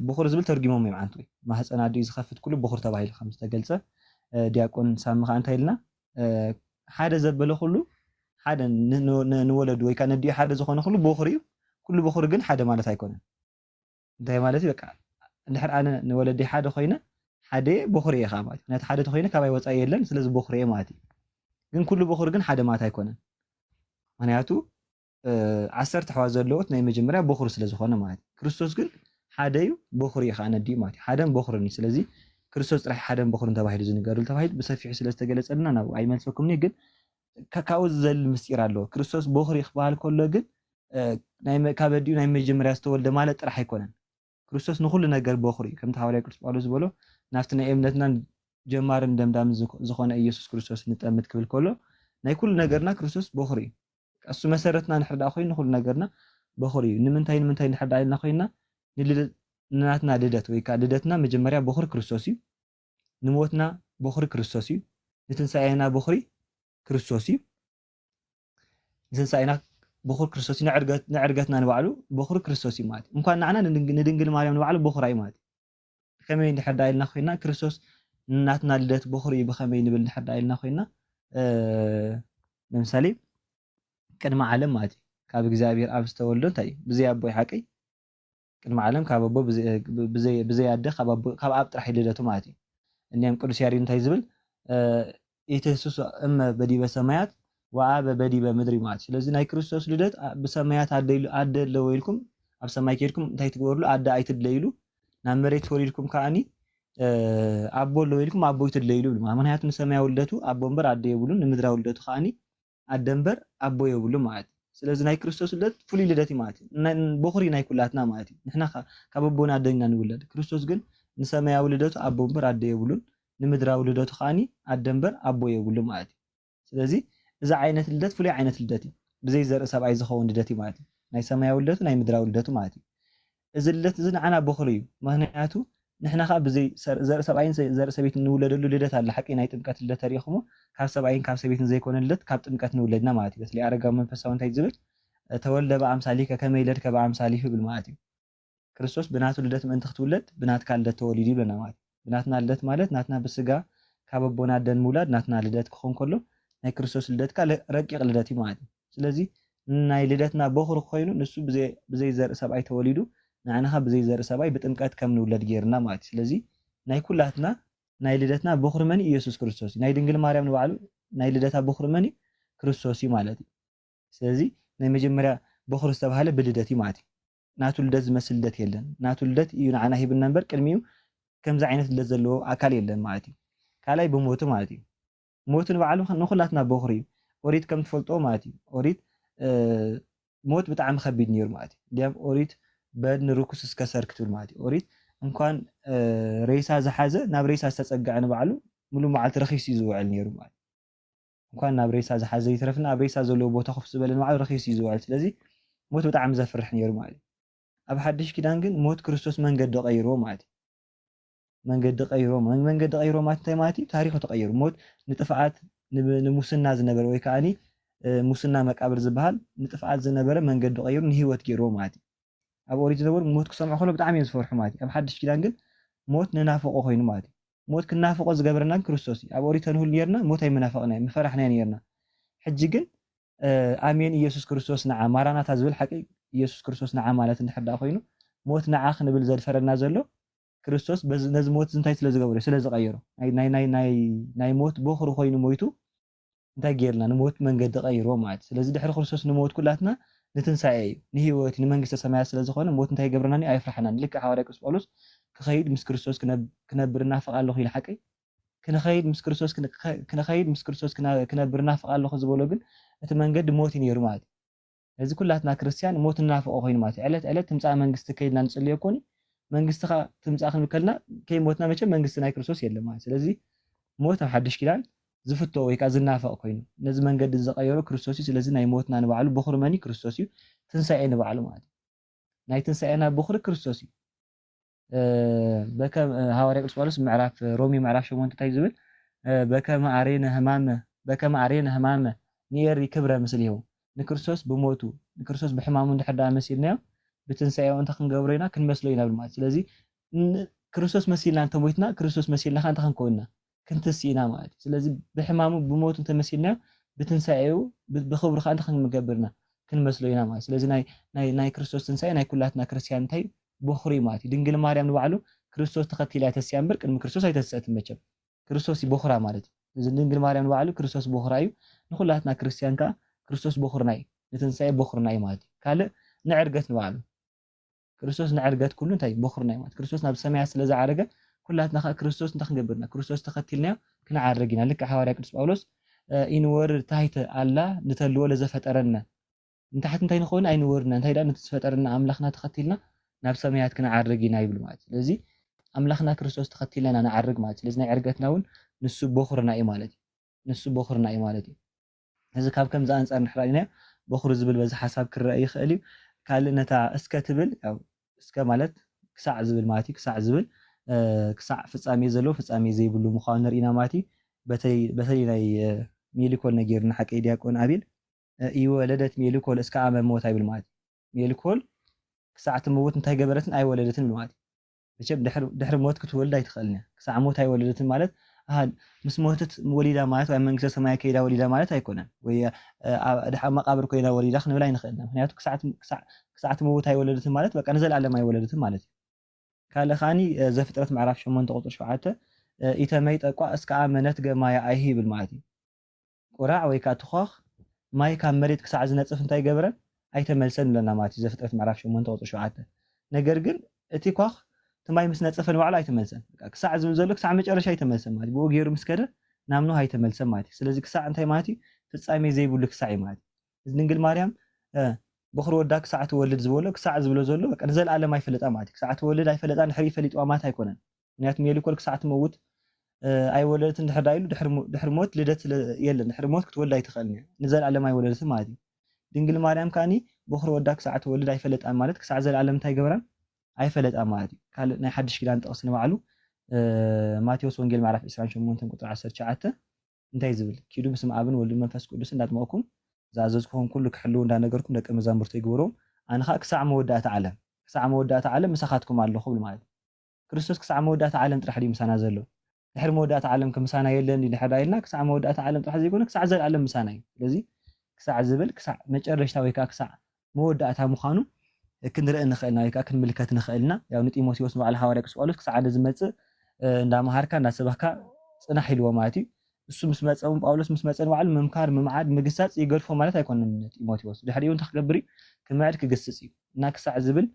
ብኹር ዝብል ተርጊሞም እዮም ዓንቲ ወይ ማህፀና ድዩ ዝኸፍት ኩሉ ብኹር ተባሂሉ ከም ዝተገልፀ ዲያቆን ሳሚ ከዓ እንታይ ኢልና ሓደ ዘበለ ኩሉ ሓደ ንወለዱ ወይ ከዓ ነዲኡ ሓደ ዝኾነ ኩሉ ብኹር እዩ ኩሉ ብኹር ግን ሓደ ማለት ኣይኮነን እንታይ ማለት እዩ በቃ እንድሕር ኣነ ንወለደይ ሓደ ኮይነ ሓደ ብኹር እየ ከዓ ማለት እዩ ነቲ ሓደ ተኮይነ ካባይ ወፃኢ የለን ስለዚ ብኹር እየ ማለት እዩ ግን ኩሉ ብኹር ግን ሓደ ማለት ኣይኮነን ምክንያቱ 10 ኣሕዋት ዘለዎት ናይ መጀመርያ ብኹር ስለ ዝኾነ ማለት እዩ ክርስቶስ ግን ሓደ እዩ ብኹር እዩ ከዓ ነዲኡ ማለት እዩ ሓደን ብኹርን እዩ ስለዚ ክርስቶስ ጥራሕ ሓደን ብኹርን ተባሂሉ ዝንገረሉ ተባሂሉ ብሰፊሑ ስለ ዝተገለፀልና ናብኡ ኣይመልሰኩምኒ ግን ካብኡ ዝዘልል ምስጢር ኣለዎ ክርስቶስ ብኹር ክበሃል ከሎ ግን ካብ ኣዲኡ ናይ መጀመርያ ዝተወልደ ማለት ጥራሕ ኣይኮነን ክርስቶስ ንኩሉ ነገር ብኹር እዩ ከምቲ ሓዋርያ ቅዱስ ጳውሎስ ዝበሎ ናብቲ ናይ እምነትና ጀማርን ደምዳም ዝኾነ ኢየሱስ ክርስቶስ ንጠምት ክብል ከሎ ናይ ኩሉ ነገርና ክርስቶስ ብኹር እዩ እሱ መሰረትና ንሕርዳ ኮይኑ ኩሉ ነገርና ብኹር እዩ ንምንታይ ንሕርዳ ኢልና ኮይና ንናትና ልደት ወይ ከዓ ልደትና መጀመርያ ብኹር ክርስቶስ እዩ ንሞትና ብኹሪ ክርስቶስ እዩ ንትንሳኤና ብኹሪ ክርስቶስ እዩ ንትንሳኤና ብኹር ክርስቶስ እዩ ንዕርገትና ንባዕሉ ብኹሪ ክርስቶስ እዩ ማለት እንኳን ንዓና ንድንግል ማርያም ንባዕሉ ብኹራ እዩ ማለት ከመይ ንሕርዳ ኢልና ኮይና ክርስቶስ ንናትና ልደት ብኹር እዩ ብከመይ ንብል ንሕርዳ ኢልና ኮይና ለምሳሌ ቅድሚ ዓለም ማለት እዩ ካብ እግዚኣብሔር ኣብ ዝተወልዶ እንታይ እዩ ብዘይ ኣቦይ ሓቀይ ቅድሚ ዓለም ካብ ኣቦ ብዘይ ኣደ ካብ ኣብ ጥራሕ ልደቱ ማለት እዩ እኒኦም ቅዱስ ያሬድ እንታይ ዝብል ኢየሱስ እመ በዲበ ሰማያት ወአበ በዲበ ምድሪ ማለት ስለዚ ናይ ክርስቶስ ልደት ብሰማያት ኣደ ኣለዎ ኢልኩም ኣብ ሰማይ ከይድኩም እንታይ ትገብርሉ ኣደ ኣይትድለይሉ ናብ መሬት ተወሊድኩም ከዓኒ ኣቦ ኣለዎ ኢልኩም ኣቦ ይትድለይሉ ምክንያቱ ንሰማያዊ ልደቱ ኣቦ እምበር ኣደ የብሉን ንምድራዊ ልደቱ ከዓኒ ኣደ እምበር ኣቦ የብሉ ማለት ስለዚ ናይ ክርስቶስ ልደት ፍሉይ ልደት እዩ ማለት እዩ ብኹሪ ናይ ኩላትና ማለት እዩ ንሕና ካብ ኣቦና ኣደና ንውለድ ክርስቶስ ግን ንሰማያዊ ልደቱ ኣቦ እምበር ኣደ የብሉን ንምድራዊ ልደቱ ከዓኒ ኣደ እምበር ኣቦ የብሉ ማለት እዩ ስለዚ እዚ ዓይነት ልደት ፍሉይ ዓይነት ልደት እዩ ብዘይ ዘርኢ ሰብኣይ ዝኸውን ልደት እዩ ማለት እዩ ናይ ሰማያዊ ልደቱ ናይ ምድራዊ ልደቱ ማለት እዩ እዚ ልደት እዚ ንዓና ብኹሪ እዩ ምክንያቱ ንሕና ከዓ ብዘይ ዘርኢ ሰብኣይን ዘርኢ ሰበይትን ንውለደሉ ልደት ኣለ ሓቂ ናይ ጥምቀት ልደት ተሪኢኹሞ ካብ ሰብኣይን ካብ ሰበይትን ዘይኮነ ልደት ካብ ጥምቀት ንውለድና ማለት እዩ በተለይ ኣረጋዊ መንፈሳዊ እንታይ ዝብል ተወልደ ብኣምሳሊከ ከመ ይለድከ ብኣምሳሊሁ ይብል ማለት እዩ ክርስቶስ ብናቱ ልደት ምእንቲ ክትውለድ ብናትካ ልደት ተወሊዱ ይብለና ማለት እዩ ብናትና ልደት ማለት ናትና ብስጋ ካብ ኣቦና ደን ምውላድ ናትና ልደት ክኾን ከሎ ናይ ክርስቶስ ልደት ከዓ ረቂቕ ልደት እዩ ማለት እዩ ስለዚ ናይ ልደትና ብኹሪ ኮይኑ ንሱ ብዘይ ዘርኢ ሰብኣይ ተወሊዱ ንዓና ከዓ ብዘይ ዘርኢ ሰብኣይ ብጥምቀት ከም ንውለድ ጌርና ማለት እዩ ስለዚ ናይ ኩላትና ናይ ልደትና ብኹሪ መን ኢየሱስ ክርስቶስ እዩ ናይ ድንግል ማርያም ንባዕሉ ናይ ልደታ ብኹሪ መን ክርስቶስ እዩ ማለት እዩ ስለዚ ናይ መጀመርያ ብኹሪ ዝተባሃለ ብልደት እዩ ማለት እዩ ናቱ ልደት ዝመስል ልደት የለን ናቱ ልደት እዩ ንዓና ሂብና እምበር ቅድሚኡ ከምዚ ዓይነት ልደት ዘለዎ ኣካል የለን ማለት እዩ ካልኣይ ብሞቱ ማለት እዩ ሞት ንባዕሉ ንኩላትና ብኹሪ እዩ ኦሪት ከም ትፈልጦ ማለት እዩ ኦሪት ሞት ብጣዕሚ ከቢድ ነይሩ ማለት እዩ እንዲያም ኦሪት በድን ርኩስ እስከ ሰር ክትብል ማለት እዩ ኦሪት እንኳን ሬሳ ዝሓዘ ናብ ሬሳ ዝተፀግዐ ንባዕሉ ሙሉእ መዓልቲ ረኺሱ እዩ ዝውዕል ነይሩ ማለት እንኳን ናብ ሬሳ ዝሓዘ ይትረፍና ኣብ ሬሳ ዘለዎ ቦታ ኮፍ ዝበለ ንባዕሉ ረኺሱ እዩ ዝውዕል ስለዚ ሞት ብጣዕሚ ዘፍርሕ ነይሩ ማለት እዩ ኣብ ሓድሽ ኪዳን ግን ሞት ክርስቶስ መንገዲ ቀይርዎ ማለት እዩ መንገዲ ቀይርዎ ማለት እንታይ ማለት እዩ ታሪኹ ተቀይሩ ሞት ንጥፍዓት ንሙስና ዝነበረ ወይ ከዓኒ ሙስና መቃብር ዝበሃል ንጥፍዓት ዝነበረ መንገዲ ቀይሩ ንሂወት ገይርዎ ማለት እዩ ኣብ ኦሪት ዝነበሩ ሞት ክሰምዑ ከሎ ብጣዕሚ እዮም ዝፈርሑ ማለት እዩ ኣብ ሓድሽ ኪዳን ግን ሞት ንናፍቆ ኮይኑ ማለት እዩ ሞት ክናፍቆ ዝገበረና ክርስቶስ እዩ ኣብ ኦሪት ተንሁል ነርና ሞት ኣይመናፈቅና ምፈራሕና ነርና ሕጂ ግን ኣሜን ኢየሱስ ክርስቶስ ንዓ ማራናታ ዝብል ሓቂ ኢየሱስ ክርስቶስ ንዓ ማለት እንድሕር ኮይኑ ሞት ንዓ ክንብል ዘድፈረና ዘሎ ክርስቶስ ነዚ ሞት እንታይ ስለ ዝገበሮ ስለ ዝቀይሮ ናይ ሞት ብኹሪ ኮይኑ ሞይቱ እንታይ ጌርና ንሞት መንገዲ ቀይርዎ ማለት ስለዚ ድሕሪ ክርስቶስ ንሞት ኩላትና ንትንሳኤ እዩ ንሂወት ንመንግስተ ሰማያት ስለ ዝኾነ ሞት እንታይ ገብረናኒ ኣይፍርሐናን ልክዕ ሓዋርያ ቅዱስ ጳውሎስ ክኸይድ ምስ ክርስቶስ ክነብር እናፍቕ ኣለኹ ኢሉ ሓቂ ክነኸይድ ምስ ክርስቶስ ክነብር እናፍቕ ኣለኹ ዝበሎ ግን እቲ መንገዲ ሞት እዩ ነይሩ ማለት እዩ እዚ ኩላትና ክርስቲያን ሞት እናፍቆ ኮይኑ ማለት እዩ ዕለት ዕለት ትምፃእ መንግስቲ ከይድና ንፅልዮ ኮኒ መንግስትኻ ትምፃእ ክንብል ከለና ከይሞትና መቸ መንግስቲ ናይ ክርስቶስ የለን ማለት ስለዚ ሞት ኣብ ሓድሽ ኪዳን ዝፍቶ ወይ ከዓ ዝናፈቕ ኮይኑ ነዚ መንገዲ ዝቀየሮ ክርስቶስ እዩ ስለዚ ናይ ሞትና ንባዕሉ ብኹሪ መን ክርስቶስ እዩ ትንሳኤ ንባዕሉ ማለት እዩ ናይ ትንሳኤና ብኹሪ ክርስቶስ እዩ በከም ሐዋርያ ቅዱስ ጳውሎስ ምዕራፍ ሮሚ ምዕራፍ 8 እንታይ ዝብል በከመ አሬነ ህማመ ንየሪ ክብረ ምስሌሁ ንክርስቶስ ብሞቱ ንክርስቶስ ብሕማሙ እንድሕዳ መሲልናዮ ብትንሳኤው እንተ ክንገብሮ ኢና ክንመስሎ ኢና ማለት ስለዚ ክርስቶስ መሲልና እንተሞይትና ክርስቶስ መሲልና እንተ ክንኮንና ክንትስኢና ማለት ስለዚ ብሕማሙ ብሞቱ እንተ መሲልናዮ ብትንሳኤው ብክብሩ እንተ ክንገብርና ክንመስሎ ኢና ማለት ስለዚ ናይ ክርስቶስ ትንሳኤ ናይ ኩላትና ክርስቲያን እንታይ بخري ماتي دنجل مريم نبعلو كريستوس تختيلها تسيان برك إن كريستوس هاي تسأت مجب كريستوس بخرا مالتي إذا دنجل مريم نبعلو كريستوس بخرايو نخلاتنا كريستيان كا كريستوس بخرناي نتنسى بخرناي مالتي قال نعرقت نبعلو كريستوس نعرقت كله تاي بخرناي مالتي كريستوس ناب سميع سلازع عرقة كلاتنا كريستوس نتخن قبرنا كريستوس تختيلنا كنا عرقنا لك حواري كريستوس باولوس إن ور تايت الله نتلو ولا زفت أرنا انت حتى انتي نخون أي نورنا انتي دا نتسفت أرنا أملاخنا تختيلنا ናብ ሰማያት ክንዓርግ ኢና ይብል ማለት ስለዚ ኣምላኽና ክርስቶስ ተኸቲለና ንዓርግ ማለት ስለዚ ናይ ዕርገትና እውን ንሱ በኹርና እዩ ማለት ንሱ በኹርና እዩ ማለት እዚ ካብ ከምዛ አንፃር ንሕራይና በኹር ዝብል በዚ ሓሳብ ክረአ ይኽእል እዩ ካልእ ነታ እስከ ትብል ያው እስከ ማለት ክሳዕ ዝብል ማለት ክሳዕ ዝብል ክሳዕ ፍጻሜ ዘለዎ ፍጻሜ ዘይብሉ ምዃኑ ንሪኢና ማለት በተለይ ናይ ሜልኮል ነጊርና ሓቀይ ዲያቆን ኣቢል ይወለደት ሜልኮል እስከ ዓመ ሞታ ይብል ማለት ሜልኮል كساعة موت انتهي جبرتن أي ولدتن بالمات بشب دحر موت كتولد أي تخلنا كساعة موت أي ولدتن مالت هاد مس موتت وليدة مالت وأما نقص سماية كيدا وليدة مالت هيكونن وهي دحر ما قابر كيدا وليدة خلنا ولا ينخلنا هنياتو كساعة موت أي ولدتن مالت بقى نزل على ما أي ولدتن مالت كان خاني زفترت معرف شو من تقطر شو عاته يتميت أقوى أسكع منت جماعة أيه بالماتي وراع ويكاتخاخ ما يكمل مريت كساعة زنت انتهي جبرن ኣይተመልሰን ለና ማለት እዩ ዘፍጥረት ምዕራፍ 8 ቁጥሪ 7 ነገር ግን እቲ ኳኽ ተማይ ምስ ነፀፈን ዋዕላ ኣይተመልሰን ክሳዕ ዝብል ዘሎ ክሳዕ መጨረሻ ኣይተመልሰን ማለት ብኡ ገይሩ ምስ ከደ ናምኑ ኣይተመልሰን ማለት እዩ ስለዚ ክሳዕ እንታይ ማለት እዩ ፍጻሜ ዘይብሉ ክሳዕ እዩ ማለት እዩ ድንግል ማርያም በኽሪ ወዳ ክሳዕ ትወልድ ዝበሎ ክሳዕ ዝብሎ ዘሎ በቃ ንዘለዓለም ኣይፈለጣ ማለት እዩ ክሳዕ ትወልድ ኣይፈለጣ ንሕሪ ፈሊጥዋ ማለት ኣይኮነን ምክንያቱ ሜልኮል ክሳዕ ትመውት ኣይወለደትን ድሕር ዳይሉ ድሕር ሞት ልደት የለን ድሕር ሞት ክትወልድ ኣይትኽእልን እያ ንዘለዓለም ኣይወለደትን ማለት እዩ ድንግል ማርያም ካኒ በኽሪ ወዳ ክሳዕ ትወልድ ኣይፈለጣን ማለት ክሳዕ ዘለዓለም እንታይ ገብራን ኣይፈለጣን ማለት እዩ ካልእ ናይ ሓድሽ ኪዳን ጥቕሲ ንባዕሉ ማቴዎስ ወንጌል ምዕራፍ 28 ቁጥሪ 19 እንታይ ዝብል ኪዱ ብስም ኣብን ወልድን መንፈስ ቅዱስ እንዳጥመቕኩም ዝኣዘዝኩኹም ኩሉ ክሕልው እንዳነገርኩም ደቀ መዛሙርቱ ይግበሮም ኣነ ኸ ክሳዕ መወዳእታ ዓለም ምሳኻትኩም ኣለኹ ብል ማለት ክርስቶስ ክሳዕ መወዳእታ ዓለም ጥራሕ ድዩ ምሳና ዘሎ ድሕሪ መወዳእታ ዓለም ከምሳና የለን ድሕር ኢልና ክሳዕ መወዳእታ ዓለም ጥራሕ ዘይኮነ ክሳዕ ዘለዓለም ምሳና እዩ ስለዚ ክሳዕ ዝብል ክሳዕ መጨረሻ ወይ ከዓ ክሳዕ መወዳእታ ምዃኑ ክንርእ ንኽእልና ወይ ከዓ ክንምልከት ንኽእልና ያው ንጢሞቴዎስ ንባዕሉ ሃዋርያ ቅዱስ ጳውሎስ ክሳዕ ዝመፅእ እንዳምሃርካ እንዳሰባካ ፅናሕ ኢልዎ ማለት እዩ እሱ ምስ መፀውን ጳውሎስ ምስ መፀን ባዕሉ ምምካር ምምዓድ ምግሳፅ ይገድፎ ማለት ኣይኮነን ጢሞቴዎስ ድሕሪኡ እንታይ ክገብር እዩ ክምዕድ ክግስፅ እዩ እና ክሳዕ ዝብል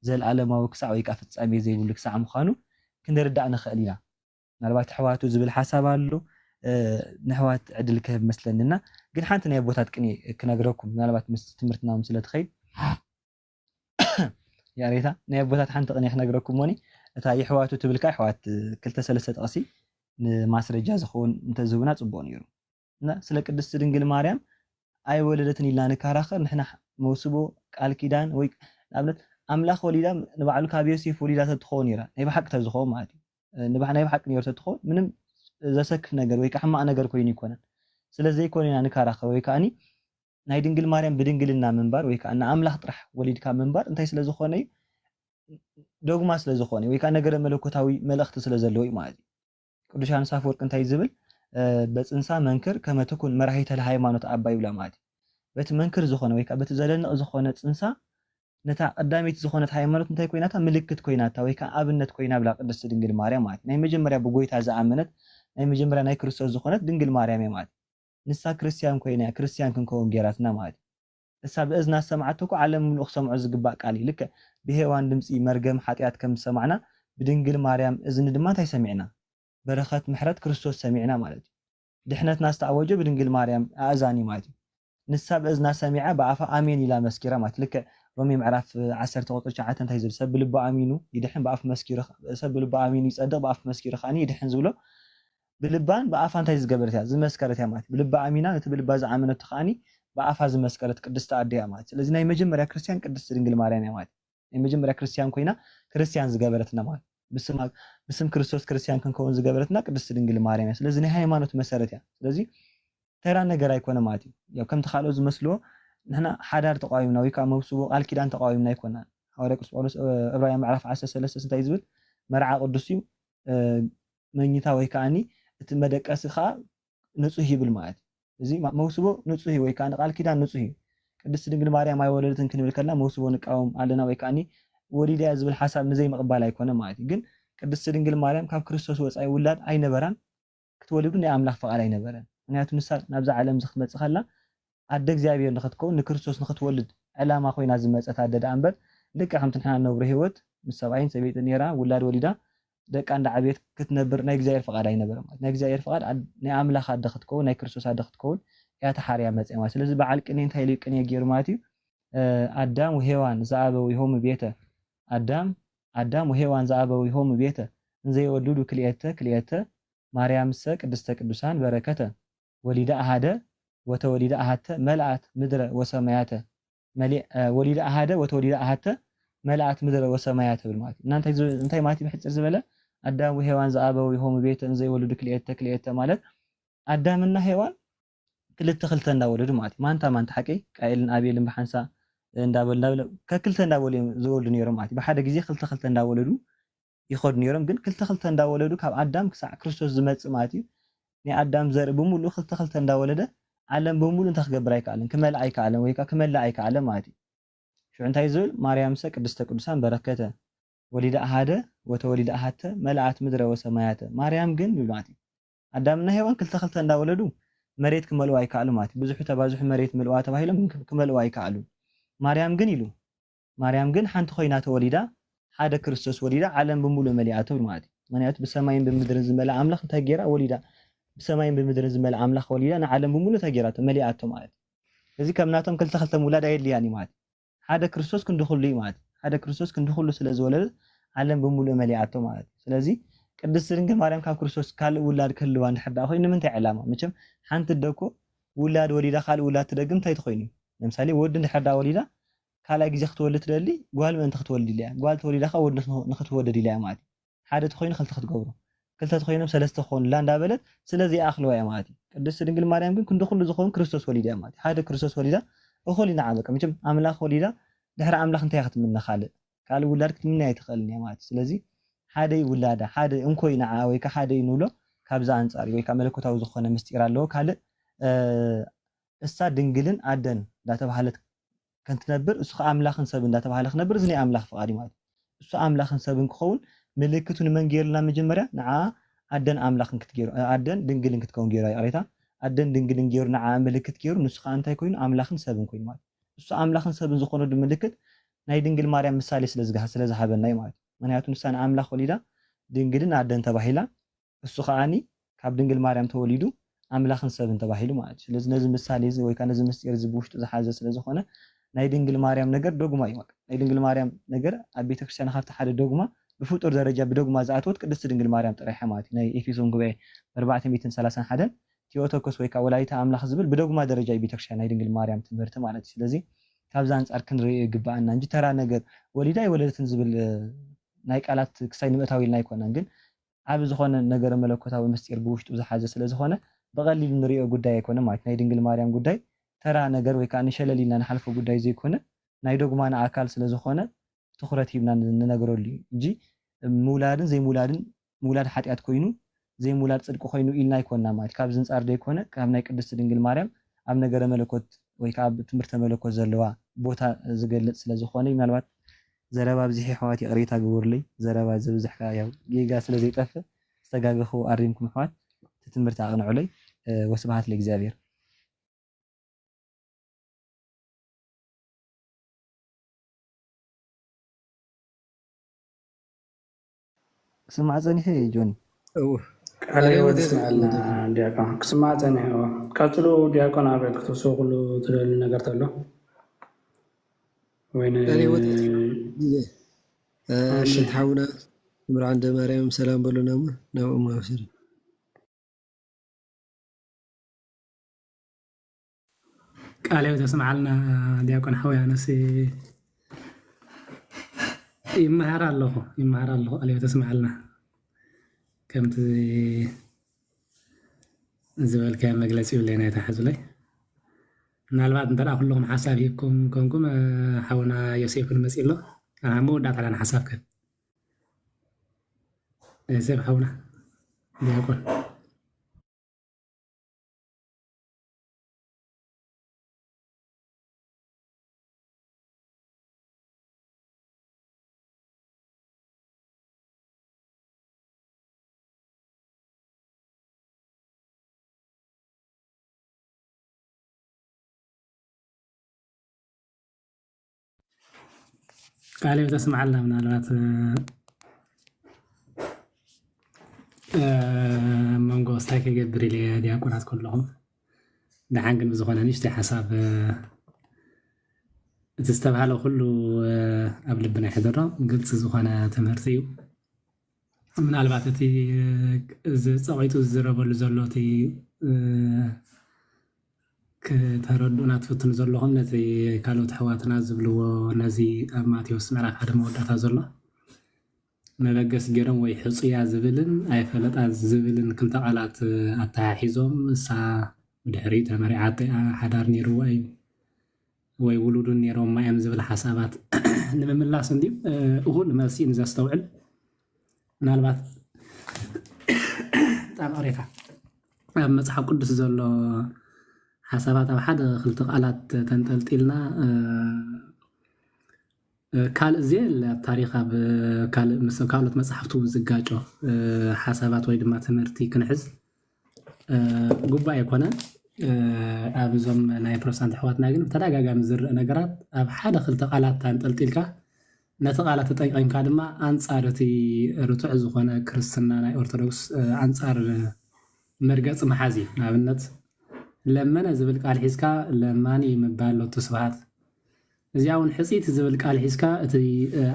ዘለዓለማዊ ክሳዕ ወይ ከዓ ፍጻሜ ዘይብሉ ክሳዕ ምዃኑ ክንርዳእ ንኽእል ኢና ምናልባት ኣሕዋቱ ዝብል ሓሳብ ኣሎ ንሕዋት ዕድል ክህብ መስለንና ግን ሓንቲ ናይ ቦታት ቅኒ ክነግረኩም ምናልባት ምስ ትምህርትና ስለ ትኸይድ ያሬታ ናይ ቦታት ሓንቲ ቅኒ ክነግረኩም ሞኒ እታ ይሕዋቱ ትብልካ ኣሕዋት 2-3 ጥቕሲ ንማስረጃ ዝኸውን እንተዝህቡና ፅቡቅ ነይሩ እና ስለ ቅድስቲ ድንግል ማርያም ኣይወለደትን ኢልና ንከራኸር ንሕና መውስቦ ቃል ኪዳን ወይ ንኣብነት ኣምላኽ ወሊዳ ንባዕሉ ካብ ዮሴፍ ወሊዳ ተትኸውን ነይራ ናይ ብሓቂ ተዝኸውን ማለት እዩ ናይ ብሓቂ ነይሩ ተትኸውን ምንም ዘሰክፍ ነገር ወይ ከዓ ሕማቕ ነገር ኮይኑ ይኮነን ስለዚ ይኮነና ንከራኸር ወይ ከዓኒ ናይ ድንግል ማርያም ብድንግልና ምንባር ወይ ከዓ ንኣምላኽ ጥራሕ ወሊድካ ምንባር እንታይ ስለ ዝኾነ እዩ ዶግማ ስለ ዝኾነ ወይ ከዓ ነገረ መለኮታዊ መልእኽቲ ስለ ዘለዎ እዩ ማለት እዩ ቅዱስ ዮሃንስ አፈወርቅ እንታይ ዝብል በፅንሳ መንክር ከመ ትኩን መራሒተ ለሃይማኖት ኣባ ይብላ ማለት እዩ በቲ መንክር ዝኾነ ወይ ከዓ በቲ ዘለንቕ ዝኾነ ፅንሳ ነታ ቀዳሚት ዝኾነት ሃይማኖት እንታይ ኮይናታ ምልክት ኮይናታ ወይ ከዓ ኣብነት ኮይና ብላ ቅድስቲ ድንግል ማርያም ማለት ናይ መጀመርያ ብጎይታ ዝኣመነት ናይ መጀመርያ ናይ ክርስቶስ ዝኾነት ድንግል ማርያም እያ ማለት ንሳ ክርስቲያን ኮይና ክርስቲያን ክንከውን ጌራትና ማለት እሳ ብእዝና ሰማዓቶ እኮ ዓለም ምሉእ ክሰምዖ ዝግባእ ቃል እዩ ልክዕ ብሄዋን ድምፂ መርገም ሓጢኣት ከም ሰማዕና ብድንግል ማርያም እዝኒ ድማ እንታይ ሰሚዕና በረኸት ምሕረት ክርስቶስ ሰሚዕና ማለት እዩ ድሕነትና ዝተኣወጀ ብድንግል ማርያም ኣእዛኒ ማለት እዩ ንሳ ብእዝና ሰሚዓ ብኣፋ ኣሜን ኢላ መስኪራ ማለት ልክዕ ሮሜ ምዕራፍ 10 ቁጥሪ 9 እንታይ ዝብል ሰብ ብልቡ ኣሚኑ ይድሕን ብኣፍ መስኪሩ ሰብ ብልቡ ኣሚኑ ይጸድቕ ብኣፍ መስኪሩ ኸዓኒ ይድሕን ዝብሎ ብልባን ብኣፋ እንታይ ዝገበረት እያ ዝመስከረት እያ ማለት ብልባ ኣሚና ነቲ ብልባ ዝኣመነቱ ኸዓኒ ብኣፋ ዝመስከረት ቅድስቲ ኣድያ ማለት ስለዚ ናይ መጀመርያ ክርስቲያን ቅድስቲ ድንግል ማርያም እያ ማለት ናይ መጀመርያ ክርስቲያን ኮይና ክርስቲያን ዝገበረትና ማለት ብስም ክርስቶስ ክርስቲያን ክንከውን ዝገበረትና ቅድስቲ ድንግል ማርያም እያ ስለዚ ናይ ሃይማኖት መሰረት እያ ስለዚ ተራ ነገር ኣይኮነ ማለት እዩ ያው ከምቲ ካልኦት ዝመስልዎ نحن حدار تقاومنا ويكا موسبو قال كيدان تقاومنا يكوننا حوالي قرص بولس عبرانيان معرف 13 እንታይ ዝብል መርዓ ቅዱስ እዩ መኝታ ወይ ከዓኒ እቲ መደቀሲ ከዓ ንጹህ ይብል ማለት እዚ መውስቦ ንጹህ ወይ ከዓኒ ቃል ኪዳን ንጹህ እዩ ቅድስት ድንግል ማርያም ኣይወለደትን ክንብል ከለና መውስቦ ንቃወም ኣለና ወይ ከዓኒ ወሊድያ ዝብል ሓሳብ ንዘይ መቕባል ኣይኮነ ማለት ግን ቅድስት ድንግል ማርያም ካብ ክርስቶስ ወፃኢ ውላድ ኣይነበራን ክትወልዱ ናይ ኣምላኽ ፈቃድ ኣይነበረን ምክንያቱ ንሳ ናብዛ ዓለም ዝኽመጽእ ከላ ኣደ እግዚኣብሔር ንኽትከውን ንክርስቶስ ንኽትወልድ ዕላማ ኮይና ዝመፀት ኣደ ደኣ እምበር ደቂ ከምቲ ንሕና ነብሮ ህይወት ምስ ሰብኣይን ሰበይትን ነራ ውላድ ወሊዳ ደቂ እንዳ ዓብየት ክትነብር ናይ እግዚኣብሔር ፈቃድ ኣይነበረን ማለት ናይ እግዚኣብሔር ፈቃድ ናይ ኣምላኽ ኣደ ክትከውን ናይ ክርስቶስ ኣደ ክትከውን እያ ተሓርያ መፅያ ማለት ስለዚ በዓል ቅኔ እንታይ ኢሉ ቅኔ ገይሩ ማለት እዩ ኣዳም ወሔዋን ዘኣበዊሆሙ ቤተ ኣዳም ወሔዋን ዘኣበዊሆሙ ቤተ እንዘይወልዱ ክልኤተ ማርያምሰ ቅድስተ ቅዱሳን በረከተ ወሊዳ ኣሃደ ወተወሊዳ ኣሃተ መልአት ምድረ ወሰማያተ ወሊዳ ኣሃደ ወተወሊዳ ኣሃተ መልአት ምድረ ወሰማያተ ብል ማለት እናንተ እንታይ ማለት ብሕፅር ዝበለ ኣዳም ወሔዋን ዘኣበዊሆሙ ቤተ እንዘይወልዱ ክልኤተ ማለት ኣዳምና ሔዋን ክልተ እንዳወለዱ ማለት ማንታ ሓቂ ቃኤልን ኣቤልን ብሓንሳ እንዳበልና ከክልተ እንዳወለዱ ዝወልዱ ነይሮም ማለት ብሓደ ግዜ ክልተ እንዳወለዱ ይኸዱ ነይሮም ግን ክልተ እንዳወለዱ ካብ ኣዳም ክሳዕ ክርስቶስ ዝመጽእ ማለት እዩ ናይ ኣዳም ዘርኢ ብሙሉ ክልተ እንዳወለደ ዓለም በሙሉ እንታይ ክገብር ኣይከኣለን ክመልእ ኣይከኣለን ወይ ክመልእ ኣይከኣለን ማለት እዩ ሽዑ እንታይ ዝብል ማርያምሰ ቅድስተ ቅዱሳን በረከተ ወሊዳ ኣሃደ ወተወሊዳ ኣሃተ መልአት ምድረ ወሰማያተ ማርያም ግን ይብል ማለት እዩ ኣዳምና ሔዋን ክልተ እንዳወለዱ መሬት ክመልኡ ኣይከኣሉ ማለት እዩ ብዙሕ ተባዙሕ መሬት ምልዋ ተባሂሎም ክመልኡ ኣይከኣሉ ማርያም ግን ሓንቲ ኮይና ተወሊዳ ሓደ ክርስቶስ ወሊዳ ዓለም በሙሉ መሊኣቶ ማለት እዩ ምክንያቱ ብሰማይን ብምድርን ዝመልአ ኣምላኽ እንታይ ገይራ ወሊዳ ብሰማይን ብምድርን ዝመልአ ኣምላኽ ወሊዳ ንዓለም በሙሉ ተገይራቶ መሊኣቶ ማለት እዩ እዚ ከም ናቶም ክልተ ውላድ ኣየድልያን ማለት ሓደ ክርስቶስ ክንድኹሉ እዩ ማለት ሓደ ክርስቶስ ክንድኹሉ ስለ ዝወለደ ዓለም በሙሉ መሊኣቶ ማለት እዩ ስለዚ ቅድስት ድንግል ማርያም ካብ ክርስቶስ ካልእ ውላድ ክህልዋ እንድሕር ኮይኑ ንምንታይ ዕላማ መቸም ሓንቲ ደኮ ውላድ ወሊዳ ካልእ ውላድ ትደግም እንታይ ትኮይኑ ለምሳሌ ወዲ እንድሕር ወሊዳ ካልኣይ ግዜ ክትወልድ ትደሊ ጓል ምእንቲ ክትወልድ ኢላ ጓል ተወሊዳ ከዓ ወዲ ንክትወልድ ኢላ ማለት ሓደ ተኮይኑ ክልተ ክትገብሩ ክልተ ተኮይኖም ሰለስተ ክኾኑላ እንዳበለት ስለዚ ኣኽልዋ እያ ማለት እዩ ቅድስት ድንግል ማርያም ግን ክንድኹሉ ዝኾኑ ክርስቶስ ወሊዳ እያ ማለት ሓደ ክርስቶስ ወሊዳ እኹል ኢና ዓበቀ መቸም ኣምላኽ ወሊዳ ድሕሪ ኣምላኽ እንታይ ክትምነ ካልእ ውላድ ክትምነ ኣይትኽእልን እያ ማለት ስለዚ ሓደ ውላዳ ሓደ እንኮይ ንዓ ወይ ከዓ ሓደ ንብሎ ካብዛ ኣንጻር ወይ ከዓ መለኮታዊ ዝኾነ ምስጢር ኣለዎ ካልእ እሳ ድንግልን ኣደን እንዳተባሃለት ከንትነብር እሱ ኣምላኽን ሰብ እንዳተባሃለ ክነብር እዚ ናይ ኣምላኽ ፈቃዲ ማለት እሱ ኣምላኽን ሰብን ክኸውን ምልክቱ ንመን ገይሩና መጀመርያ ንዓ ኣደን ኣምላኽን ክትገይሩ ኣደን ድንግልን ክትከውን ገይሩ ይቕሬታ ኣደን ድንግልን ገይሩ ንዓ ምልክት ገይሩ ንሱ ከዓ እንታይ ኮይኑ ኣምላኽን ሰብን ኮይኑ ማለት እሱ ኣምላኽን ሰብን ዝኾነ ምልክት ናይ ድንግል ማርያም ምሳሌ ስለዝሃበና እዩ ማለት ምክንያቱ ንሳ ንኣምላኽ ወሊዳ ድንግልን ኣደን ተባሂላ እሱ ከዓኒ ካብ ድንግል ማርያም ተወሊዱ ኣምላኽን ሰብን ተባሂሉ ማለት ስለዚ ነዚ ምሳሌ እዚ ወይ ከዓ ነዚ ምስጢር እዚ ብውሽጡ ዝሓዘ ስለዝኾነ ናይ ድንግል ማርያም ነገር ዶግማ እዩ ናይ ድንግል ማርያም ነገር ኣብ ቤተክርስትያን ካብቲ ሓደ ዶግማ ብፍጡር ደረጃ ብዶግማ ዝኣትወት ቅድስት ድንግል ማርያም ጥራይሓ ማለት እዩ ናይ ኤፌሶን ጉባኤ 431 ቴዎቶኮስ ወይ ከዓ ወላዲተ ኣምላኽ ዝብል ብዶግማ ደረጃ ቤተክርስትያን ናይ ድንግል ማርያም ትምህርቲ ማለት እዩ ስለዚ ካብዛ አንጻር ክንሪኦ ይግባአና እንጂ ተራ ነገር ወሊዳ ይወለደትን ዝብል ናይ ቃላት ክሳይ ንምእታዊ ኢልና ኣይኮነን ግን ኣብ ዝኾነ ነገር መለኮታዊ ምስጢር ብውሽጡ ዝሓዘ ስለዝኾነ በቀሊል ንሪኦ ጉዳይ ኣይኮነ ማለት ናይ ድንግል ማርያም ጉዳይ ተራ ነገር ወይ ከዓ ንሸለል ኢልና ንሓልፎ ጉዳይ ዘይኮነ ናይ ዶግማና ኣካል ስለዝኾነ ትኹረት ሂብና ንነገረሉ እንጂ ምውላድን ዘይምውላድን ምውላድ ሓጢኣት ኮይኑ ዘይምውላድ ፅድቂ ኮይኑ ኢልና ኣይኮንና ማለት ካብ ዝንፃር ደይኮነ ካብ ናይ ቅድስት ድንግል ማርያም ኣብ ነገረ መለኮት ወይ ከዓ ትምህርተ መለኮት ዘለዋ ቦታ ዝገልጽ ስለዝኾነ ምናልባት ዘረባ ብዙሕ ኣሕዋት ይቕሬታ ግብርለይ ዘረባ ዝብዝሕ ያው ጌጋ ስለዘይጠፍእ ዝተጋገኹ ኣሪምኩም ኣሕዋት እቲ ትምህርቲ ኣቕንዑለይ ወስብሃት ለእግዚአብሔር ክስማዕ ፀኒሐ ጆኒ ቃለ ሕይወት ይስማዓልና ዲያቆን ክስማዕ ፀኒሐ ቀጥሉ ዲያቆን ኣብረት ክትወስዶ ኩሉ ትደሊ ነገር ተሎ ወይነ ሓውና ምርዓን ማርያም ሰላም በሉና ናብ እሙ ኣብስር ቃለ ሕይወት ይስማዓልና ዲያቆን ሓውያነስ ይመሃር ኣለኹ ቃለ ሕይወት ይስማዓልና ከምቲ ዝበልካ መግለፂ ይብለና ይታ ሕዝለይ ምናልባት እንተዳ ኩልኩም ሓሳብ ሂብኩም ኮንኩም ሓውና ዮሴፍ ክንመፅእ ኣሎ መወዳእታ ለና ሓሳብ ከ ዮሴፍ ሓውና ዲያቆን ቃል ተስማዓልና ምናልባት መንጎ ስታይ ከይገብር ኢለ ዲያቆናት ከለኹም ድሓን ግን ብዝኾነ ንእሽተይ ሓሳብ እቲ ዝተባሃለ ኩሉ ኣብ ልብና ይሕድሮ ግልፂ ዝኾነ ትምህርቲ እዩ ምናልባት እቲ ፀቂጡ ዝዝረበሉ ዘሎ እቲ ከተረዱና ትፍትኑ ዘለኹም ነቲ ካልኦት ኣሕዋትና ዝብልዎ ነዚ ኣብ ማቴዎስ ምዕራፍ 1 መወዳእታ ዘሎ መበገስ ገይሮም ወይ ሕፁያ ዝብልን ኣይፈለጣ ዝብልን ክልተ ቃላት ኣተሓሒዞም እሳ ብድሕሪ ተመሪዓ ሓዳር ነይርዋ እዩ ወይ ውሉዱን ነይሮም ማዮም ዝብል ሓሳባት ንምምላስ እንዲሁ እኹል መልሲ ንዘስተውዕል ምናልባት ጣም ቅሬታ ኣብ መፅሓፍ ቅዱስ ዘሎ ሓሳባት ኣብ ሓደ ክልተ ቃላት ተንጠልጢልና ካልእ ዘየለ ኣብ ታሪክ ኣብ ካልኦት መፅሓፍቲ እውን ዝጋጮ ሓሳባት ወይ ድማ ትምህርቲ ክንሕዝ ጉባኤ ኣይኮነን ኣብ እዞም ናይ ፕሮቴስታንት ኣሕዋትና ግን ብተደጋጋሚ ዝርአ ነገራት ኣብ ሓደ ክልተ ቃላት ተንጠልጢልካ ነቲ ቃላት ተጠቂምካ ድማ ኣንፃር እቲ ርቱዕ ዝኾነ ክርስትና ናይ ኦርቶዶክስ ኣንፃር መርገፂ መሓዚ ንኣብነት ለመነ ዝብል ቃል ሒዝካ ለማኒ ምባል ሎቱ ስብሃት እዚኣ እውን ሕፂት ዝብል ቃል ሒዝካ እቲ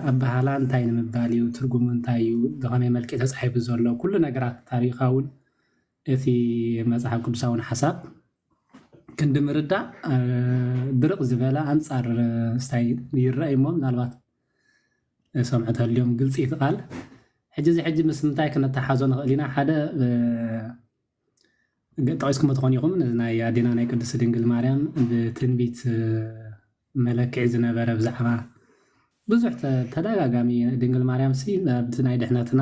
ኣባሃላ እንታይ ንምባል እዩ ትርጉሙ እንታይ እዩ ብኸመይ መልክዕ ተፃሒፉ ዘሎ ኩሉ ነገራት ታሪካውን እቲ መፅሓፍ ቅዱሳውን ሓሳብ ክንዲ ምርዳእ ድርቕ ዝበለ ኣንፃር ስታይ ይረአ እሞ ምናልባት ሰምዑ ተልዮም ግልፂ እቲ ቃል ሕጂ እዚ ሕጂ ምስ ምንታይ ክነተሓዞ ንኽእል ኢና ሓደ ጠቂስኩም ትኾን ኢኹም ናይ ኣዴና ናይ ቅድስቲ ድንግል ማርያም ብትንቢት መለክዒ ዝነበረ ብዛዕባ ብዙሕ ተደጋጋሚ ድንግል ማርያም ሲ ኣብቲ ናይ ድሕነትና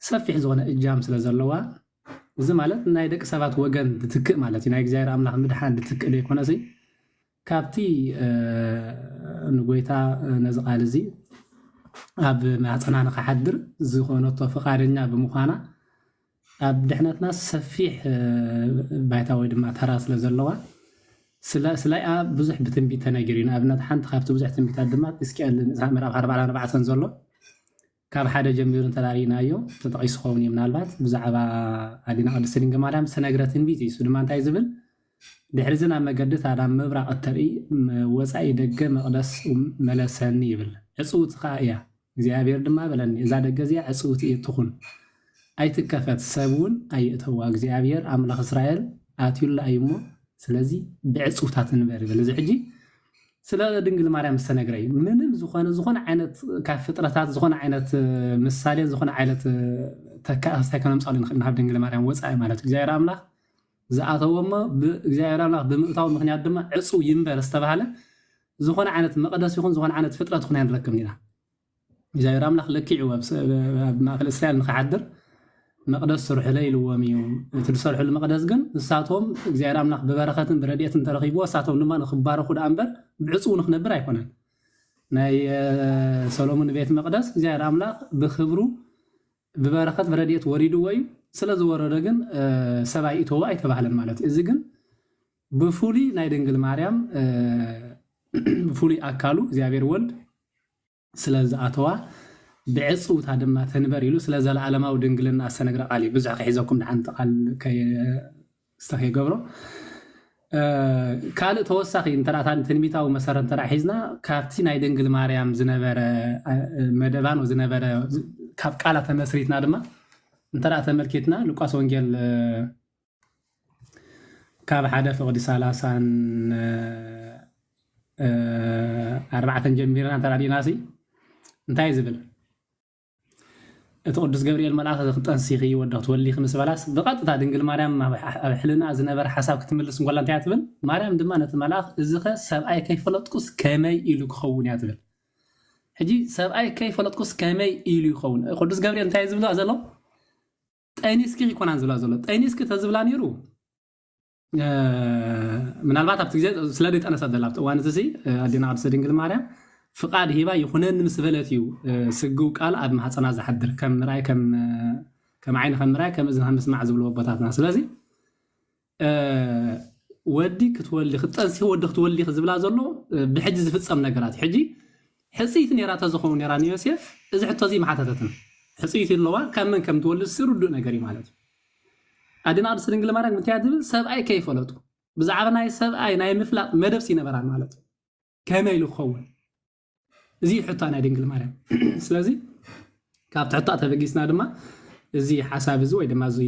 ሰፊሕ ዝኾነ እጃም ስለ ዘለዋ እዚ ማለት ናይ ደቂ ሰባት ወገን ትትክእ ማለት እዩ ናይ እግዚኣብሔር ኣምላኽ ምድሓን ትትክእ ዘይኮነሲ ካብቲ ንጎይታ ነዚ ቃል እዚ ኣብ ማዕፀና ንክሓድር ዝኾነቶ ፈቃደኛ ብምዃና ኣብ ድሕነትና ሰፊሕ ባይታ ወይ ድማ ተራ ስለ ዘለዋ ስለይኣ ብዙሕ ብትንቢት ተነጊሩ እዩ ንኣብነት ሓንቲ ካብቲ ብዙሕ ትንቢታት ድማ እስኪኤል ምዕራፍ 44 ዘሎ ካብ ሓደ ጀሚሩ እንተዳሪእናዮ ተጠቂሱ ክኸውን እዩ ምናልባት ብዛዕባ ኣዴና ቅድስቲ ድንግል ማርያም ዝተነግረ ትንቢት እዩ እሱ ድማ እንታይ ዝብል ድሕሪ እዚ ናብ መገዲ ታዳም ምብራቕ እተርኢ ወፃኢ ደገ መቕደስ መለሰኒ ይብል ዕፅውቲ ከዓ እያ እግዚኣብሔር ድማ በለኒ እዛ ደገ እዚኣ ዕፅውቲ እየ ትኹን ኣይትከፈት ሰብ እውን ኣይእተዋ እግዚኣብሔር ኣምላኽ እስራኤል ኣትዩላ እዩ እሞ ስለዚ ብዕፅውታት ንበር ይብል እዚ ሕጂ ስለ ድንግል ማርያም ዝተነግረ እዩ ምንም ዝኾነ ዓይነት ካብ ፍጥረታት ዝኾነ ዓይነት ምሳሌ ዝኾነ ዓይነት ተካእስታይ ከነምፃሉ ንኽእል ናብ ድንግል ማርያም ወፃኢ ማለት እዩ እግዚኣብሔር ኣምላኽ ዝኣተዎ እሞ እግዚኣብሔር ኣምላኽ ብምእታው ምክንያት ድማ ዕፁው ይንበር ዝተባሃለ ዝኾነ ዓይነት መቕደስ ይኹን ዝኾነ ዓይነት ፍጥረት ይኹን ኣይንረክብን ኢና እግዚኣብሔር ኣምላኽ ለኪዑ ኣብ ማእከል እስራኤል ንክሓድር መቅደስ ስርሕለ ኢልዎም እዩ እቲ ዝሰርሕሉ መቅደስ ግን ንሳቶም እግዚኣብሔር ኣምላኽ ብበረኸትን ብረድኤትን ተረኺብዎ እሳቶም ድማ ንክባረኹ ዳ እምበር ብዕፁው ንክነብር ኣይኮነን ናይ ሰሎሞን ቤት መቅደስ እግዚኣብሔር ኣምላኽ ብክብሩ ብበረኸት ብረድኤት ወሪድዎ እዩ ስለ ዝወረደ ግን ሰብኣይ እተዎ ኣይተባህለን ማለት እዩ እዚ ግን ብፍሉይ ናይ ድንግል ማርያም ብፍሉይ ኣካሉ እግዚኣብሔር ወልድ ስለ ዝኣተዋ ብዕፅውታ ድማ ተንበር ኢሉ ስለ ዘለዓለማዊ ድንግልና ኣስተነግረ ቃል እዩ ብዙሕ ከሒዘኩም ድሓንቲ ቃል ከይገብሮ ካልእ ተወሳኺ እንተዳታ ትንቢታዊ መሰረት እንተዳ ሒዝና ካብቲ ናይ ድንግል ማርያም ዝነበረ መደባን ዝነበረ ካብ ቃላት ተመስሪትና ድማ እንተዳ ተመልኪትና ሉቃስ ወንጌል ካብ 1 ፍቅዲ 34 ጀሚርና እንተዳዲናሲ እንታይ ዝብል ቅዱስ ገብርኤል መልአክ ክጠንሲኺ ወደኽ ትወሊኽ ምስ በላስ ብቐጥታ ድንግል ማርያም ኣብ ሕልና ዝነበረ ሓሳብ ክትምልስ እንኳላ እንታይ ትብል ማርያም ድማ ነቲ መልአክ እዚ ኸ ሰብኣይ ከይፈለጥኩስ ከመይ ኢሉ ክኸውን እያ ትብል ሕጂ ሰብኣይ ከይፈለጥኩስ ከመይ ኢሉ ይኸውን ቅዱስ ገብርኤል እንታይ ዝብላ ዘሎ ጠይኒስኪ ይኮናን ዝብላ ዘሎ ጠይኒስኪ ተዝብላ ነይሩ ምናልባት ኣብቲ ግዜ ስለ ደይጠነሳ ዘላ ኣብቲ እዋን እዚ ኣዴና ቅድስቲ ድንግል ማርያም ፍቃድ ሂባ ይኹነን ምስ በለት እዩ ስግው ቃል ኣብ ማሕፀና ዝሓድር ከም ምርኣይ ከም ዓይኒ ከም ምርኣይ ከም እዝኒ ከም ምስማዕ ዝብልዎ ቦታትና ስለዚ ወዲ ክትወሊ ክጠንሲ ወዲ ክትወሊ ዝብላ ዘሎ ብሕጂ ዝፍፀም ነገራት ሕጂ ሕፂት ነራ ተዝኸውን ነራ ንዮሴፍ እዚ ሕቶ እዚ ማሓተተትን ሕፂት ኣለዋ ካብ መን ከም ትወልድ ስርዱእ ነገር እዩ ማለት ኣዴና ቅድስቲ ድንግል ማርያም እንታይ ትብል ሰብኣይ ከይፈለጡ ብዛዕባ ናይ ሰብኣይ ናይ ምፍላጥ መደብ ሲነበራ ማለት ከመይ ኢሉ ክኸውን እዚ ሕቶ ናይ ድንግል ማርያም ስለዚ ካብ ትሕቶ ተበጊስና ድማ እዚ ሓሳብ እዚ ወይ ድማ እዚ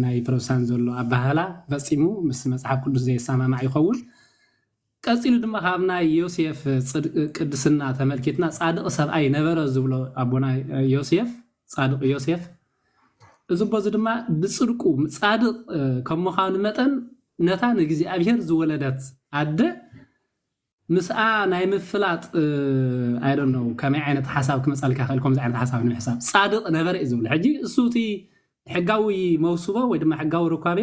ናይ ፕሮቴስታንት ዘሎ ኣባህላ ፈፂሙ ምስ መጽሓፍ ቅዱስ ዘይሰማማዕ ይኸውን ቀፂሉ ድማ ካብ ናይ ዮሴፍ ቅድስና ተመልኪትና ጻድቕ ሰብኣይ ነበረ ዝብሎ ኣቦና ዮሴፍ ጻድቕ ዮሴፍ እዚ ቦዚ ድማ ብጽድቁ ጻድቕ ከም ምዃኑ መጠን ነታ ንእግዚኣብሔር ዝወለደት ኣደ ምስኣ ናይ ምፍላጥ I don't know ከመይ ዓይነት ሓሳብ ክመጻልካ ክልኩም ዓይነት ሓሳብ ንምሕሳብ ጻድቕ ነበረ እዩ ዝብል ሕጂ እሱ እቲ ሕጋዊ መውስቦ ወይ ድማ ሕጋዊ ርካቤ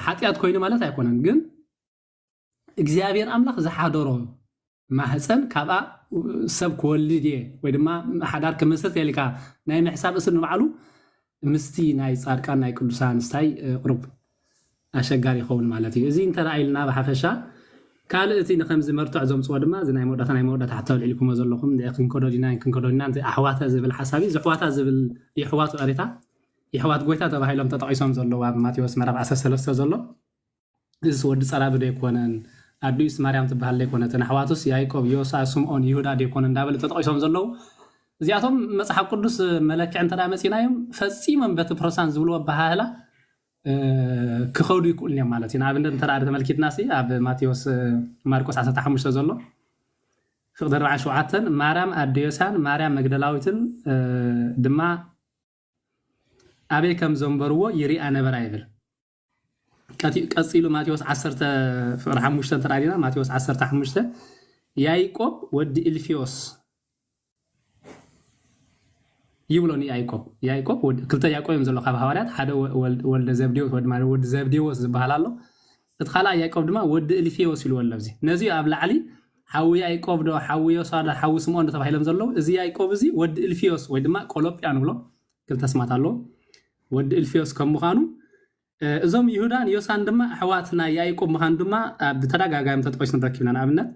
ሓጢያት ኮይኑ ማለት ኣይኮነን ግን እግዚአብሔር አምላክ ዝሓደሮ ማህፀን ካብኣ ሰብ ክወልድ እየ ወይ ድማ ሓዳር ክምስረት የሊካ ናይ ምሕሳብ እስን ንባዕሉ ምስቲ ናይ ጻድቃን ናይ ቅዱሳን ስታይ ቅሩብ ኣሸጋሪ ይኸውን ማለት እዩ እዚ እንተራእይልና ብሓፈሻ ካልእቲ ንከምዚ መርቱዕ ዘምፅዎ ድማ እዚ ናይ መወዳእታ ሓታው ልዕልኩም ዘለኹም ክንከዶዲና ኣሕዋተ ዝብል ሓሳቢ ዝሕዋታ ዝብል ይሕዋቱ ቀሪታ ይሕዋት ጎይታ ተባሂሎም ተጠቂሶም ዘለዉ ኣብ ማቴዎስ ምዕራፍ 13 ዘሎ እዚ ወዲ ፀራቢ ዶ ይኮነን ኣዲስ ማርያም ትበሃል ዘይኮነትን ኣሕዋቱስ ያዕቆብ ዮሳ ስምዖን ይሁዳ ዶ ይኮነን እንዳበለ ተጠቂሶም ዘለዉ እዚኣቶም መጽሓፍ ቅዱስ መለክዕ እንተዳ መፂናዮም ፈፂሞም በቲ ፕሮቴስታንት ዝብልዎ ኣባህላ ክኸውዱ ይክእሉ እዮም ማለት እዩ ንኣብነት እንተዳ ተመልኪትና ኣብ ማቴዎስ ማርቆስ 15 ዘሎ ፍቅዲ 47 ማርያም ኣዴዮሳን ማርያም መግደላዊትን ድማ ኣበይ ከም ዘንበርዎ ይሪኣ ነበራ ይብል ቀፂሉ ማቴዎስ 10 ፍቅዲ 5 ተራዲና ማቴዎስ 15 ያዕቆብ ወዲ ኢልፊዮስ ይብሎኒ ያዕቆብ ክልተ ያዕቆብ እዮም ዘሎ ካብ ሐዋርያት ሓደ ወልደ ዘብዴዎስ ወዲ ዘብዴዎስ ዝበሃል ኣሎ እቲ ካልኣይ ያዕቆብ ድማ ወዲ ኢልፊዮስ ይልዎ ኣሎ እዚ ነዚ ኣብ ላዕሊ ሓዊ ያዕቆብ ዶ ሓዊ ዮሳ ዶ ሓዊ ስምዖን ተባሂሎም ዘለዉ እዚ ያዕቆብ እዚ ወዲ ኢልፊዮስ ወይ ድማ ቆሎጵያ ንብሎ ክልተ ስማት ኣሎ ወዲ ኢልፊዮስ ከም ምዃኑ እዞም ይሁዳን ዮሳን ድማ ኣሕዋትና ያዕቆብ ምዃኑ ድማ ብተደጋጋሚ ተጠቂሱ ንረኪብና ንኣብነት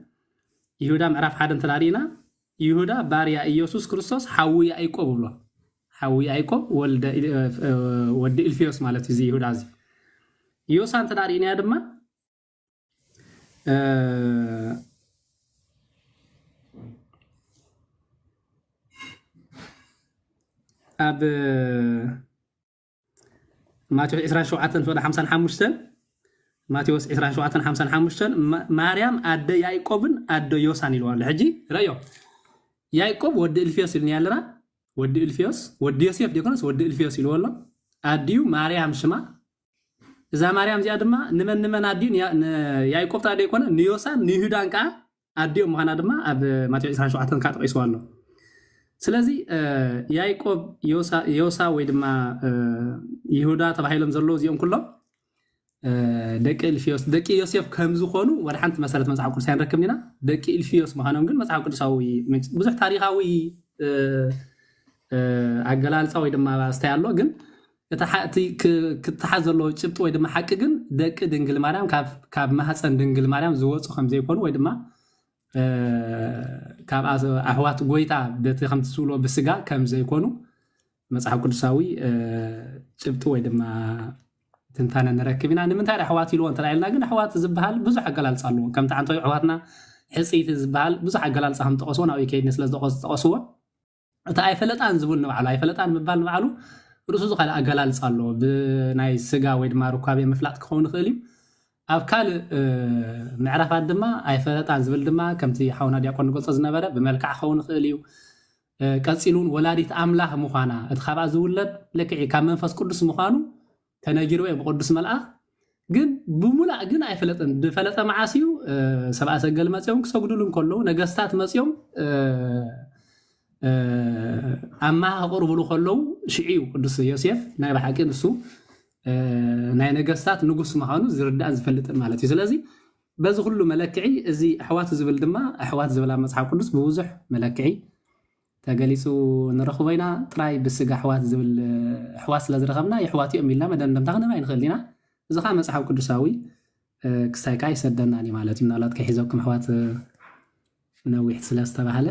ይሁዳ ምዕራፍ 1 ተራዲና ይሁዳ ባርያ ኢየሱስ ክርስቶስ ሓዊ ያዕቆብ ብሎ ሓዊ ያዕቆብ ወዲ ኢልፊዮስ ማለት እዚ ይሁዳ እዚ ዮሳን ተራዲና ድማ ኣብ ማቴዎስ 27:55 ማቴዎስ 27:55 ማርያም ኣደ ያዕቆብን ኣደ ዮሳን ይልዋሉ ሕጂ ረእዮ ያዕቆብ ወዲ ኢልፊዮስ ይልኒ ያለና ወዲ ኢልፊዮስ ወዲ ዮሴፍ ዲኮንስ ወዲ ኢልፊዮስ ይልወሎ ኣዲዩ ማርያም ሽማ እዛ ማርያም እዚኣ ድማ ንመን ኣዲዩ ያዕቆብ ታዲያ ይኮነ ንዮሳን ንይሁዳን ከዓ ኣዲዮም ምዃና ድማ ኣብ ማቴዎስ 27 ካ ተቂስዋ ኣሎ ስለዚ ያዕቆብ ዮሳ ወይ ድማ ይሁዳ ተባሂሎም ዘለዉ እዚኦም ኩሎም ደቂ ኢልፊዮስ ደቂ ዮሴፍ ከም ዝኾኑ ወደ ሓንቲ መሰረት መጽሓፍ ቅዱሳዊ ንረክብ ኢና ደቂ ኢልፊዮስ ምዃኖም ግን መጽሓፍ ቅዱሳዊ ብዙሕ ታሪኻዊ ኣገላልፃ ወይ ድማ ስታይ ኣሎ ግን እቲ ክትሓዝ ዘለዎ ጭብጢ ወይ ድማ ሓቂ ግን ደቂ ድንግል ማርያም ካብ ማህፀን ድንግል ማርያም ዝወፁ ከም ዘይኮኑ ወይ ድማ ካብ ኣሕዋት ጎይታ በቲ ከም ትስብሎ ብስጋ ከም ዘይኮኑ መጽሓፍ ቅዱሳዊ ጭብጢ ወይ ድማ ትንታነ ንረክብ ኢና ንምንታይ ኣሕዋት ኢልዎ እንተራእየልና ግን ኣሕዋት ዝበሃል ብዙሕ ኣገላልፃ ኣለዎ ከምቲ ዓንቶ ኣሕዋትና ሕፂት ዝበሃል ብዙሕ ኣገላልፃ ከም ተቆስዎ ናብኡ ከይድኒ ስለ ዝተቆስዎ እቲ ኣይፈለጣን ዝብል ንባዕሉ ኣይፈለጣን ምባል ንባዕሉ ርእሱ ዝካልእ ኣገላልፃ ኣለዎ ብናይ ስጋ ወይ ድማ ሩካቤ ምፍላጥ ክኸውን ይኽእል እዩ ኣብ ካልእ ምዕራፋት ድማ ኣይፈለጣን ዝብል ድማ ከምቲ ሓውና ዲያቆን ንገልፆ ዝነበረ ብመልክዕ ክኸውን ይኽእል እዩ ቀፂሉን ወላዲት ኣምላኽ ምዃና እቲ ካብኣ ዝውለድ ልክዕ ካብ መንፈስ ቅዱስ ምዃኑ ተነጊሩ ብቅዱስ መልኣኽ ግን ብሙላእ ግን ኣይፈለጠን ብፈለጠ መዓስዩ ሰብኣ ሰገል መፅኦም ክሰግድሉ ከለዉ ነገስታት መፅኦም ኣማህ ከቅርብሉ ከለዉ ሽዒው ቅዱስ ዮሴፍ ናይ ብሓቂ ንሱ ናይ ነገስታት ንጉስ ምዃኑ ዝርዳእን ዝፈልጥን ማለት እዩ ስለዚ በዚ ኩሉ መለክዒ እዚ ኣሕዋት ዝብል ድማ ኣሕዋት ዝብላ መፅሓፍ ቅዱስ ብብዙሕ መለክዒ ተገሊፁ ንረኽቦ ኢና ጥራይ ብስጋ ኣሕዋት ዝብል ኣሕዋት ስለ ዝረኸብና የሕዋት እዮም ኢልና መደምደምታ ክንባ ይንኽእል ኢና እዚ ከዓ መፅሓፍ ቅዱሳዊ ክሳይካ ይሰደናኒ ማለት እዩ ምናልባት ከሒዘኩም ኣሕዋት ነዊሕ ስለ ዝተባሃለ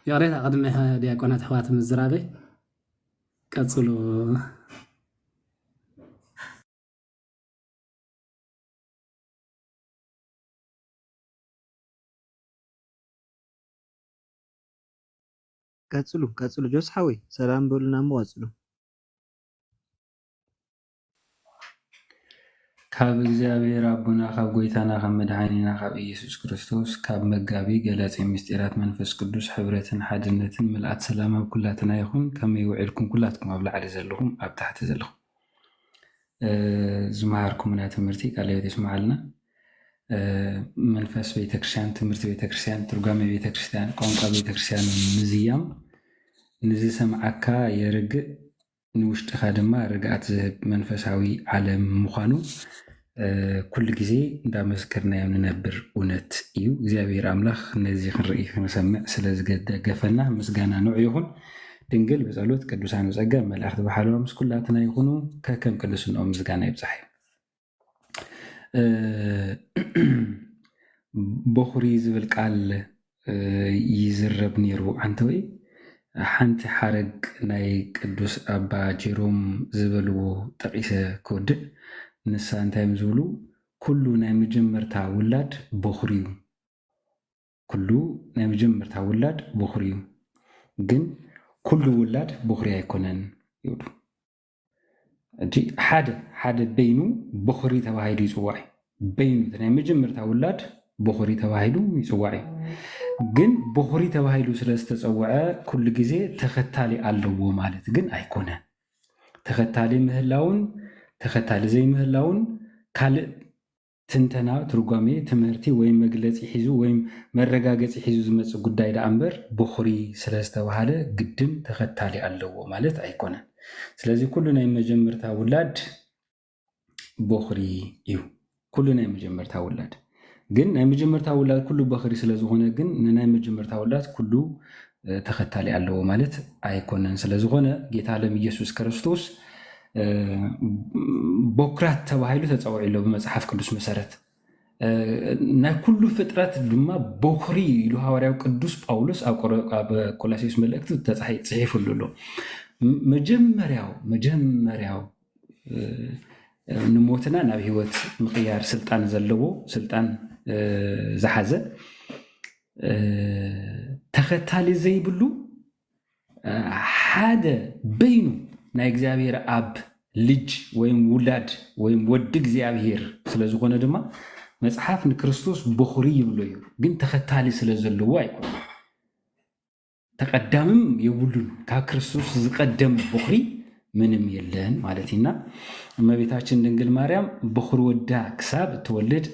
ياريت أقدم دياقونات أحوات مزرابي كتصلوا كتصلوا جوز حوي سلام بولنا مواصلوا ካብ እግዚአብሔር አቡና ካብ ጎይታና ካብ መድኃኒና ካብ ኢየሱስ ክርስቶስ ካብ መጋቢ ገላፂ ምስጢራት መንፈስ ቅዱስ ሕብረትን ሓድነትን ምልአት ሰላም ኣብ ኩላትና ይኹን ከመይ ውዒልኩም ኩላትኩም ኣብ ላዕሊ ዘለኹም ኣብ ታሕቲ ዘለኹም ዝመሃርኩምና ትምህርቲ ቃለ ሕይወት ይስማዓልና መንፈስ ቤተክርስቲያን ትምህርቲ ቤተክርስቲያን ትርጓሜ ቤተክርስቲያን ቋንቋ ቤተክርስቲያን ምዝያም ንዝሰምዓካ የርግእ ንውሽጥኻ ድማ ርግኣት ዝህብ መንፈሳዊ ዓለም ምዃኑ ኩሉ ግዜ እንዳመስከርናዮ ንነብር እውነት እዩ እግዚአብሔር ኣምላኽ ነዚ ክንርኢ ክንሰምዕ ስለ ዝገደገፈና ምስጋና ንዑ ይኹን ድንግል ብጸሎት ቅዱሳን ጸጋ መላእኽቲ በሓለዋ ምስ ኩላትና ይኹኑ ከከም ቅዱስንኦም ምስጋና ይብጻሕ በኹሪ ዝብል ቃል ይዝረብ ነይሩ አንተ ወይ ሓንቲ ሓረግ ናይ ቅዱስ ኣባ ጀሮም ዝበልዎ ጠቂሰ ክወድእ ንሳ እንታይ ዝብሉ ኩሉ ናይ መጀመርታ ውላድ በኹሪ እዩ ኩሉ ናይ መጀመርታ ውላድ በኹሪ እዩ ግን ኩሉ ውላድ በኹሪ ኣይኮነን ይብሉ እጂ ሓደ በይኑ በኹሪ ተባሂሉ ይፅዋዕ በይኑ ናይ መጀመርታ ውላድ በኹሪ ተባሂሉ ይፅዋዕ ግን በኹሪ ተባሂሉ ስለ ዝተፀውዐ ኩሉ ግዜ ተኸታሊ ኣለዎ ማለት ግን ኣይኮነን ተኸታሊ ምህላውን ተኸታሊ ዘይምህላውን ካልእ ትንተና ትርጓሜ ትምህርቲ ወይ መግለፂ ሒዙ ወይ መረጋገፂ ሒዙ ዝመፅእ ጉዳይ ዳ እምበር በኹሪ ስለ ዝተባሃለ ግድን ተኸታሊ ኣለዎ ማለት ኣይኮነን ስለዚ ኩሉ ናይ መጀመርታ ውላድ በኹሪ እዩ ኩሉ ናይ መጀመርታ ውላድ ግን ናይ መጀመርታ ውላድ ኩሉ በኽሪ ስለ ዝኾነ ግን ንናይ መጀመርታ ውላድ ኩሉ ተኸታሊ ኣለዎ ማለት ኣይኮነን ስለ ዝኾነ ጌታ ዓለም ኢየሱስ ክርስቶስ ቦክራት ተባሂሉ ተፀውዒሉ ብመጽሓፍ ቅዱስ መሰረት ናይ ኩሉ ፍጥረት ድማ በኹሪ ኢሉ ሐዋርያው ቅዱስ ጳውሎስ ኣብ ቆላስይስ መልእክቱ ተጻሒፉሉ ኣሎ መጀመርያው ንሞትና ናብ ህይወት ምቕያር ስልጣን ዘለዎ ስልጣን ዝሓዘ ተኸታሊ ዘይብሉ ሓደ በይኑ ናይ እግዚአብሔር አብ ልጅ ወይም ውላድ ወይም ወዲ እግዚአብሔር ስለ ዝኾነ ድማ መጽሓፍ ንክርስቶስ በኹሪ ይብሎ እዩ ግን ተኸታሊ ስለ ዘለዎ ኣይኮነ ተቀዳምም የብሉን ካብ ክርስቶስ ዝቀደም በኹሪ ምንም የለን ማለት ኢና እመቤታችን ድንግል ማርያም በኹሪ ወዳ ክሳብ ትወልድ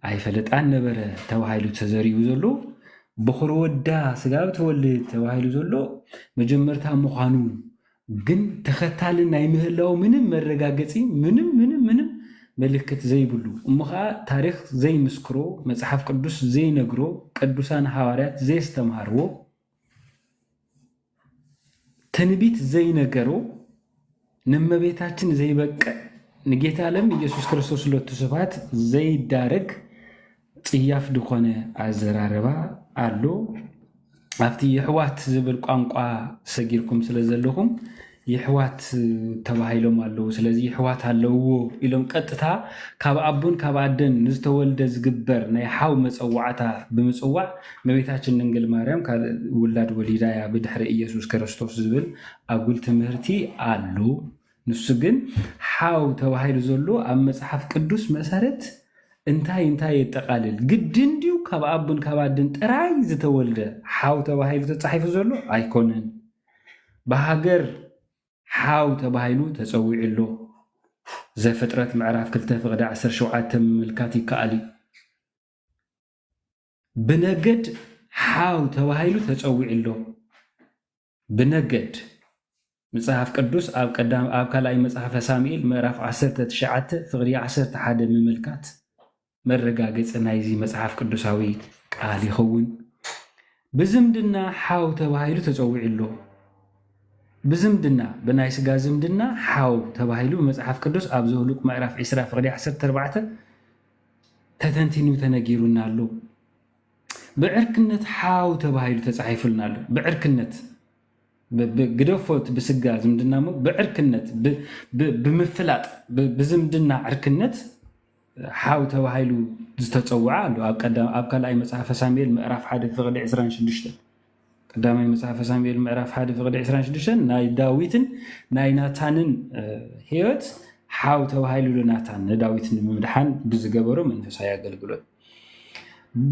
ኣይፈለጣን ነበረ ተባሂሉ ተዘሪቡ ዘሎ በኹሪ ወዳ ስጋብ ትወልድ ተባሂሉ ዘሎ መጀመርታ ምዃኑ ግን ተኸታሊ ናይ ምህላው ምንም መረጋገፂ ምንም ምልክት ዘይብሉ እሙኻ ታሪክ ዘይምስክሮ መጽሓፍ ቅዱስ ዘይነግሮ ቅዱሳን ሐዋርያት ዘይስተምሃርዎ ትንቢት ዘይነገሮ ንመቤታችን ዘይበቀ ንጌታ ዓለም ኢየሱስ ክርስቶስ ለቱ ስብሐት ዘይዳረግ ጽያፍ ድኾነ ኣዘራረባ ኣሎ ኣብቲ የሕዋት ዝብል ቋንቋ ሰጊርኩም ስለ ዘለኹም የሕዋት ተባሂሎም ኣለዉ ስለዚ የሕዋት ኣለዎ ኢሎም ቀጥታ ካብ ኣቦን ካብ ኣደን ንዝተወልደ ዝግበር ናይ ሓው መፀዋዕታ ብምፅዋዕ እመቤታችን ድንግል ማርያም ውላድ ወሊዳያ ብድሕሪ ኢየሱስ ክርስቶስ ዝብል ኣጉል ትምህርቲ ኣሎ ንሱ ግን ሓው ተባሂሉ ዘሎ ኣብ መጽሓፍ ቅዱስ መሰረት እንታይ የጠቃልል ግድን ድዩ ካብ አቡን ካብ አድን ጥራይ ዝተወልደ ሓው ተባሂሉ ተጻሒፉ ዘሎ ኣይኮነን ብሃገር ሓው ተባሂሉ ተጸዊዕሎ ዘፍጥረት ምዕራፍ 2 ፍቅዲ 17 ምልካት ይከኣል ብነገድ ሓው ተባሂሉ ተጸዊዕሎ ብነገድ መጽሐፍ ቅዱስ ኣብ ካልኣይ መጽሐፈ ሳሙኤል ምዕራፍ 19 ፍቅዲ 11 ምምልካት መረጋገጽ ናይዚ መጽሐፍ ቅዱሳዊ ቃል ይኸውን ብዝምድና ሓው ተባሂሉ ተጸዊዕሎ ብዝምድና ብናይ ስጋ ዝምድና ሓው ተባሂሉ መጽሐፍ ቅዱስ ኣብ ዘሁሉቅ ምዕራፍ 20 ፍቅዲ 14 ተተንቲኑ ተነጊሩና ኣሎ ብዕርክነት ሓው ተባሂሉ ተጻሒፉልና ኣሎ ብዕርክነት ግደፎት ብስጋ ዝምድና ሞ ብዕርክነት ብምፍላጥ ብዝምድና ዕርክነት ሓው ተባሂሉ ዝተጸውዓ ኣሎ ኣብ ካልኣይ መጽሐፈ ሳሙኤል ምዕራፍ 1 ፍቅዲ 26 ቀዳማይ መጽሐፈ ሳሙኤል ምዕራፍ 1 ፍቅዲ 26 ናይ ዳዊትን ናይ ናታንን ህይወት ሓው ተባሂሉ ለናታን ንዳዊትን ምምድሓን ብዝገበሮ መንፈሳዊ አገልግሎት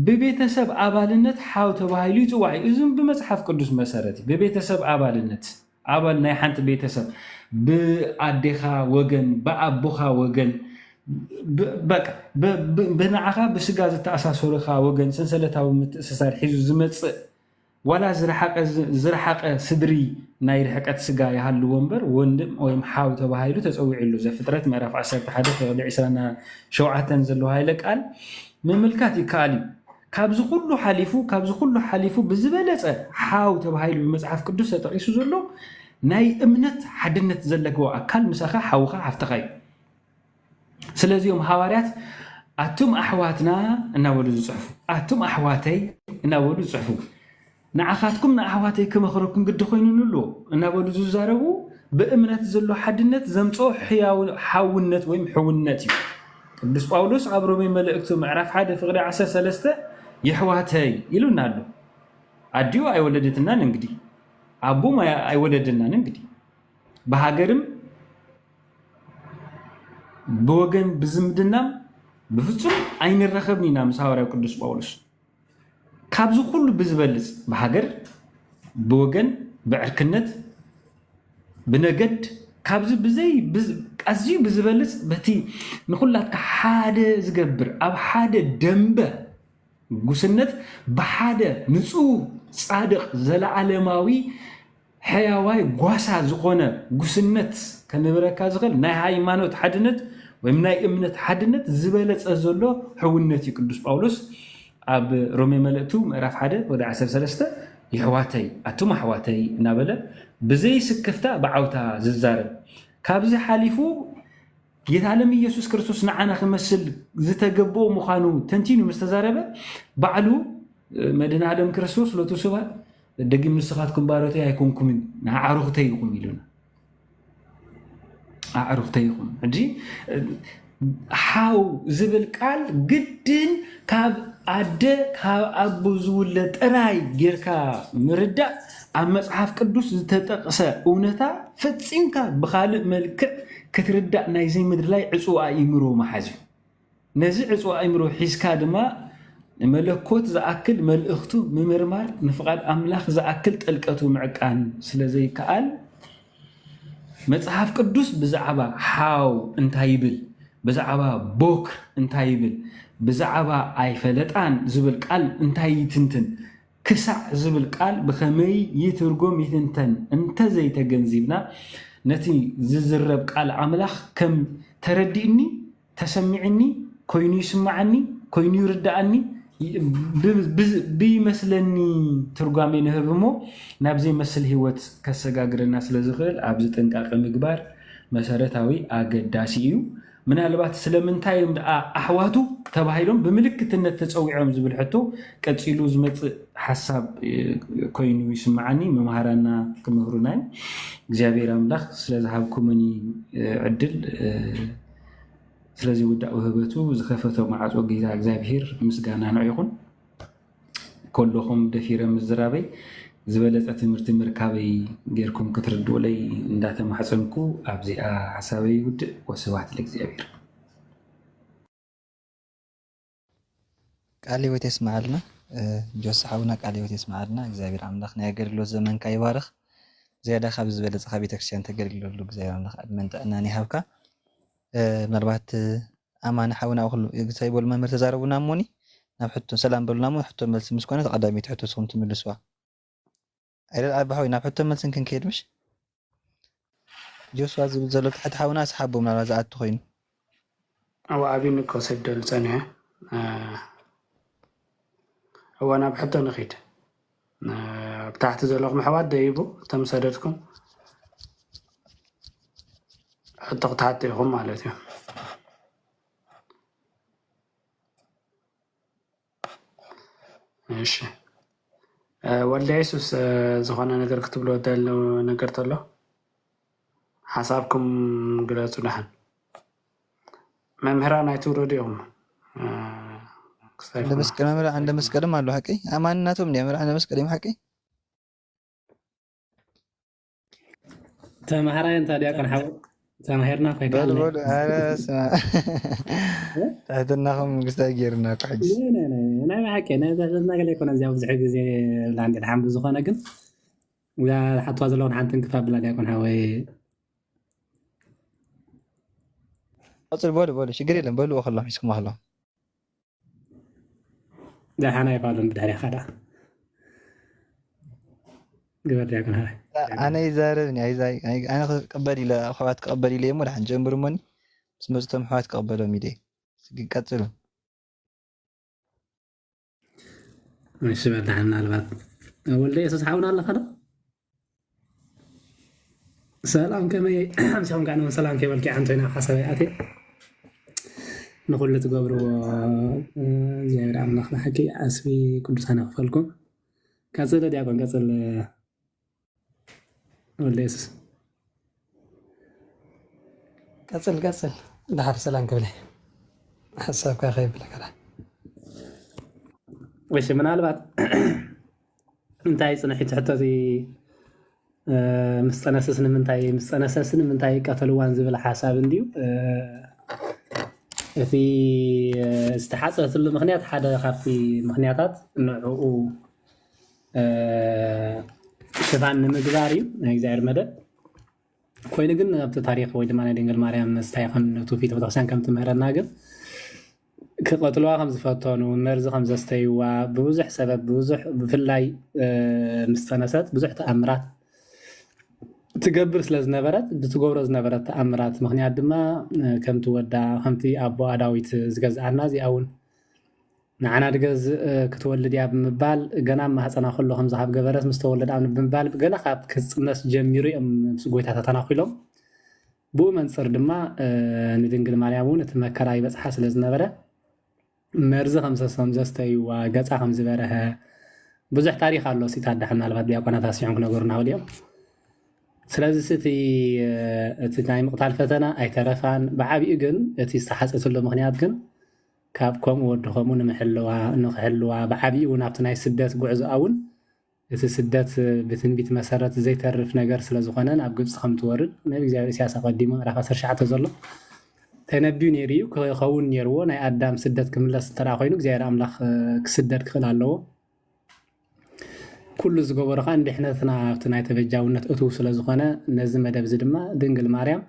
በቤተሰብ አባልነት ሓው ተባሂሉ ይጽዋዕ እዙም በመጽሐፍ ቅዱስ መሰረት በቤተሰብ አባልነት አባል ናይ ሓንቲ ቤተሰብ ብአዴኻ ወገን በአቦኻ ወገን በቃ በናዓኻ ብስጋ ዝተኣሳሰሩኻ ወገን ሰንሰለታዊ ምትእስሳር ሒዙ ዝመጽእ ወላ ዝረሓቀ ስድሪ ናይ ርሕቀት ስጋ ይሃልዎ እምበር ወንድም ወይ ሓው ተባሂሉ ተጸዊዕሉ ዘፍጥረት ምዕራፍ 11 ፍቅዲ 27 ዘለዎ ሃይለ ቃል ምምልካት ይከኣል ካብዚ ኩሉ ሓሊፉ ብዝበለጸ ሓው ተባሂሉ ብመጽሐፍ ቅዱስ ተጠቂሱ ዘሎ ናይ እምነት ሓድነት ዘለግዎ ኣካል ምሳኻ ሓውኻ ሓፍተኻ እዩ ስለዚኦም ሐዋርያት ኣቱም ኣሕዋትና እናበሉ ዝጽሕፉ ኣቱም ኣሕዋተይ እናበሉ ዝጽሕፉ ንዓኻትኩም ንኣሕዋተይ ክመኽረኩም ግዲ ኮይኑንሎ እናበሉ ዝዛረቡ ብእምነት ዘሎ ሓድነት ዘምጽኦ ሕያው ሓውነት ወይ ሕውነት እዩ ቅዱስ ጳውሎስ ኣብ ሮሜ መልእክቱ ምዕራፍ 1 ፍቅዲ 13 ይሕዋተይ ይሉና ኣሎ ኣዲዮ ኣይወለደትናን እንግዲህ ኣቦም ኣይወለደናን እንግዲህ በሃገርም በወገን ብዝምድናም ብፍጹም ኣይንረኸብኒ ኢና ምስ ሐዋርያው ቅዱስ ጳውሎስ ካብዚ ሁሉ ብዝበልጽ በሃገር በወገን ብዕርክነት ብነገድ ካብዚ ብዘይ ኣዝዩ ብዝበልጽ በቲ ንኹላትካ ሓደ ዝገብር ኣብ ሓደ ደንበ ጉስነት ብሓደ ንጹህ ጻድቕ ዘለዓለማዊ ሕያዋይ ጓሳ ዝኾነ ጉስነት ከንብረካ ዝኽእል ናይ ሃይማኖት ሓድነት ወይ ናይ እምነት ሓድነት ዝበለጸ ዘሎ ሕውነት እዩ ቅዱስ ጳውሎስ ኣብ ሮሜ መልእክቱ ምዕራፍ 1 ወደ 13 ይሕዋተይ ኣቱም ኣሕዋተይ እናበለ ብዘይ ስክፍታ ብዓውታ ዝዛረብ ካብዚ ሓሊፉ ጌታ ዓለም ኢየሱስ ክርስቶስ ንዓና ክመስል ዝተገበኦ ምዃኑ ተንቲኑ ምስ ተዛረበ ባዕሉ መድኃኔ ዓለም ክርስቶስ ሎቱ ስብሐት ደጊም ንስኻትኩም ባሮተይ ኣይኮንኩምን ኣዕሩኽተይ ኢኹም ኢሉና ኣዕሩኽተይ ኢኹም ሕጂ ሓው ዝብል ቃል ግድን ካብ ኣደ ካብ ኣቦ ዝውለድ ጥራይ ጌርካ ምርዳእ ኣብ መጽሐፍ ቅዱስ ዝተጠቕሰ እውነታ ፈጺምካ ብኻልእ መልክዕ ክትርዳእ ናይ ዘይ ምድሪ ላይ ዕጹው ኣእምሮ መሓዝ እዩ ነዚ ዕጹው ኣእምሮ ሒዝካ ድማ መለኮት ዝኣክል መልእኽቱ ምምርማር ንፍቓድ ኣምላኽ ዝኣክል ጥልቀቱ ምዕቃን ስለ ዘይከኣል መጽሐፍ ቅዱስ ብዛዕባ ሓው እንታይ ይብል ብዛዕባ ቦክር እንታይ ይብል ብዛዕባ ኣይፈለጣን ዝብል ቃል እንታይ ይትንትን ክሳዕ ዝብል ቃል ብኸመይ ይትርጎም ይትንተን እንተዘይተገንዚብና ነቲ ዝዝረብ ቃል ኣምላኽ ከም ተረዲእኒ ተሰሚዕኒ ኮይኑ ይስማዓኒ ኮይኑ ይርዳእኒ ብይመስለኒ ትርጓሜ ንህብ እሞ ናብ ዘይመስል ህይወት ከሰጋግረና ስለ ዝኽእል ኣብዚ ጥንቃቄ ምግባር መሰረታዊ ኣገዳሲ እዩ ምናልባት ስለምንታይም ኣሕዋቱ ተባሂሎም ብምልክትነት ተፀዊዖም ዝብል ሕቶ ቀፂሉ ዝመፅእ ሓሳብ ኮይኑ ይስማዓኒ መምሃራና ክምህሩና እግዚአብሔር አምላክ ስለዝሃብኩምኒ ዕድል ስለዚ ውዳእ ውህበቱ ዝከፈቶ ማዕጾ ጌታ እግዚአብሔር ምስጋና ነው ይኹን كلهم دفيرة مزرابي زبالة تمرت مركبي غيركم كتردوا لي ندات محسنكو أبزي حسابي ود وسوات لك زيابير ቃል ሕይወት يسمعنا ጆስ ሓውና ቃል ሕይወት يسمعنا እግዚአብሔር አምላኽና የአገልግሎት ዘመንካ ይባርኽ زيادة ካብ ዝበለፀ ካብ ቤተክርስትያን ተገልግለሉ እግዚአብሔር አምላኽ አድመን ጥዕናን ይሃብካ ምናልባት ኣማን ሓውና ኩሉ ሳይቦል መምህር ተዛረቡና እሞኒ ናብ ሕቶ ሰላም በሉና እሞ ሕቶ መልሲ ምስ ኮነ ተቀዳሚት ሕቶ ስኹም ትምልስዋ አይደል ኣባ ሓዊ ናብ ሕቶ መልስን ክንከይድ ምሽ ጆስዋ ዝብል ዘሎ ታሕቲ ሓውና ኣስሓቦ ምናልባት ዝኣቱ ኮይኑ أو أبين كوسيدل سنة هو أنا بحطه نخيد بتاعت زلق محواد دايبو تمسددكم حطه تحت هم مالتي ماشي ولا يسوس زخنا نقدر كتب له دال نقدر له حسابكم قلتوا نحن ممهران አይተውረዱ ይሁን عند مسكر ممر عند مسكر ما له حقي اماناتهم دي ممر عند مسكر ما حقي تمهران انت ديكن حو تمهرنا بل بل انا اسمع تحتناهم مستاجرنا كحج انا ما حكي انا ذا قال يكون ازياو بزح غزي عند الحمد زخونه ግን ولا حتى زلون حنت انكفاب بلا ديكن حوي أصل بولو شجري لهم بولو وخلهم يسكم أهلهم. ده أنا يبالون بداري خدا. قبل يكون هاي. أنا يزارني أنا قبلي لا خوات قبلي لي مو راح نجمر مني بس مزتم خوات قبلوا ميدي. قتلوا. مش بعد عنا البعض. أول ليه أساس حاولنا الله خدا. سلام كما شلون كانوا سلام كيف الكي عندنا حساباتي. نقول تقبروا زي عم نخلى حكي أسبي كل سنة أغفلكم كسل ديكون كسل ولا يسوس كسل دحر سلام قبله حسابك خيب لك هذا وش من البعض انت عايز نحيت حتى زي مستنسسن من تاي قتلوان زبل حساب انديو في استحاصة المغنيات حدا خافي مغنياتات نوعو شفان مقداري نيزاير مدى كوين قلنا بتاريخ ويد ما ندينجل ماريام مستيقن توفيت بتغسان كم تمهرنا قل كقتلوا خمس فاتونو مرز خمس استيوا بوزح سبب بوزح بفلاي مستنسات بوزح تأمرات تقبر سلاز نبرت بتقبر نبرت تأمرات مخنيات دما كم تودع خمتي أبو أداويت زجاج عنازي أول نعنا دجاج كتولد يا بمبال جنا ما حصنا خلوا خمسة حب جبرس مستولد عن بمبال جنا خاب كس الناس جميري سقويت هذا تناقلهم بو من صار دما ندنقل ماريامون تمكراي بس حاصل نبرة مرز خمسة استي وجاز خمسة برها بزح تاريخ الله سيتعدى حنا لبعض يا تاسيون كنا قرنا اليوم سلازي ستي تناي مقطع الفتنة أي ترفان بعبي إجن تي استحسس له مغنيات جن كابكم ودخمون نحلوها بعبي ونعطينا سدات جوز أول السدات بتنبيت مسارات زي تعرف نجار سلازو خنان أبجد خمت ورد ما بيجي سياسة قديمة راح أصير شعات زلة تنبيون يريو كخون يروون أي أدم سدات كملة تراخينك زي راملخ كسدات خلالو كل زجور خان بحنا ثنا يتفجعون أتو سلازخنا نزم مدب زدما دنجل مريم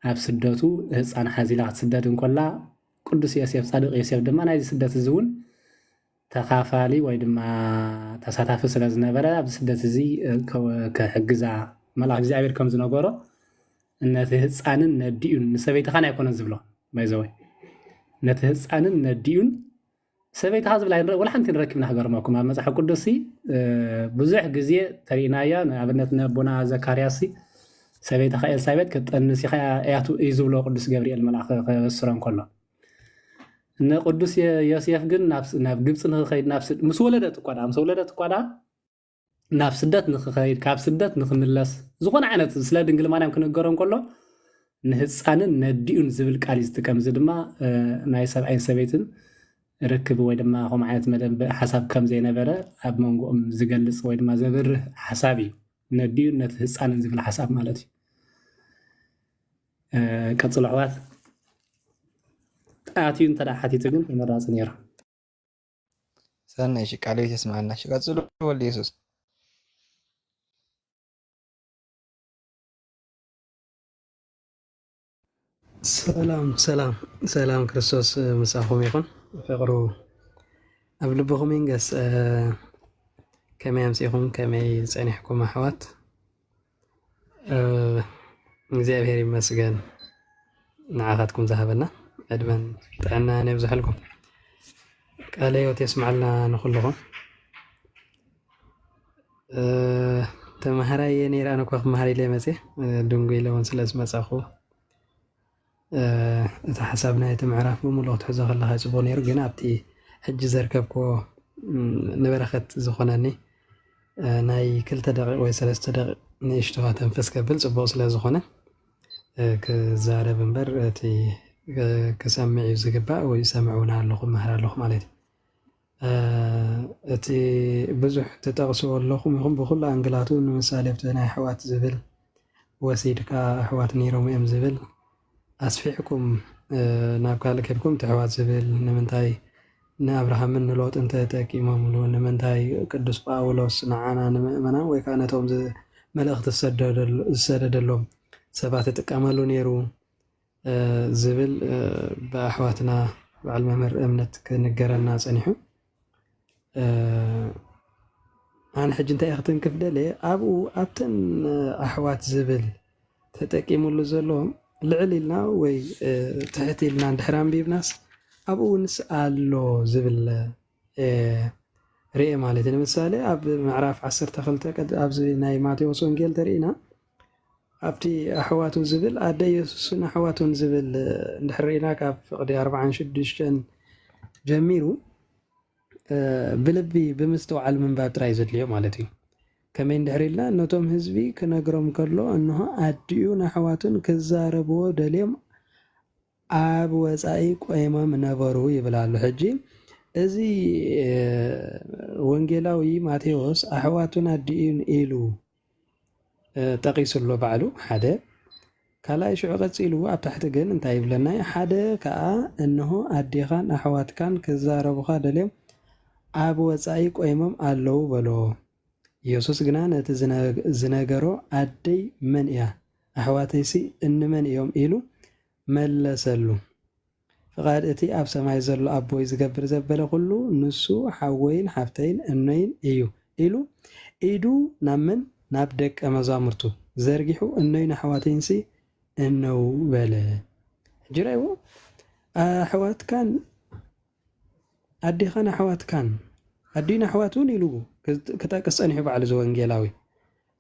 أبسدتو أنا حزيلات سدتون كلها كل سياسي صادق يسير دما نايز سدت الزون تخافالي ويدما تساتف سلازنا برا أبسدت زي كحجزة ملاك زي عبير كم زنقورة إن تهز أنا نديون نسبيت خان يكون زبلة ما يزوي نتهز أنا نديون سبيت هذا بلا ولا حنت نركب نحجر معكم مع مسح قدسي بزح جزية ترينايا عبدنا بنا زكرياسي سبيت خيال سبيت كت النسي خيا ياتو يزولو قدس جبريل الملاك السران كله إن قدس ياسيف جن نفس جبس نخيد نفس مسولدة قدام مسولدة قدام نفس دت نخيد كاب سدت نخملس زخون عينت سلاد إنجل ما نمكن نجارم كله نهز أنا نديون زبل كاريست كم زدما نايسر عين سبيتن ركب ويدما هم عينت مدن حسب كم زي نبرة أب منقوم زجلس ويدما زبر حسابي نديون نتهز أنا زبل حساب مالتي كتصلعوات آتيون ترى حتي تقول في مرة سنيرة ሰናይ እሺ ቃል ተስማዕና እሺ ቀጽሉ ወልድ ኢየሱስ ሰላም ክርስቶስ ምሳኹም ይኹን ፍቅሩ ኣብ ልብኹም ይንገስ ከመይ ኣምፂኹም ከመይ ፀኒሕኩም ኣሕዋት እግዚኣብሔር ይመስገን ንዓኻትኩም ዝሃበና ዕድመን ጥዕና ነብዝሐልኩም ቃለ ሕይወት የስማዓልና ንኩልኹም ተማሃራየ ነይረ ኣነ እኳ ክመሃር ኢለ መፅእ ድንጉ ኢለ እውን ስለ ዝመፀኹ እቲ ሓሳብ ናይቲ ምዕራፍ ብምሉእ ክትሕዞ ከለካ ይፅቡቅ ነይሩ ግን ኣብቲ ሕጂ ዘርከብክዎ ንበረኸት ዝኾነኒ ናይ 2 ደቂቕ ወይ 3 ደቂቕ ንእሽተዋ ተንፈስ ከብል ፅቡቅ ስለ ዝኾነ ክዛረብ እምበር እቲ ክሰምዕ እዩ ዝግባእ ወይ ሰምዕ እውን ኣለኹ መሃር ኣለኹ ማለት እዩ እቲ ብዙሕ ትጠቕስዎ ኣለኹም ይኹም ብኩሉ ኣንግላቱ ንምሳሌ ኣብቲ ናይ ኣሕዋት ዝብል ወሲድካ ኣሕዋት ነይሮም እዮም ዝብል ኣስፊሕኩም ናብ ካልእ ከድኩም እቲ ኣሕዋት ዝብል ንምንታይ ንኣብርሃምን ንሎጥን ተጠቂሞምሉ ንምንታይ ቅዱስ ጳውሎስ ንዓና ንምእመናን ወይ ከዓ ነቶም መልእኽቲ ዝሰደደሎም ሰባት ይጥቀመሉ ነይሩ ዝብል ብኣሕዋትና በዓል መምህር እምነት ክንገረና ፀኒሑ ኣነ ሕጂ እንታይ ክትንክፍ ደልየ ኣብኡ ኣብተን ኣሕዋት ዝብል ተጠቂሙሉ ዘለዎም ልዕል ኢልና ወይ ትሕት ኢልና እንድሕር ኣንቢብናስ ኣብኡ ንስ ኣሎ ዝብል ርአ ማለት እዩ ንምሳሌ ኣብ ምዕራፍ 12 ኣብዚ ናይ ማቴዎስ ወንጌል ተሪእና ኣብቲ ኣሕዋቱ ዝብል ኣደ ኢየሱስን ኣሕዋቱን ዝብል እንድሕር ርኢና ካብ ፍቕዲ 46 ጀሚሩ ብልቢ ብምስትውዓል ምንባብ ጥራይ ዘድልዮ ማለት እዩ ከመይ እንድሕር ኢልና ነቶም ህዝቢ ክነግሮም ከሎ እንሆ ኣዲኡ ንኣሕዋቱን ክዛረብዎ ደልዮም ኣብ ወፃኢ ቆይሞም ነበሩ ይብል ኣሎ ሕጂ እዚ ወንጌላዊ ማቴዎስ ኣሕዋቱን ኣዲኡን ኢሉ ጠቂሱሎ ባዕሉ ሓደ ካልኣይ ሽዑ ቀፂሉ ኣብ ታሕቲ ግን እንታይ ይብለና ሓደ ከዓ እንሆ ኣዴኻን ኣሕዋትካን ክዛረቡካ ደልዮም ኣብ ወፃኢ ቆይሞም ኣለው በሎ ኢየሱስ ግና ነቲ ዝነገሮ ኣደይ መን እያ ኣሕዋተይሲ እንመን እዮም ኢሉ መለሰሉ ፍቓድ እቲ ኣብ ሰማይ ዘሎ ኣቦይ ዝገብር ዘበለ ኩሉ ንሱ ሓወይን ሓፍተይን እኖይን እዩ ኢሉ ኢዱ ናብ መን ናብ ደቀ መዛሙርቱ ዘርጊሑ እኖይን ኣሕዋተይንሲ እነው በለ ሕጂ ራእይዎ ኣሕዋትካን ኣዴኻን ኣሕዋትካን ኣዲን ኣሕዋቱን ኢሉ ክጠቅስ ፀኒሑ ባዕሉ ዘወንጌላዊ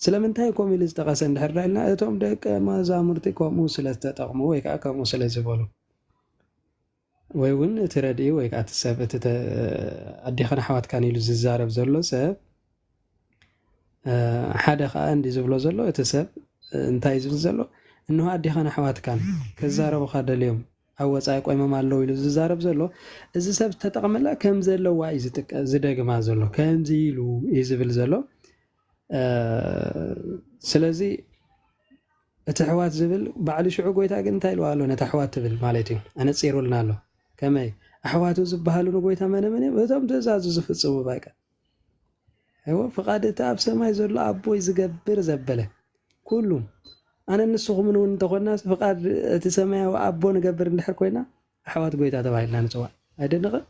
ስለምንታይ ከምኡ ኢሉ ዝጠቐሰ እንድሕር ራእይልና እቶም ደቀ መዛሙርቲ ከምኡ ስለዝተጠቕሙ ወይ ከዓ ከምኡ ስለ ዝበሉ ወይ እውን እቲ ረድኢ ወይ ከዓ እቲ ሰብ እቲ ኣዴኻን ኣሕዋትካን ኢሉ ዝዛረብ ዘሎ ሰብ ሓደ ከዓ እንዲ ዝብሎ ዘሎ እቲ ሰብ እንታይ ዝብል ዘሎ እንሆ ኣዴኻን ኣሕዋትካን ክዛረቡካ ደልዮም ኣብ ወፃኢ ቆይሞም ኣለው ኢሉ ዝዛረብ ዘሎ እዚ ሰብ ተጠቕመላ ከም ዘለዋ እዩ ዝደግማ ዘሎ ከምዚ ኢሉ እዩ ዝብል ዘሎ ስለዚ እቲ ኣሕዋት ዝብል ባዕሉ ሽዑ ጎይታ ግን እንታይ ኢልዋ ኣሎ ነቲ ኣሕዋት ትብል ማለት እዩ ኣነፂሩልና ኣሎ ከመይ ኣሕዋቱ ዝበሃሉ ንጎይታ መነመን እዮም እቶም ትእዛዙ ዝፍፅሙ ባይቀ እዎ ፍቓድ እቲ ኣብ ሰማይ ዘሎ ኣቦይ ዝገብር ዘበለ ኩሉ ኣነ ንስኹም እውን እንተኮና ፍቓድ እቲ ሰማያዊ ኣቦ ንገብር እንድሕር ኮይና ኣሕዋት ጎይታ ተባሂልና ንፅዋዕ ኣይደንቕን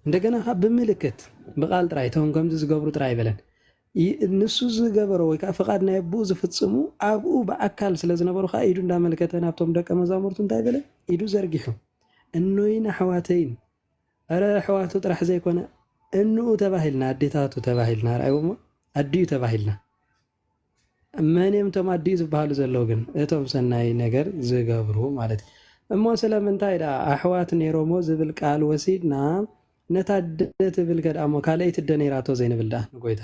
እንደገና ካብ ብምልክት ብቃል ጥራይ እቶም ከምዚ ዝገብሩ ጥራይ ይበለን ንሱ ዝገበሮ ወይ ከዓ ፍቓድ ናይ ኣቦኡ ዝፍፅሙ ኣብኡ ብኣካል ስለ ዝነበሩ ከዓ ኢዱ እንዳመልከተ ናብቶም ደቀ መዛሙርቱ እንታይ በለ ኢዱ ዘርጊሑ እኖይን ኣሕዋተይን ኣረ ኣሕዋቱ ጥራሕ ዘይኮነ እንኡ ተባሂልና ኣዴታቱ ተባሂልና ርኣይዎ ኣዲኡ ተባሂልና መን እዮም እቶም ኣዲኡ ዝበሃሉ ዘለዉ ግን እቶም ሰናይ ነገር ዝገብሩ ማለት እዩ እሞ ስለምንታይ ዳ ኣሕዋት ነይሮሞ ዝብል ቃል ወሲድና ነታ ደ ትብል ከድኣ ሞ ካልአይቲ ደ ነይራቶ ዘይንብል ዳ ንጎይታ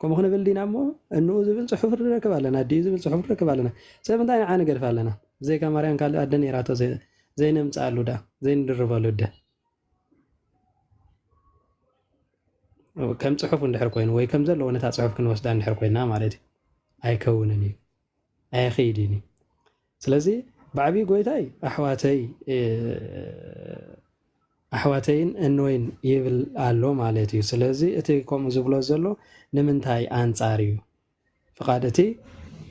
ከምኡ ክንብል ዲና እሞ እንኡ ዝብል ፅሑፍ ንረክብ ኣለና ኣዲኡ ዝብል ፅሑፍ ንረክብ ኣለና ስለምንታይ ንዓነ ገድፍ ኣለና ብዘይካ ማርያም ካልእ ኣደ ነይራቶ ዘይነምፅኣሉ ዳ ዘይንድርበሉ ደ ከም ፅሑፍ እንድሕር ኮይኑ ወይ ከም ዘለዎ ነታ ፅሑፍ ክንወስዳ እንድሕር ኮይና ማለት እዩ ኣይከውንን እዩ ኣይኸይድን እዩ ስለዚ بعبي قويتاي أحواتين إنوين يبل علو مالتي سلازي أتي كوم زبلو زلو نمنتاي أنصاريو فقادتي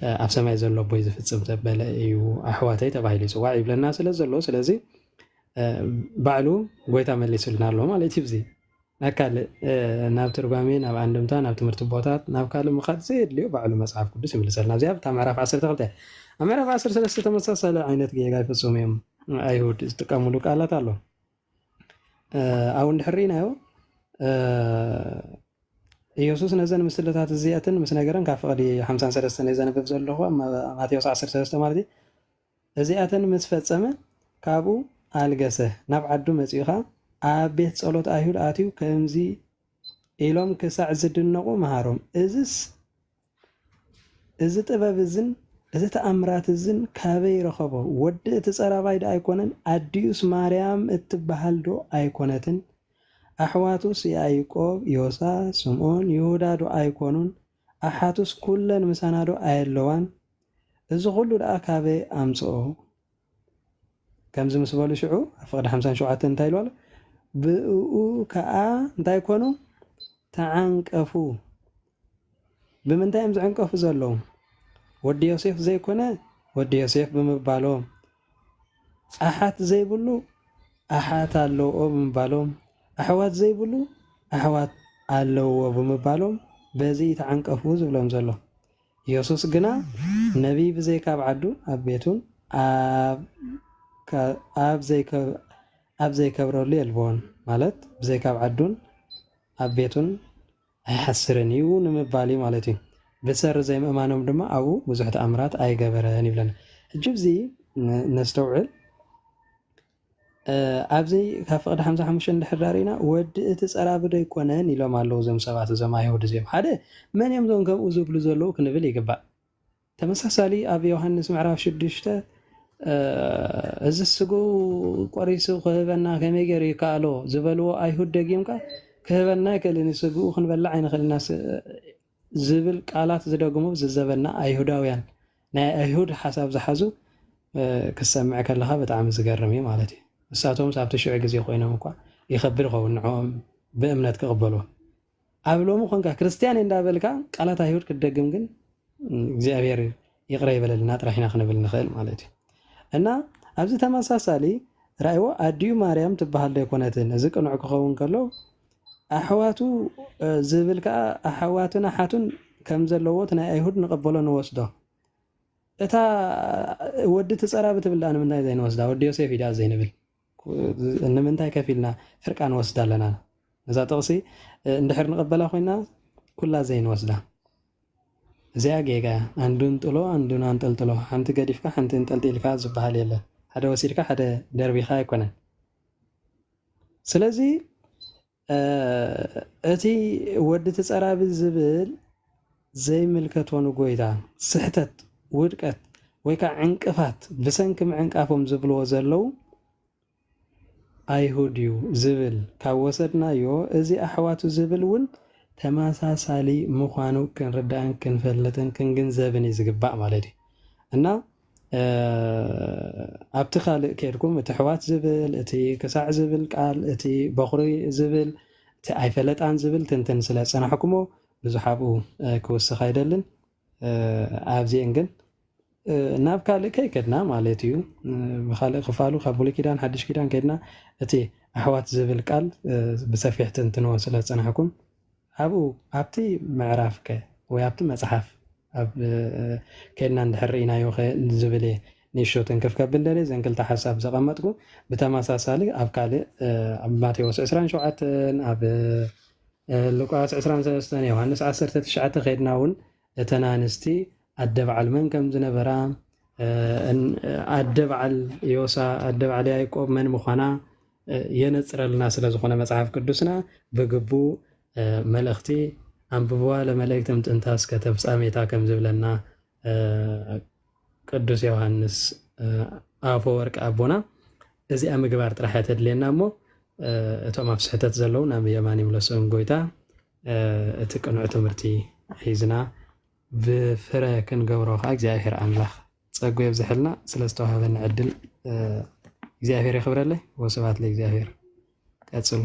أبسماي زلو بويز في الصمت بلا إيو أحواتي تبايلي سواء يبلنا سلازلو سلازي بعلو قويتا ملي سلنا له مالتي بزي نكال ناب ترغامي ناب عندمتا ناب تمرت بوتات ناب كالو مخاد زيد ليو بعلو مصحف قدس يملسلنا زي بتاع معرف 10 تغلطه معرف 10 3 تمساسل عينت جيغا يفصوميم ايهود استقاملو قالات አለው አሁን ድሕሪናዮ ኢየሱስ ነዘን ምስልታት እዚአትን ምስ ነገረን ካብ ፍቅዲ 53 ነዘንብብ ዘለኹ ማቴዎስ 13 ማለት እዚአትን ምስ ፈጸመ ካብኡ አልገሰ ናብ ዓዱ መጺኻ ኣብ ቤት ጸሎት አይሁድ አትዩ ከምዚ ኢሎም ክሳዕ ዝድነቁ መሃሮም እዚ ጥበብ እዝን እዚ ተኣምራት እዝን ካበይ ረኸቦ ወዲ እቲ ጸራባይ ዳ ኣይኮነን ኣዲዩስ ማርያም እትበሃል ዶ ኣይኮነትን ኣሕዋቱስ ያዕቆብ ዮሳ ስምዖን ይሁዳ ዶ ኣይኮኑን ኣሓቱስ ኩለን ምሳና ዶ ኣየለዋን እዚ ኩሉ ዳ ካበይ ኣምጽኦ ከምዚ ምስ በሉ ሽዑ ፍቅዲ 57 እንታይ ኢሉ ብኡ ከዓ እንታይ ኮኑ ተዓንቀፉ ብምንታይ ዝዓንቀፉ ዘለዉ ወዲ ዮሴፍ ዘይኮነ ወዲ ዮሴፍ ብምባሎም ኣሓት ዘይብሉ ኣሓት ኣለዎ ብምባሎም ኣሕዋት ዘይብሉ ኣሕዋት ኣለዎ ብምባሎም በዚ ተዓንቀፉ ዝብሎም ዘሎ ኢየሱስ ግና ነቢ ብዘይ ካብ ዓዱ ኣብ ቤቱን ኣብ ዘይከብረሉ የልቦን ማለት ብዘይ ካብ ዓዱን ኣብ ቤቱን ኣይሓስርን እዩ ንምባሊ ማለት እዩ بسر زي ما أمانهم دما أو وزحت أمرات أي جبران يبلن الجبزي نستوعب أبزي كفقد حمزة حمشن الحرارينا ود تسأل بدو يكونن إلى ما لو زم سبعة زما يهود زيم هذا من يوم دون كم أزوب لزلو كنبلي جبا تمسح سالي أبي يوحنس معرف شدشته إذا السجو قريسو خبرنا كم يجري كالو زبلو أيهود دقيم كهبرنا كلني سجو خنبلع عين خلنا ዝብል ቃላት ዝደግሙ ዝዘበና አይሁዳውያን ናይ አይሁድ ሐሳብ ዝሓዙ ክሰምዕ ከለኻ በጣም ዝገርም እዩ ማለት እዩ እሳቶም ሳብቲ ሽዑ ግዜ ኮይኖም እኳ ይኸብር ኸው ንዖም ብእምነት ክቕበሉ ኣብ ሎሙ ኮንካ ክርስቲያን እንዳበልካ ቃላት አይሁድ ክደግም ግን እግዚአብሔር ይቅረ ይበለልና ጥራሕና ክንብል ንኽእል ማለት እዩ እና ኣብዚ ተመሳሳሊ ራእይዎ ኣዲዩ ማርያም ትበሃል ዘይኮነትን እዚ ቅኑዕ ክኸውን ከሎ ኣሕዋቱ ዝብል ከዓ ኣሕዋቱን ኣሓቱን ከም ዘለዎት ናይ ኣይሁድ ንቐበሎ ንወስዶ እታ ወዲ ትፀራ ብትብል ዳ ንምንታይ ዘይንወስዳ ወዲ ዮሴፍ ኢዳ ዘይንብል ንምንታይ ከፊልና ፍርቃ ንወስዳ ኣለና እዛ ጥቕሲ እንድሕር ንቐበላ ኮይና ኩላ ዘይንወስዳ እዚኣ ጌጋ አንዱን ጥሎ አንዱን አንጠልጥሎ ሓንቲ ገዲፍካ ሓንቲ እንጠልጢልካ ዝበሃል የለን ሓደ ወሲድካ ሓደ ደርቢኻ ኣይኮነን ስለዚ እቲ ወዲ ተጸራቢ ዝብል ዘይምልከቶን ጎይታ ስሕተት ውድቀት ወይ ከዓ ዕንቅፋት ብሰንኪ ምዕንቃፎም ዝብልዎ ዘለው ኣይሁድ እዩ ዝብል ካብ ወሰድናዮ እዚ ኣሕዋቱ ዝብል እውን ተመሳሳሊ ምዃኑ ክንርዳእን ክንፈልጥን ክንግንዘብን እዩ ዝግባእ ማለት እዩ እና ኣብቲ ካልእ ከድኩም እቲ ኣሕዋት ዝብል እቲ ክሳዕ ዝብል ቃል እቲ በኹሪ ዝብል እቲ ኣይፈለጣን ዝብል ትንትን ስለ ፀናሕኩሞ ብዙሕ ኣብኡ ክውስኽ ኣይደልን ኣብዚአን ግን ናብ ካልእ ከይከድና ማለት እዩ ብካልእ ክፋሉ ካብ ብሉይ ኪዳን ሓድሽ ኪዳን ከድና እቲ ኣሕዋት ዝብል ቃል ብሰፊሕ ትንትንዎ ስለ ፀናሕኩም ኣብኡ ኣብቲ ምዕራፍ ከ ወይ ኣብቲ መፅሓፍ ኣብ ከድና እንድሕር ርኢናዮ ዝብል ንሾትን ከፍ ከብል ደለ ዘን ክልተ ሓሳብ ዘቐመጥኩ ብተመሳሳሊ ኣብ ካልእ ኣብ ማቴዎስ 27 ኣብ ሉቃስ 23 ዮሃንስ 19 ከድና እውን እተን ኣንስቲ ኣደ በዓል መን ከም ዝነበራ ኣደ በዓል ዮሳ ኣደ በዓል ያዕቆብ መን ምዃና የነፅረልና ስለ ዝኾነ መጽሓፍ ቅዱስና ብግቡእ መልእኽቲ አንብበዋ ለመላእክት ምጥንታ እስከ ተፍጻሜታ ከም ዝብለና ቅዱስ ዮሐንስ አፈወርቅ አቦና እዚኣ ምግባር ጥራሕ ተድልየና እሞ እቶም ኣብ ስሕተት ዘለው ናብ የማን ይምለሶም ጎይታ እቲ ቅኑዕ ትምህርቲ ሒዝና ብፍረ ክንገብሮ ከዓ እግዚኣብሔር ኣምላኽ ፀጉ ይብዝሕልና ስለስተዋሃበና ዕድል እግዚአብሔር ይኽብረልይ ወስብሐት ለእግዚአብሔር። ቀጽሉ።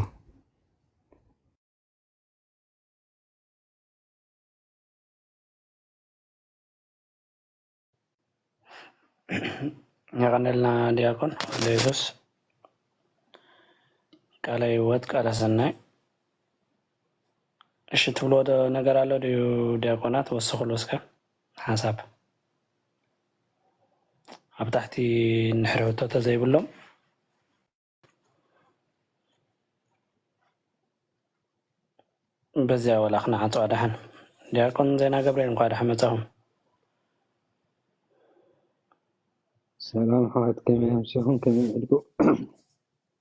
يغنلنا دياكون ليسوس ቃለ ሕይወት ቃለ ሰናይ እሺ ትብሎ ነገር አለ ዲያቆናት ወስኹሉ እስከ ሓሳብ ኣብ ታሕቲ ንሕርዮቶ ተዘይብሎም በዚያ ወላኽና ዓፅዋ ዳሕን ዲያቆን ዜና ገብርኤል እንኳ ዳሕ መጻኹም ሰላም ሓወት ከመይ ኣምሲኹም ከመይ ኢልኩ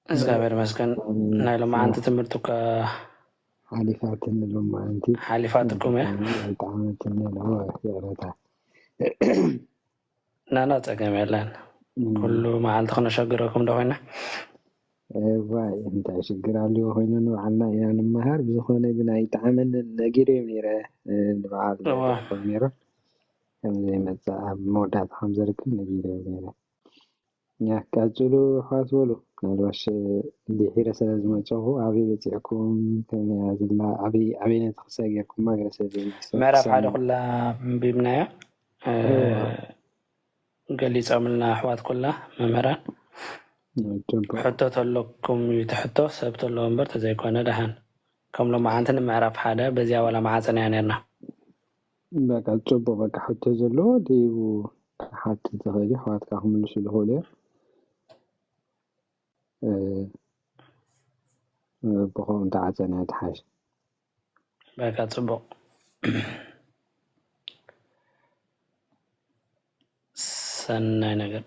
እግዚአብሔር ይመስገን ናይ ሎማዓንቲ ትምህርቱካ ሓሊፋትን ሎማዓንቲ ሓሊፋትኩም እያ ጣዕመትን ነው ያረታ ናና ፀገም የለን ኩሉ መዓልቲ ክነሸግረኩም ደኮይና ዋይ እንታይ ሽግር ኣለዎ ኮይኑ ንባዕልና ኢና ንመሃር ብዝኾነ ግን ኣይጣዕመን ነጊሩ እዮም ነይረ ንበዓል ነይሮ ከምዘይመፅእ ኣብ መወዳእታ ከም ዝርከብ ነጊሩ እዮም ነይረ ያቃፅሉ ኣሕዋት በሉ ናልባሽ ሊሒረ ስለ ዝመፀኹ ኣበይ በፂዕኩም ከመይ ዝላ ኣበይ ነቲ ክሳብ ጌርኩማ ገለ ምዕራፍ ሓደ ኩላ ምንቢብናዮ ገሊፆምልና ኣሕዋት ኩላ መምህራን ሕቶ ተለኩም ትሕቶ ሰብ ተሎ እምበር ተዘይኮነ ዳሓን ከም ሎማዓንቲ ንምዕራፍ ሓደ በዚያ ዋላ ማዓፀንያ ነርና በቃ ፅቡቅ በቃ ሕቶ ዘለዎ ድዩ ሓቲ ትኽእሊ ኣሕዋትካ ክምልሱ ዝኽእሉ እዮም ብኸምኡ ተዓፀንያ ትሓሽ በቃ ፅቡቅ ሰናይ ነገር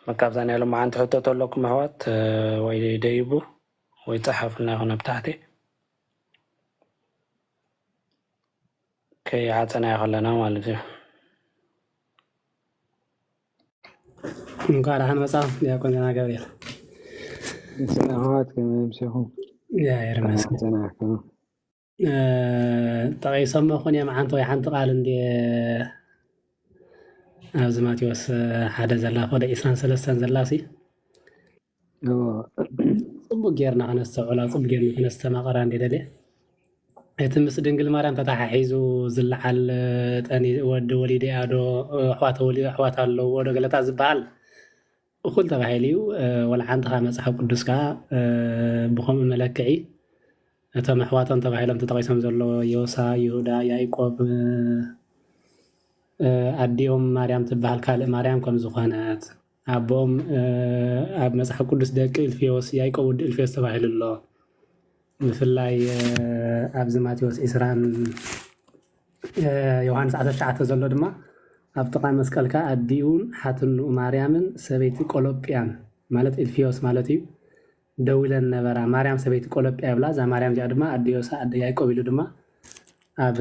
መካብዛን ያለው ማዓንቲ ሕቶ ተለኩም ኣሕዋት ወይ ደይቡ ወይ ፀሓፉልና ይኹን ኣብ ታሕቲ ከይዓፀና ይኸለና ማለት እዩ እንኳን ደሓን መጻ ዲያቆን ዜና ገብርኤል ኣሕዋት ከመይ ኣምሲኹም እግዚአብሔር ይመስገን ጠቂሶም ይኹን እዮም ሓንቲ ወይ ሓንቲ ቃል እንዲ ኣብዚ ማቴዎስ ሓደ ዘላ ወደ 23 ዘላሲ ፅቡቅ ጌርና ክነስተውዕላ ፅቡቅ ጌርና ክነስተማቐራ እንዴደለ እቲ ምስ ድንግል ማርያም ተታሓሒዙ ዝለዓል ጠኒ ወዲ ወሊደ ኣዶ ኣሕዋት ኣለዎ ዶ ገለታ ዝበሃል እኩል ተባሂሉ እዩ ወላ ሓንቲኻ መፅሓፍ ቅዱስካ ብከምኡ መለክዒ እቶም ኣሕዋቶም ተባሂሎም ተጠቂሶም ዘሎ ዮሳ ይሁዳ ያዕቆብ ኣዲኦም ማርያም ትበሃል ካልእ ማርያም ከም ዝኾነት ኣቦኦም ኣብ መፅሓፍ ቅዱስ ደቂ እልፊዮስ ያዕቆብ ወዲ እልፊዮስ ተባሂሉ ኣሎ ብፍላይ ኣብዚ ማቴዎስ 20 ዮሃንስ 19 ዘሎ ድማ ኣብ ጥቃ መስቀልካ ኣዲኡን ሓትንኡ ማርያምን ሰበይቲ ቆሎጵያን ማለት እልፊዮስ ማለት እዩ ደው ኢለን ነበራ ማርያም ሰበይቲ ቆሎጵያ ይብላ እዛ ማርያም እዚኣ ድማ ኣዲ ዮሳ ኣዲ ያዕቆብ ኢሉ ድማ ኣብ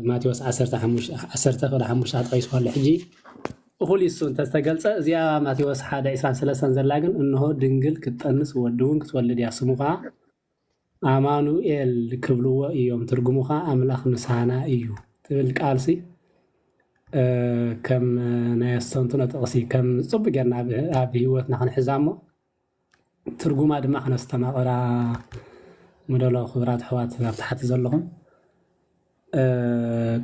ማቴዎስ 15 ጠቂስዋ ኣሎ ሕጂ እኹል እሱ እንተዝተገልፀ እዚኣ ማቴዎስ 1:23 ዘላ ግን እንሆ ድንግል ክትጠንስ ወዲ እውን ክትወልድ እያ ስሙ ከዓ ኣማኑኤል ክብልዎ እዮም ትርጉሙ ከዓ ኣምላኽ ምሳና እዩ ትብል ቃልሲ ከም ናይ ኣስተንትኖ ጥቕሲ ከም ፅቡቅ ጌርና ኣብ ሂወትና ክንሕዛ እሞ ትርጉማ ድማ ክነስተማቕራ ምደሎ ክብራት ኣሕዋት ኣብ ታሕቲ ዘለኹም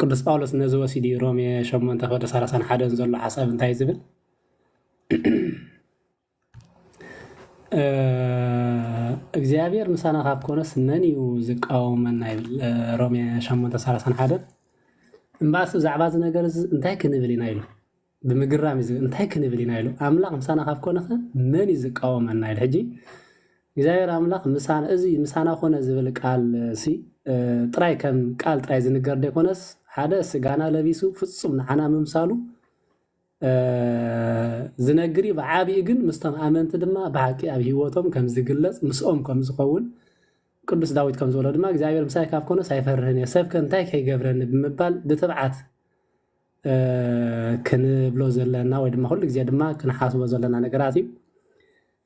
ቅዱስ ጳውሎስ ነዚ ወሲዱ ሮሜ 8:31 ዘሎ ሓሳብ እንታይ ዝብል እግዚአብሔር ምሳና ካብ ኮነስ መን እዩ ዝቃወመና ይብል ሮሜ 8:31 እምባስ ብዛዕባ እዚ ነገር እንታይ ክንብል ኢና ኢሉ ብምግራም እንታይ ክንብል ኢና ኢሉ ኣምላኽ ምሳና ካብ ኮነኸ መን እዩ ዝቃወመና ኢሉ ሕጂ እግዚአብሔር ኣምላኽ ምሳና እዚ ምሳና ኮነ ዝብል ቃል ሲ ጥራይ ከም ቃል ጥራይ ዝንገር ደይኮነስ ሓደ ስጋና ለቢሱ ፍጹም ንዓና ምምሳሉ ዝነግሪ ብዓብይ ግን ምስቶም ኣመንቲ ድማ ብሓቂ ኣብ ሂወቶም ከም ዝግለጽ ምስኦም ከም ዝኸውን ቅዱስ ዳዊት ከም ዝበሎ ድማ እግዚአብሔር ምሳይ ካብ ኮነስ ኣይፈርህን ሰብ ከንታይ ከይገብረኒ ብምባል ብትብዓት ክንብሎ ዘለና ወይ ድማ ኩሉ ግዜ ድማ ክንሓስቦ ዘለና ነገራት እዩ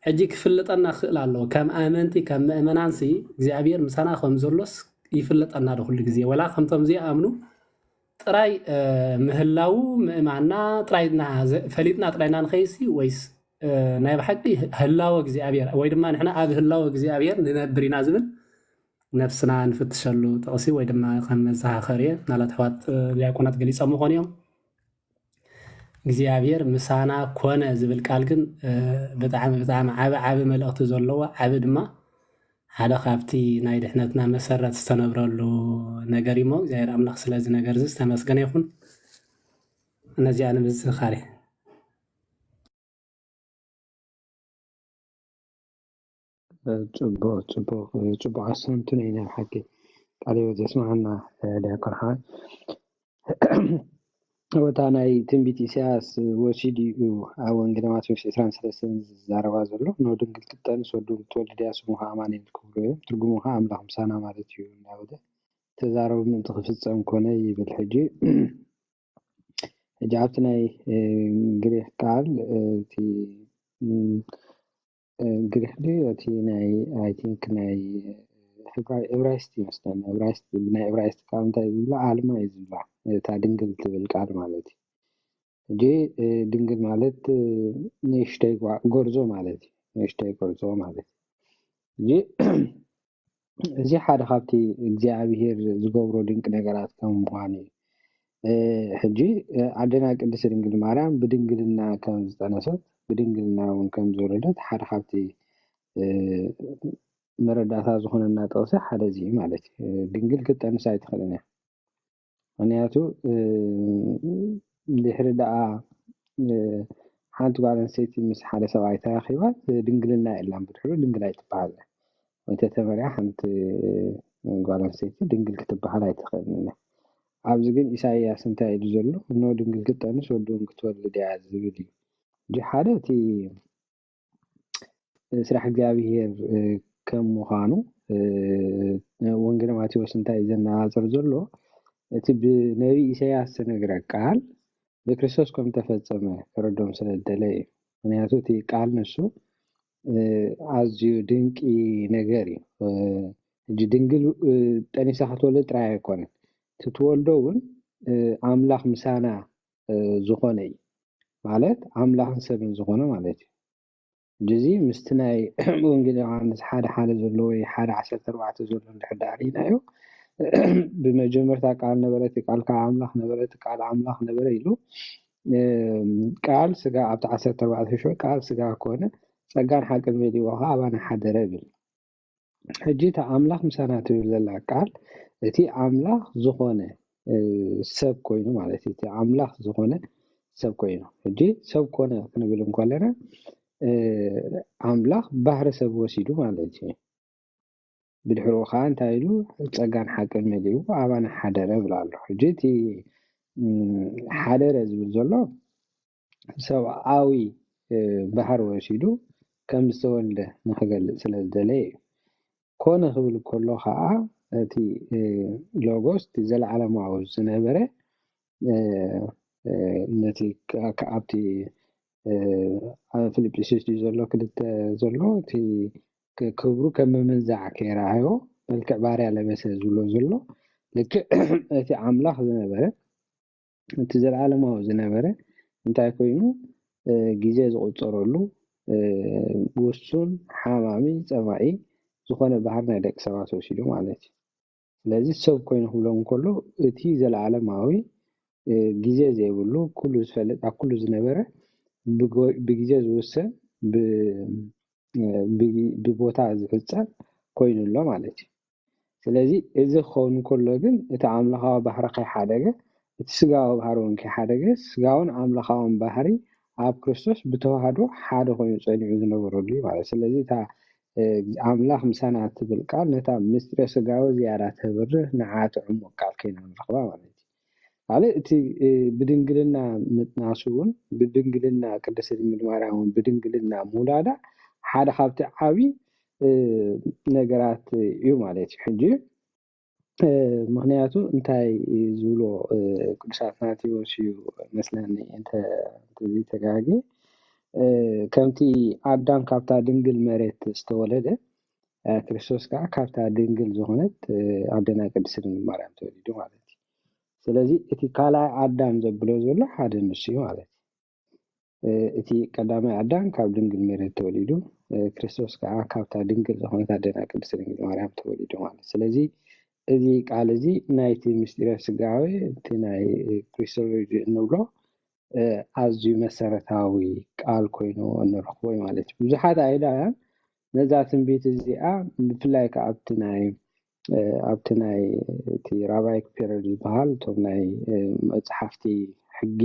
ሕጂ ክፍልጠና ክእል ኣለዎ ከም ኣመንቲ ከም ምእመናንሲ እግዚአብሔር ምሳና ከም ዘሎስ ይፍለጠና ዶ ኩሉ ግዜ ወላ ከምቶም እዚኣምኑ ጥራይ ምህላው ምእማና ጥራይና ፈሊጥና ጥራይና ንኸይሲ ወይስ ናይ ብሓቂ ህላወ እግዚኣብሔር ወይ ድማ ንሕና ኣብ ህላወ እግዚኣብሔር ንነብር ኢና ዝብል ነፍስና ንፍትሸሉ ጥቕሲ ወይ ድማ ከም መዘኻኸሪ ናላት ኣሕዋት ዲያቆናት ገሊፆም ምኾኑ እዮም እግዚኣብሔር ምሳና ኮነ ዝብል ቃል ግን ብጣዕሚ ዓብ መልእኽቲ ዘለዎ ዓብ ድማ ሓደ ካብቲ ናይ ድሕነትና መሰረት ዝተነብረሉ ነገር እሞ እግዚኣብሔር ኣምላኽ ስለዚ ነገር እዚ ዝተመስገነ ይኹን እነዚኣ ንምዝኻር ጽቡቕ ኣሰምቱ ኢና ብሓቂ ቃል ህይወት የስማዓና ዲያቆን ሓ ወታ ናይ ትንቢት ኢሳያስ ወሲድ እዩ ኣብ ወንጌል ማቴዎስ 23 ዝዛረባ ዘሎ ነው ድንግል ክትጠንስ ወዱ ክትወልድ እያ ስሙኻ ኣማኑኤል ክብሎ እዮም ትርጉሙ ከዓ ኣምላኽ ምሳና ማለት እዩ እናበለ ተዛረቡ ምእንቲ ክፍፀም ኮነ ይብል ሕጂ ኣብቲ ናይ ግሪክ ቃል እቲ ግሪክ እቲ ናይ ኣይ ቲንክ ናይ ዕብራይስጥ ይመስለኒ ናይ ዕብራይስጥ ቃል እንታይ ዝብላ ኣልማ እዩ ዝብላ እታ ድንግል ትብል ቃል ማለት እዩ ሕጂ ድንግል ማለት ንእሽተይ ጎርዞ ማለት እዩ ንእሽተይ ጎርዞ ማለት እዩ እዚ ሓደ ካብቲ እግዚኣብሔር ዝገብሮ ድንቂ ነገራት ከም ምዃኑ እዩ ሕጂ ኣደና ቅድስት ድንግል ማርያም ብድንግልና ከም ዝፀነሰት ብድንግልና እውን ከም ዝወለደት ሓደ ካብቲ መረዳእታ ዝኾነና ጥቕሲ ሓደ እዚ ማለት እዩ ድንግል ክትጠንስ ኣይትኽእልን እያ ምክንያቱ ድሕሪ ደኣ ሓንቲ ጓል ኣንስተይቲ ምስ ሓደ ሰብኣይ ተራኺባ ድንግልና የላን ብድሕሪኡ ድንግል ኣይትበሃል ወይተተመርያ ሓንቲ ጓል ኣንስተይቲ ድንግል ክትበሃል ኣይትኽእልን እያ ኣብዚ ግን ኢሳይያስ እንታይ ኢሉ ዘሎ እኖ ድንግል ክትጠንስ ወዲ እውን ክትወልድ እያ ዝብል እዩ እንጂ ሓደ እቲ ስራሕ እግዚኣብሔር ከም ምዃኑ ወንጌል ማቴዎስ እንታይ እዩ ዘነፃፅር ዘሎ እቲ ብነቢ ኢሳይያስ ዝነገረ ቃል ብክርስቶስ ከም ተፈፀመ ክረዶም ስለዝደለየ እዩ ምክንያቱ እቲ ቃል ንሱ ኣዝዩ ድንቂ ነገር እዩ ሕጂ ድንግል ጠኒሳ ክትወልድ ጥራይ ኣይኮነን ትትወልዶ እውን ኣምላኽ ምሳና ዝኾነ እዩ ማለት ኣምላኽን ሰብን ዝኾነ ማለት እዩ ጅዚ ምስቲ ናይ ወንጌል ዮሃንስ ሓደ ዘሎ ወይ 1:14 ዘሎ እንድሕር ኢናዮ ብመጀመርታ ቃል ነበረት ቃል ከዓ ኣምላኽ ነበረት ቃል ኣምላኽ ነበረ ኢሉ ቃል ስጋ ኣብቲ 14 ሾ ቃል ስጋ ኮነ ጸጋን ሓቅን መሊኡ ከዓ ኣባና ሓደረ ብል ሕጂ እቲ ኣምላኽ ምሳና ትብል ዘላ ቃል እቲ ኣምላኽ ዝኾነ ሰብ ኮይኑ ማለት እቲ ኣምላኽ ዝኾነ ሰብ ኮይኑ ሕጂ ሰብ ኮነ ክንብል እንከለና ኣምላኽ ባህሪ ሰብ ወሲዱ ማለት እዩ ብድሕሪኡ ከዓ እንታይ ኢሉ ጸጋን ሓቅን መሊኡ ኣባና ሓደረ ብላ ኣሎ ሕጂ እቲ ሓደረ ዝብል ዘሎ ሰብኣዊ ባህሪ ወሲዱ ከም ዝተወልደ ንኽገልጽ ስለዝደለየ እዩ ኮነ ክብል ከሎ ከዓ እቲ ሎጎስ እቲ ዘለዓለማዊ ዝነበረ ነቲ ኣብቲ ፊልጵስዩስ ዘሎ ክልተ ዘሎ እቲ ክብሩ ከም መመንዛዕ ከይረኣዮ መልክዕ ባርያ ለበሰ ዝብሎ ዘሎ ልክዕ እቲ ኣምላኽ ዝነበረ እቲ ዘለዓለማዊ ዝነበረ እንታይ ኮይኑ ግዜ ዝቁፀረሉ ውሱን ሓማሚ ፀማኢ ዝኾነ ባህር ናይ ደቂ ሰባት ወሲዱ ማለት እዩ ስለዚ ሰብ ኮይኑ ክብሎም ከሎ እቲ ዘለዓለማዊ ግዜ ዘይብሉ ኩሉ ዝፈልጥ ኣብ ኩሉ ዝነበረ ብግዜ ዝውሰን ብቦታ ዝፍፀም ኮይኑሎ ማለት እዩ ስለዚ እዚ ክኸውን ከሎ ግን እቲ ኣምላኻዊ ባህሪ ከይሓደገ እቲ ስጋዊ ባህሪ እውን ከይሓደገ ስጋውን ኣምላኻውን ባህሪ ኣብ ክርስቶስ ብተዋህዶ ሓደ ኮይኑ ፀኒዑ ዝነበረሉ ማለት ስለዚ እታ ኣምላኽ ምሳና ትብል ቃል ነታ ምስጢረ ስጋዊ ዝያዳ ተብርህ ንዓት ዕሙቕ ቃል ኮይና ንረኽባ ማለት እዩ ማለት እቲ ብድንግልና ምጥናሱ እውን ብድንግልና ቅድስት ድንግል ማርያም እውን ብድንግልና ሙላዳ ሓደ ካብቲ ዓብይ ነገራት እዩ ማለት እዩ ሕጂ ምክንያቱ እንታይ ዝብሎ ቅዱስ አትናቴዎስ እዩ መስለኒ እንተዚ ተጋጊ ከምቲ ኣዳም ካብታ ድንግል መሬት ዝተወለደ ክርስቶስ ከዓ ካብታ ድንግል ዝኾነት ኣደና ቅድስት ድንግል ማርያም ተወሊዱ ማለት እዩ ስለዚ እቲ ካልኣይ ኣዳም ዘብሎ ዘሎ ሓደ ንሱ እዩ ማለት እዩ እቲ ቀዳማይ ኣዳም ካብ ድንግል መሬት ተወሊዱ ክርስቶስ ከዓ ካብታ ድንግል ዝኾነት ኣዴና ቅድስት ድንግል ማርያም ተወሊዱ ማለት ስለዚ እዚ ቃል እዚ ናይቲ ምስጢረ ስጋዌ እቲ ናይ ክሪስቶሎጂ እንብሎ ኣዝዩ መሰረታዊ ቃል ኮይኑ እንረኽቦ ማለት እዩ ብዙሓት ኣይሁዳውያን ነዛ ትንቢት እዚኣ ብፍላይ ከዓ ኣብቲ ናይ እቲ ራባይክ ፔሪድ ዝበሃል እቶም ናይ መፅሓፍቲ ሕጊ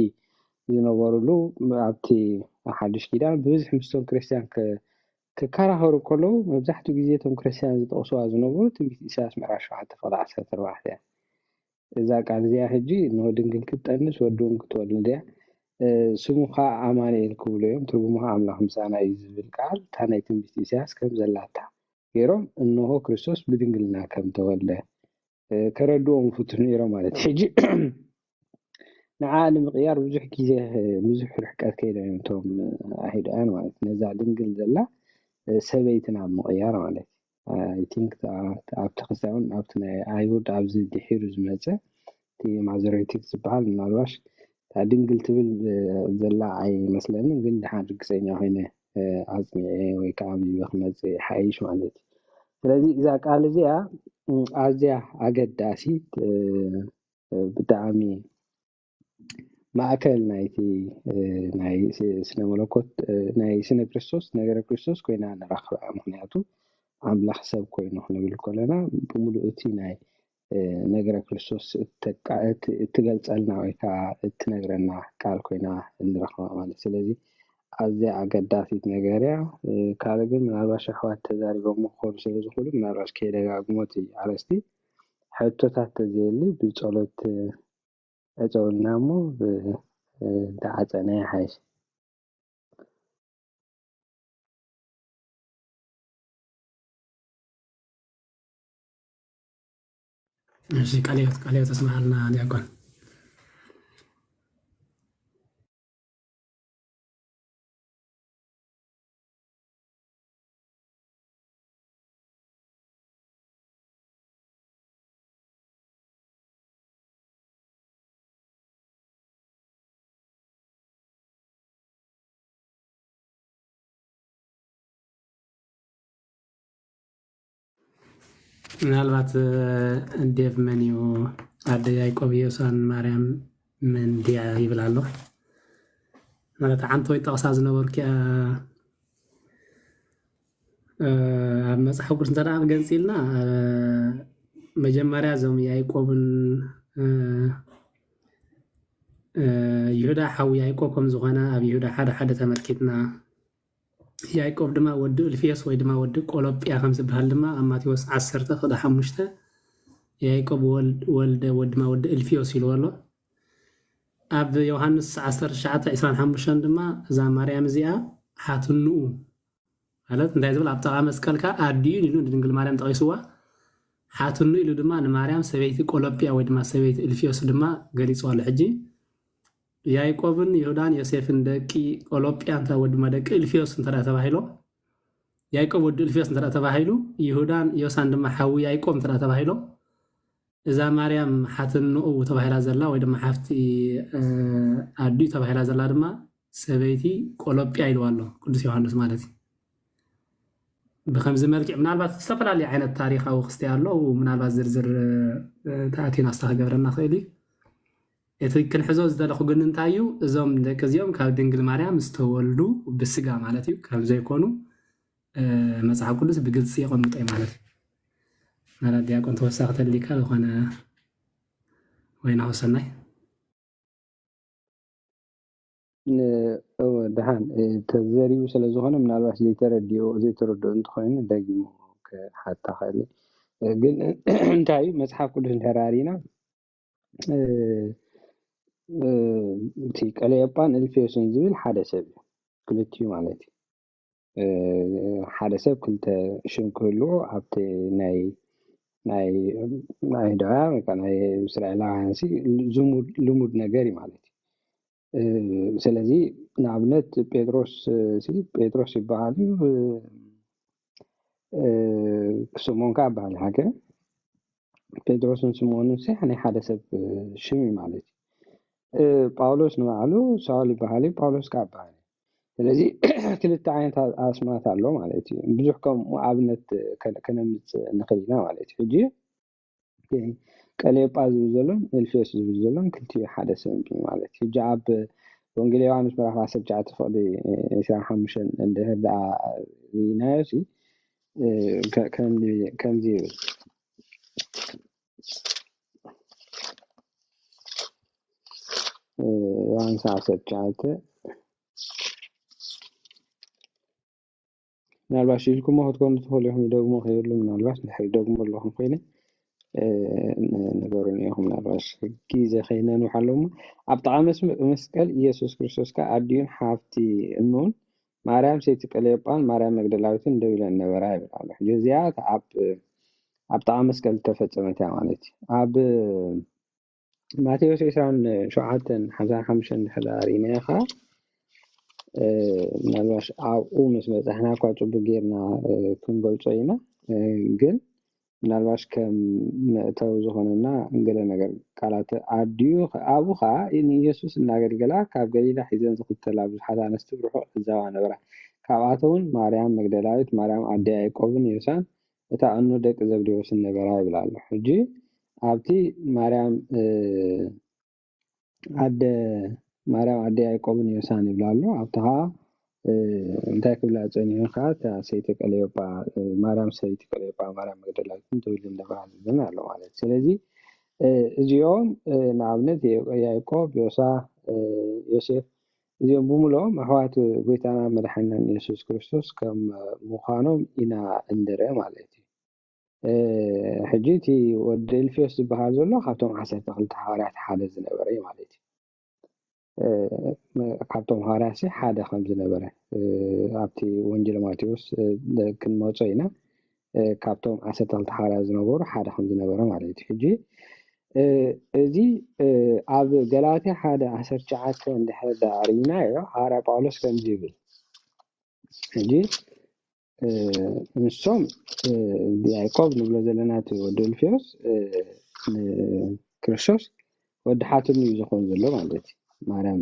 ዝነበሩሉ ኣብቲ ሓዱሽ ኪዳን ብብዝሒ ምስቶም ክርስቲያን ክከራኸሩ ከለዉ መብዛሕትኡ ግዜ እቶም ክርስቲያን ዝጠቕስዋ ዝነበሩ ትንቢት ኢሳያስ ምዕራፍ 7:14 እያ እዛ ቃል እዚኣ ሕጂ ንሆ ድንግል ክትጠንስ ወዲ እውን ክትወልድ እያ ስሙ ከዓ ኣማኑኤል ክብሉ እዮም ትርጉሙ ከዓ ኣምላኽ ምሳና እዩ ዝብል ቃል እታ ናይ ትንቢት ኢሳያስ ከም ዘላታ ገይሮም እንሆ ክርስቶስ ብድንግልና ከም ተወልደ ከረድዎም ፍቱሕ ነይሮም ማለት ሕጂ ንዓ ንምቕያር ብዙሕ ግዜ ብዙሕ ርሕቀት ከይዶም እቶም ኣይሁዳውያን ማለት ነዛ ድንግል ዘላ ሰበይቲ ናብ ምቕያር ማለት አይ ቲንክ ኣብቲ ክሳውን ኣብቲ ናይ ኣይሁድ ኣብዚ ድሒሩ ዝመፀ እቲ ማዞሬቲክ ዝበሃል ምናልባሽ ድንግል ትብል ዘላ ኣይመስለንን ግን ድሓን ርግፀኛ ኮይነ ኣፅሚዐ ወይ ከዓ ክመፅእ ሓይሽ ማለት እዩ ስለዚ እዛ ቃል እዚኣ ኣዝያ ኣገዳሲት ብጣዕሚ ማእከል ናይቲ ናይ ስነ መለኮት ናይ ስነ ክርስቶስ ነገረ ክርስቶስ ኮይና ንረኽባ ምክንያቱ ኣምላኽ ሰብ ኮይኑ ክንብል ከለና ብምሉእ እቲ ናይ ነገረ ክርስቶስ እትገልፀልና ወይ ከዓ እትነግረና ቃል ኮይና ንረኽባ ማለት ስለዚ ኣዝያ ኣገዳሲት ነገር እያ ካልእ ግን ምናልባሽ ኣሕዋት ተዛሪቦም ክኾኑ ስለዝኽእሉ ምናልባሽ ከይደጋግሞት ኣረስቲ ሕቶታት ተዘየሊ ብፀሎት እፀውልና እሞ ብዳዓፀነ ሓይሽ እሺ ቃልዮት ተስማዕልና ዲያቆን ምናልባት ዴቭ መኒዩ ኣደ ያዕቆብ ኢየሱስን ማርያም ምን ድያ ይብል ኣሎ ማለት ዓንተ ወይ ጠቕሳ ዝነበርክ ኣብ መፅሓፍ ቅዱስ እንተደኣ ክገንፂ ኢልና መጀመርያ እዞም ያዕቆብን ይሁዳ ሓዊ ያዕቆብ ከም ዝኾነ ኣብ ይሁዳ ሓደ ተመልኪትና ያዕቆብ ድማ ወዲ እልፊዮስ ወይ ድማ ወዲ ቆሎጵያ ከም ዝበሃል ድማ ኣብ ማቴዎስ 10:5 ያዕቆብ ወልደ ወድማ ወዲ እልፊዮስ ኢልዎ ኣሎ ኣብ ዮሃንስ 19:25 ድማ እዛ ማርያም እዚኣ ሓትንኡ ማለት እንታይ ዝብል ኣብ ጥቓ መስቀልካ ኣድዩን ኢሉ ንድንግል ማርያም ጠቒስዋ ሓትኑ ኢሉ ድማ ንማርያም ሰበይቲ ቆሎጵያ ወይ ድማ ሰበይቲ እልፊዮስ ድማ ገሊፅዋ ኣሎ ሕጂ ያዕቆብን ይሁዳን ዮሴፍን ደቂ ቆሎጵያ እንታይ ወድማ ደቂ እልፊዮስ እንተዳ ተባሂሎ ያዕቆብ ወዲ እልፊዮስ እንተዳ ተባሂሉ ይሁዳን ዮሳን ድማ ሓዊ ያዕቆብ እንተዳ ተባሂሎ እዛ ማርያም ሓትንኡ ተባሂላ ዘላ ወይ ድማ ሓፍቲ ኣድዩ ተባሂላ ዘላ ድማ ሰበይቲ ቆሎጵያ ኢልዋ ኣሎ ቅዱስ ዮሃንስ ማለት እዩ ብከምዚ መልክዕ ምናልባት ዝተፈላለዩ ዓይነት ታሪካዊ ክስቲ ኣሎ ምናልባት ዝርዝር ተኣቲና ዝተኸገብረና ክእል እዩ እቲ ክንሕዞ ዝደለኹ ግን እንታይ እዩ እዞም ደቂ እዚኦም ካብ ድንግል ማርያም ዝተወልዱ ብስጋ ማለት እዩ ከም ዘይኮኑ መፅሓፍ ቅዱስ ብግልፂ የቐምጦ ማለት እዩ ናላ ዲያቆን ተወሳኺ ተሊካ ዝኾነ ወይና ወሰናይ ድሓን ተዘሪቡ ስለዝኾነ ምናልባት ዘይተረድኡ እንትኮይኑ ደጊሙ ሓታ ኽእል ግን እንታይ እዩ መፅሓፍ ቅዱስ እንተራሪና እቲ ቀለዮጳን እልፊዮስን ዝብል ሓደ ሰብ እዩ ክልቲኡ ማለት እዩ ሓደ ሰብ ክልተ ሽም ክህልዎ ኣብቲ ናይ ኣይሁዳውያን ወይ ከዓ ናይ እስራኤላውያን ልሙድ ነገር እዩ ማለት እዩ ስለዚ ንኣብነት ጴጥሮስ ይበሃል እዩ ስምዖን ከዓ በሃል ሃገ ጴጥሮስን ስምዖንን ናይ ሓደ ሰብ ሽም ማለት እዩ ጳውሎስ ንባዕሉ ሳውል ይበሃል ጳውሎስ ከዓ ይበሃል ስለዚ ክልተ ዓይነታት ኣስማት ኣሎ ማለት እዩ ብዙሕ ከምኡ ኣብነት ከነምፅእ ንኽእል ኢና ማለት እዩ ሕጂ ቀሌዮጳ ዝብል ዘሎን ኤልፌስ ዝብል ዘሎን ክልቲኡ ሓደ ሰብ ማለት እዩ ሕጂ ኣብ ወንጌል ዮሃንስ ምዕራፍ 19 ፍቕዲ 25 እንድሕር ደኣ ርኢናዮሲ ከምዚ ይብል ዮሃንስ 19 ምናልባት ኢልኩሞ ክትኮኑ ትኽእሉ ኢኹም ደግሞ ከየሉ ምናልባት ንድሕሪ ደግሞ ኣለኹም ኮይነ ነገሩን ኢኹም ምናልባት ግዜ ከይነንውሕ ኣለሞ ኣብ ጥቓ መስቀል ኢየሱስ ክርስቶስ ከዓ ኣድዩን ሓፍቲ እኑን ማርያም ሰይቲ ቀሌዮጳን ማርያም መግደላዊትን ደው ኢለን ነበራ ይብል ኣሎ ሕጂ እዚኣ ኣብ ጥቓ መስቀል ተፈፀመት እያ ማለት እዩ ኣብ ማቴዎስ 27:55 ድሕሪ ርኢናዮ ከዓ ምናልባት ኣብኡ ምስ በፃሕና እኳ ፅቡቅ ጌርና ክንገልፆ ኢና ግን ምናልባት ከም መእተዊ ዝኾነና ገለ ነገር ቃላት ኣድዩ ኣብኡ ከዓ ንኢየሱስ እናገልገላ ካብ ገሊላ ሒዘን ዝኽተላ ብዙሓት ኣንስቲ ብርሑቕ ይዛባ ነበራ ካብኣተውን ማርያም መግደላዊት ማርያም ኣደ ያዕቆብን ዮሳን እታ እኑ ደቂ ዘብዴዎስን ነበራ ይብል ኣሎ ሕጂ ኣብቲ ማርያም ኣደ ያዕቆብን ዮሳን ይብል ኣሎ ኣብቲ ከዓ እንታይ ክብላ ፀኒሑ ከዓ እታ ሰይቲ ቀሌዮጳ ማርያም ሰይቲ ቀሌዮጳ ማርያም መግደላዊትን ደው ኢለን ነበራ ዝብል ኣሎ ማለት ስለዚ እዚኦም ንኣብነት ያዕቆብ ዮሳ ዮሴፍ እዚኦም ብምልኦም ኣሕዋት ጎይታና መድሓኒና ኢየሱስ ክርስቶስ ከም ምዃኖም ኢና እንድርአ ማለት እዩ ሕጂ እቲ ወዲ ኤልፌዎስ ዝበሃል ዘሎ ካብቶም 12 ሓዋርያት ሓደ ዝነበረ እዩ ማለት እዩ ካብቶም ሓዋርያት ሓደ ከም ዝነበረ ኣብቲ ወንጌል ማቴዎስ ክንመፆ ኢና ካብቶም 12 ሓዋርያት ዝነበሩ ሓደ ከም ዝነበረ ማለት እዩ ሕጂ እዚ ኣብ ገላትያ 1:19 እንድሕር ርኢናዮ ሓዋርያ ጳውሎስ ከምዚ ይብል ሕጂ ንሶም ያዕቆብ ንብሎ ዘለና እቲ ወዲ ኤልፌዎስ ክርስቶስ ወዲ ሓትኑ እዩ ዝኾን ዘሎ ማለት እዩ ማርያም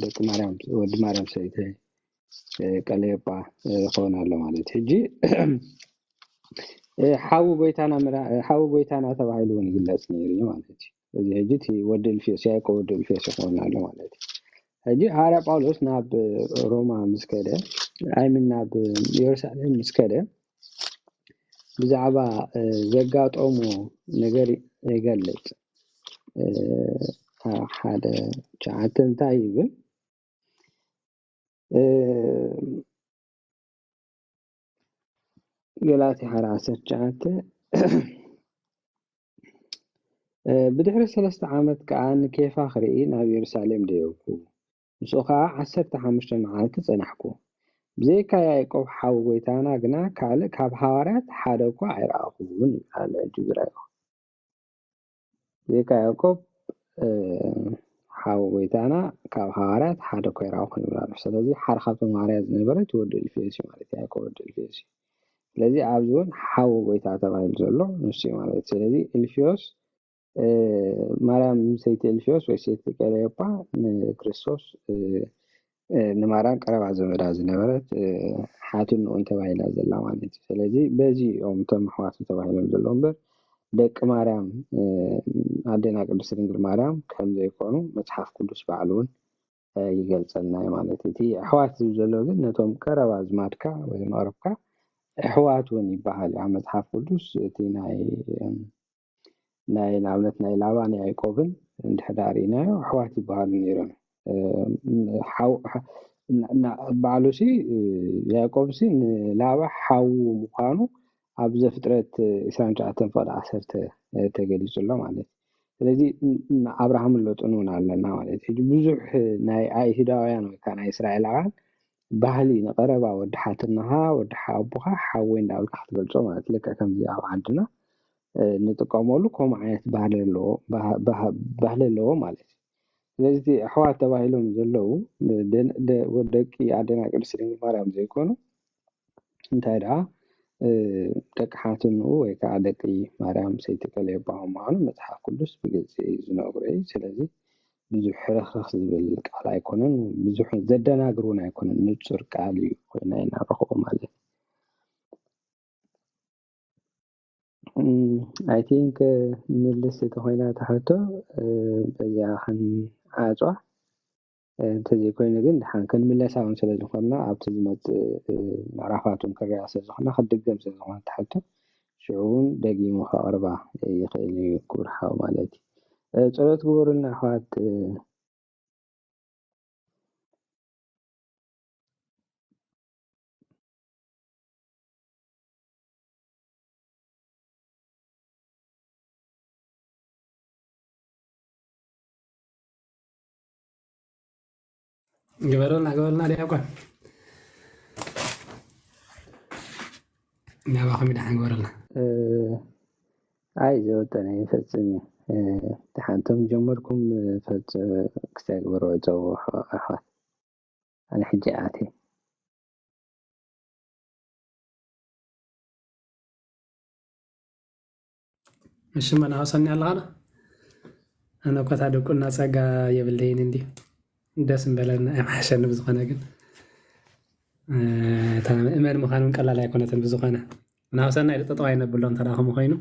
ደቂ ማርያም ወዲ ማርያም ሰይቲ ቀሌዮጳ ዝኾን ኣሎ ማለት ሕጂ ሓዊ ጎይታና ተባሂሉ እውን ይግለጽ ነይሩ ማለት እዩ እዚ ሕጂ እቲ ወዲ ኤልፌዎስ ያዕቆብ ወዲ ኤልፌዎስ ዝኾን ኣሎ ማለት እዩ ሕጂ ሓዋርያ ጳውሎስ ናብ ሮማ ምስ ከደ ኣይምን ናብ ኢየሩሳሌም ምስ ከደ ብዛዕባ ዘጋጠሙ ነገር ይገልጽ ሓደ ቻዕተ እንታይ ይብል ገላትያ 1:19 ብድሕሪ 3 ዓመት ከዓ ንኬፋ ክርኢ ናብ ኢየሩሳሌም ደየብኩ ንሱ ከዓ 15 መዓልቲ ፀናሕኩ ብዘይካ ያዕቆብ ሓዊ ጎይታና ግና ካልእ ካብ ሓዋርያት ሓደ እኳ ኣይረኣኹን ይባሃል ጅግራዮ ብዘይካ ያዕቆብ ሓዊ ጎይታና ካብ ሓዋርያት ሓደ እኳ ኣይረኣኹን ይብላሉ ስለዚ ሓደ ካብቶም ሓዋርያት ዝነበረ ወዲ ኤልፌዎስ ማለት ያዕቆብ ወዲ ኤልፌዎስ ስለዚ ኣብዚ እውን ሓዊ ጎይታ ተባሂሉ ዘሎ ንሱ ማለት ስለዚ ኤልፌዎስ ማርያም ሰይቲ ኤልፌዎስ ወይ ሰይቲ ቀሌዮጳ ንክርስቶስ ንማርያም ቀረባ ዘመዳ ዝነበረት ሓትኑ ተባሂላ ዘላ ማለት እዩ ስለዚ በዚኦም እቶም ኣሕዋት ተባሂሎም ዘሎ እምበር ደቂ ማርያም ኣዴና ቅድስት ድንግል ማርያም ከም ዘይኮኑ መፅሓፍ ቅዱስ ባዕሉ እውን ይገልፀልና ማለት እቲ ኣሕዋት ዘሎ ግን ነቶም ቀረባ ዝማድካ ወይ መቅረብካ ኣሕዋት እውን ይበሃል ኣብ መፅሓፍ ቅዱስ እቲ ናይ ንኣብነት ናይ ላባን ያዕቆብን እንድሕር ርኢናዮ ኣሕዋት ይበሃሉ ነይሮም ባዕሉሲ ያዕቆብሲ ንላባ ሓው ምዃኑ ኣብ ዘፍጥረት 29:10 ተገሊጹሎ ማለት ስለዚ ኣብርሃም ሎጥን እውን ኣለና ማለት ሕጂ ብዙሕ ናይ ኣይሁዳውያን ወይ ከዓ ናይ እስራኤላውያን ባህሊ ንቐረባ ወዲ ሓትናኻ ወዲ ኣቦኻ ሓወይ እንዳብልካ ክትገልጾ ማለት ልክዕ ከምዚ ኣብ ዓድና ንጥቀመሉ ከምኡ ዓይነት ባህሊ ኣለዎ ማለት እዩ ስለዚ ኣሕዋት ተባሂሎም ዘለዉ ደቂ ኣዴና ቅድስት ድንግል ማርያም ዘይኮኑ እንታይ ደኣ ደቂ ሓትንኡ ወይ ከዓ ደቂ ማርያም ሰይተቀለ ይባሃሉ ምዃኑ መፅሓፍ ቅዱስ ብግልፂ ዝነግሮ እዩ። ስለዚ ብዙሕ ሕረኽረኽ ዝብል ቃል ኣይኮነን፣ ብዙሕ ዘደናግር እውን ኣይኮነን፣ ንፁር ቃል እዩ ኮይና ኢና ንረኽቦ ማለት አይ ቲንክ ምልስ ተኾይና ተሕቶ በዚያ ክንዓፅዋ እንተዘይኮይኑ ግን ድሓን ክንምለሳ እውን ስለዝኾንና ኣብቲ ዝመፅእ ምዕራፋት እውን ክንሪኣ ስለዝኾንና ክድገም ስለዝኾነ ተሕቶ ሽዑ እውን ደጊሙ ከቕርባ ይኽእል እዩ ክቡር ሓው ማለት እዩ። ፀሎት ግበሩልና ኣሕዋት። قبلنا ديكون نباخم دحان قبلنا ኣይ ዘወጠነ ይፈፅም እዩ ድሓንቶም ጀመርኩም ክሳይ ግበሮ ፀውሑ ኣሕዋት ኣነ ሕጂ ኣትየ እሺ መን ኣውሰኒ ኣለኻዶ ኣነ እኳ ታደቁና ፀጋ የብለይን እንዲ ደስ እንበለና የማሓሸኒ ብዝኾነ ግን እታ ምእመን ምዃኑ ቀላል ኣይኮነትን ብዝኾነ ናውሰና ኢሉ ጠጠው ኣይነብሎ እንተዳኸሙ ኮይኑ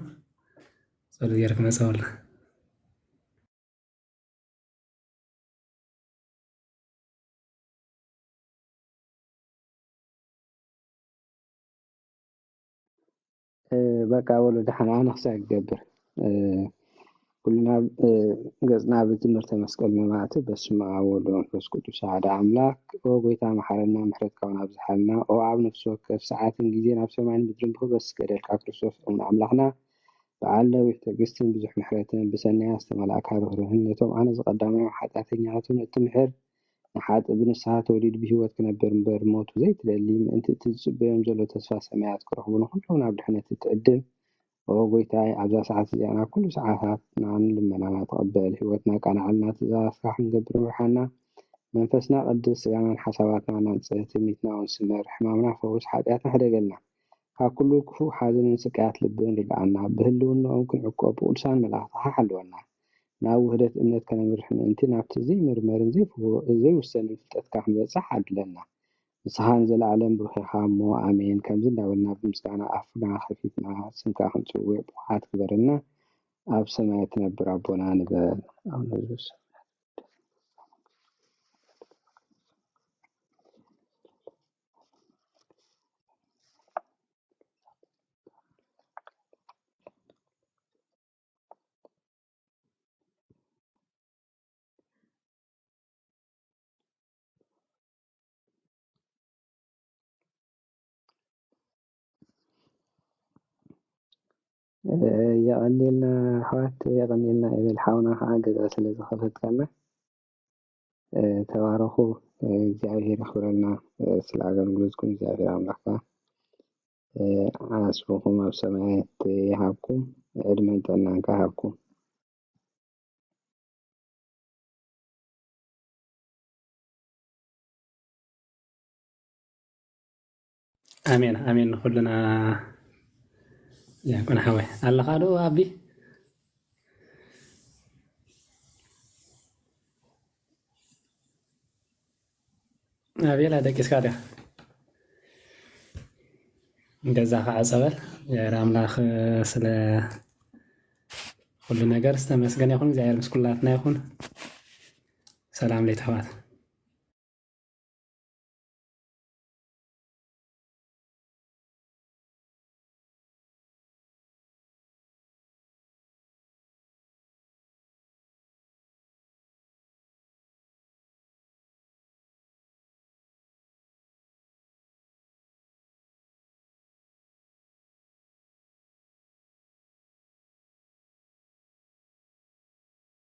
ፀሎት ጌርክ መፀወልና በቃ በሉ ድሓን ኣነ ክሳይ ክገብር ኩልና ገጽና ብትምህርተ መስቀል መማእቲ በስመ አብ ወወልድ ወመንፈስ ቅዱስ አሐዱ አምላክ ኦ ጎይታ መሐረና ምሕረትካውን ኣብዝሓልና ኦ ኣብ ነፍሲ ወከፍ ሰዓትን ጊዜን ኣብ ሰማይን ምድርን ብክበስ ገደልካ ክርስቶስ እሙን ኣምላኽና በዓል ነዊሕ ትዕግስትን ብዙሕ ምሕረትን ብሰናያ ዝተመላእካ ርህሩህነቶም ኣነ ዝቐዳማዮም ሓጢአተኛታትን እትምሕር ንሓጥእ ብንስሓ ተወሊዱ ብሂወት ክነብር እምበር ሞቱ ዘይትደሊ ምእንቲ እቲ ዝፅበዮም ዘሎ ተስፋ ሰማያት ክረኽቡ ንኩሎም ናብ ድሕነት እትዕድም ኦ ጎይታይ ኣብዛ ሰዓት እዚኣና ኩሉ ሰዓታት ናን ልመናና ተቐበል ሂወትና ቃናዓልና ትእዛዝካ ክንገብር ምርሓና መንፈስና ቅድስ ስጋናን ሓሳባትና ናንፅህ ትምኒትና እውን ስመር ሕማምና ፈውስ ሓጢአትና ሕደገልና ካብ ኩሉ ክፉእ ሓዘንን ስቃያት ልብን ርድኣና ብህልውናኦም ክንዕቆብ ብቅዱሳን መላእኽትካ ሓልወና ናብ ውህደት እምነት ከነምርሕ ምእንቲ ናብቲ ዘይምርመርን ዘይውሰንን ፍልጠትካ ክንበፅሕ ዓድለና ንስኻን ዘለዓለም ብሩኽኻ እሞ ኣሜን። ከምዚ እንዳበልና ብምስጋና ኣፍና ከፊትና ስምካ ክንፅውዕ ብኩሓት ክበረና ኣብ ሰማይ ትነብር ኣቦና ንበል ኣብ ነዙስ የቀኒልና ኣሕዋት የቀኒልና ይብል ሓውና ከዓ ገዛ ስለዝኸፈትካና ተባረኹ። እግዚአብሔር ይኽብረልና ስለ ኣገልግሎትኩም እግዚአብሔር ኣምላኽካ ኣስብኹም ኣብ ሰማያት ይሃብኩም ዕድመን ጥዕናን ይሃብኩም። ኣሜን ኣሜን ኩልና يكون حوي الله خالو أبي أبي لا دكيس كاريا جزاك عسبل يا راملاخ سلا كل نجار استمسكني يكون زي مسكولاتنا يكون سلام لي تحوات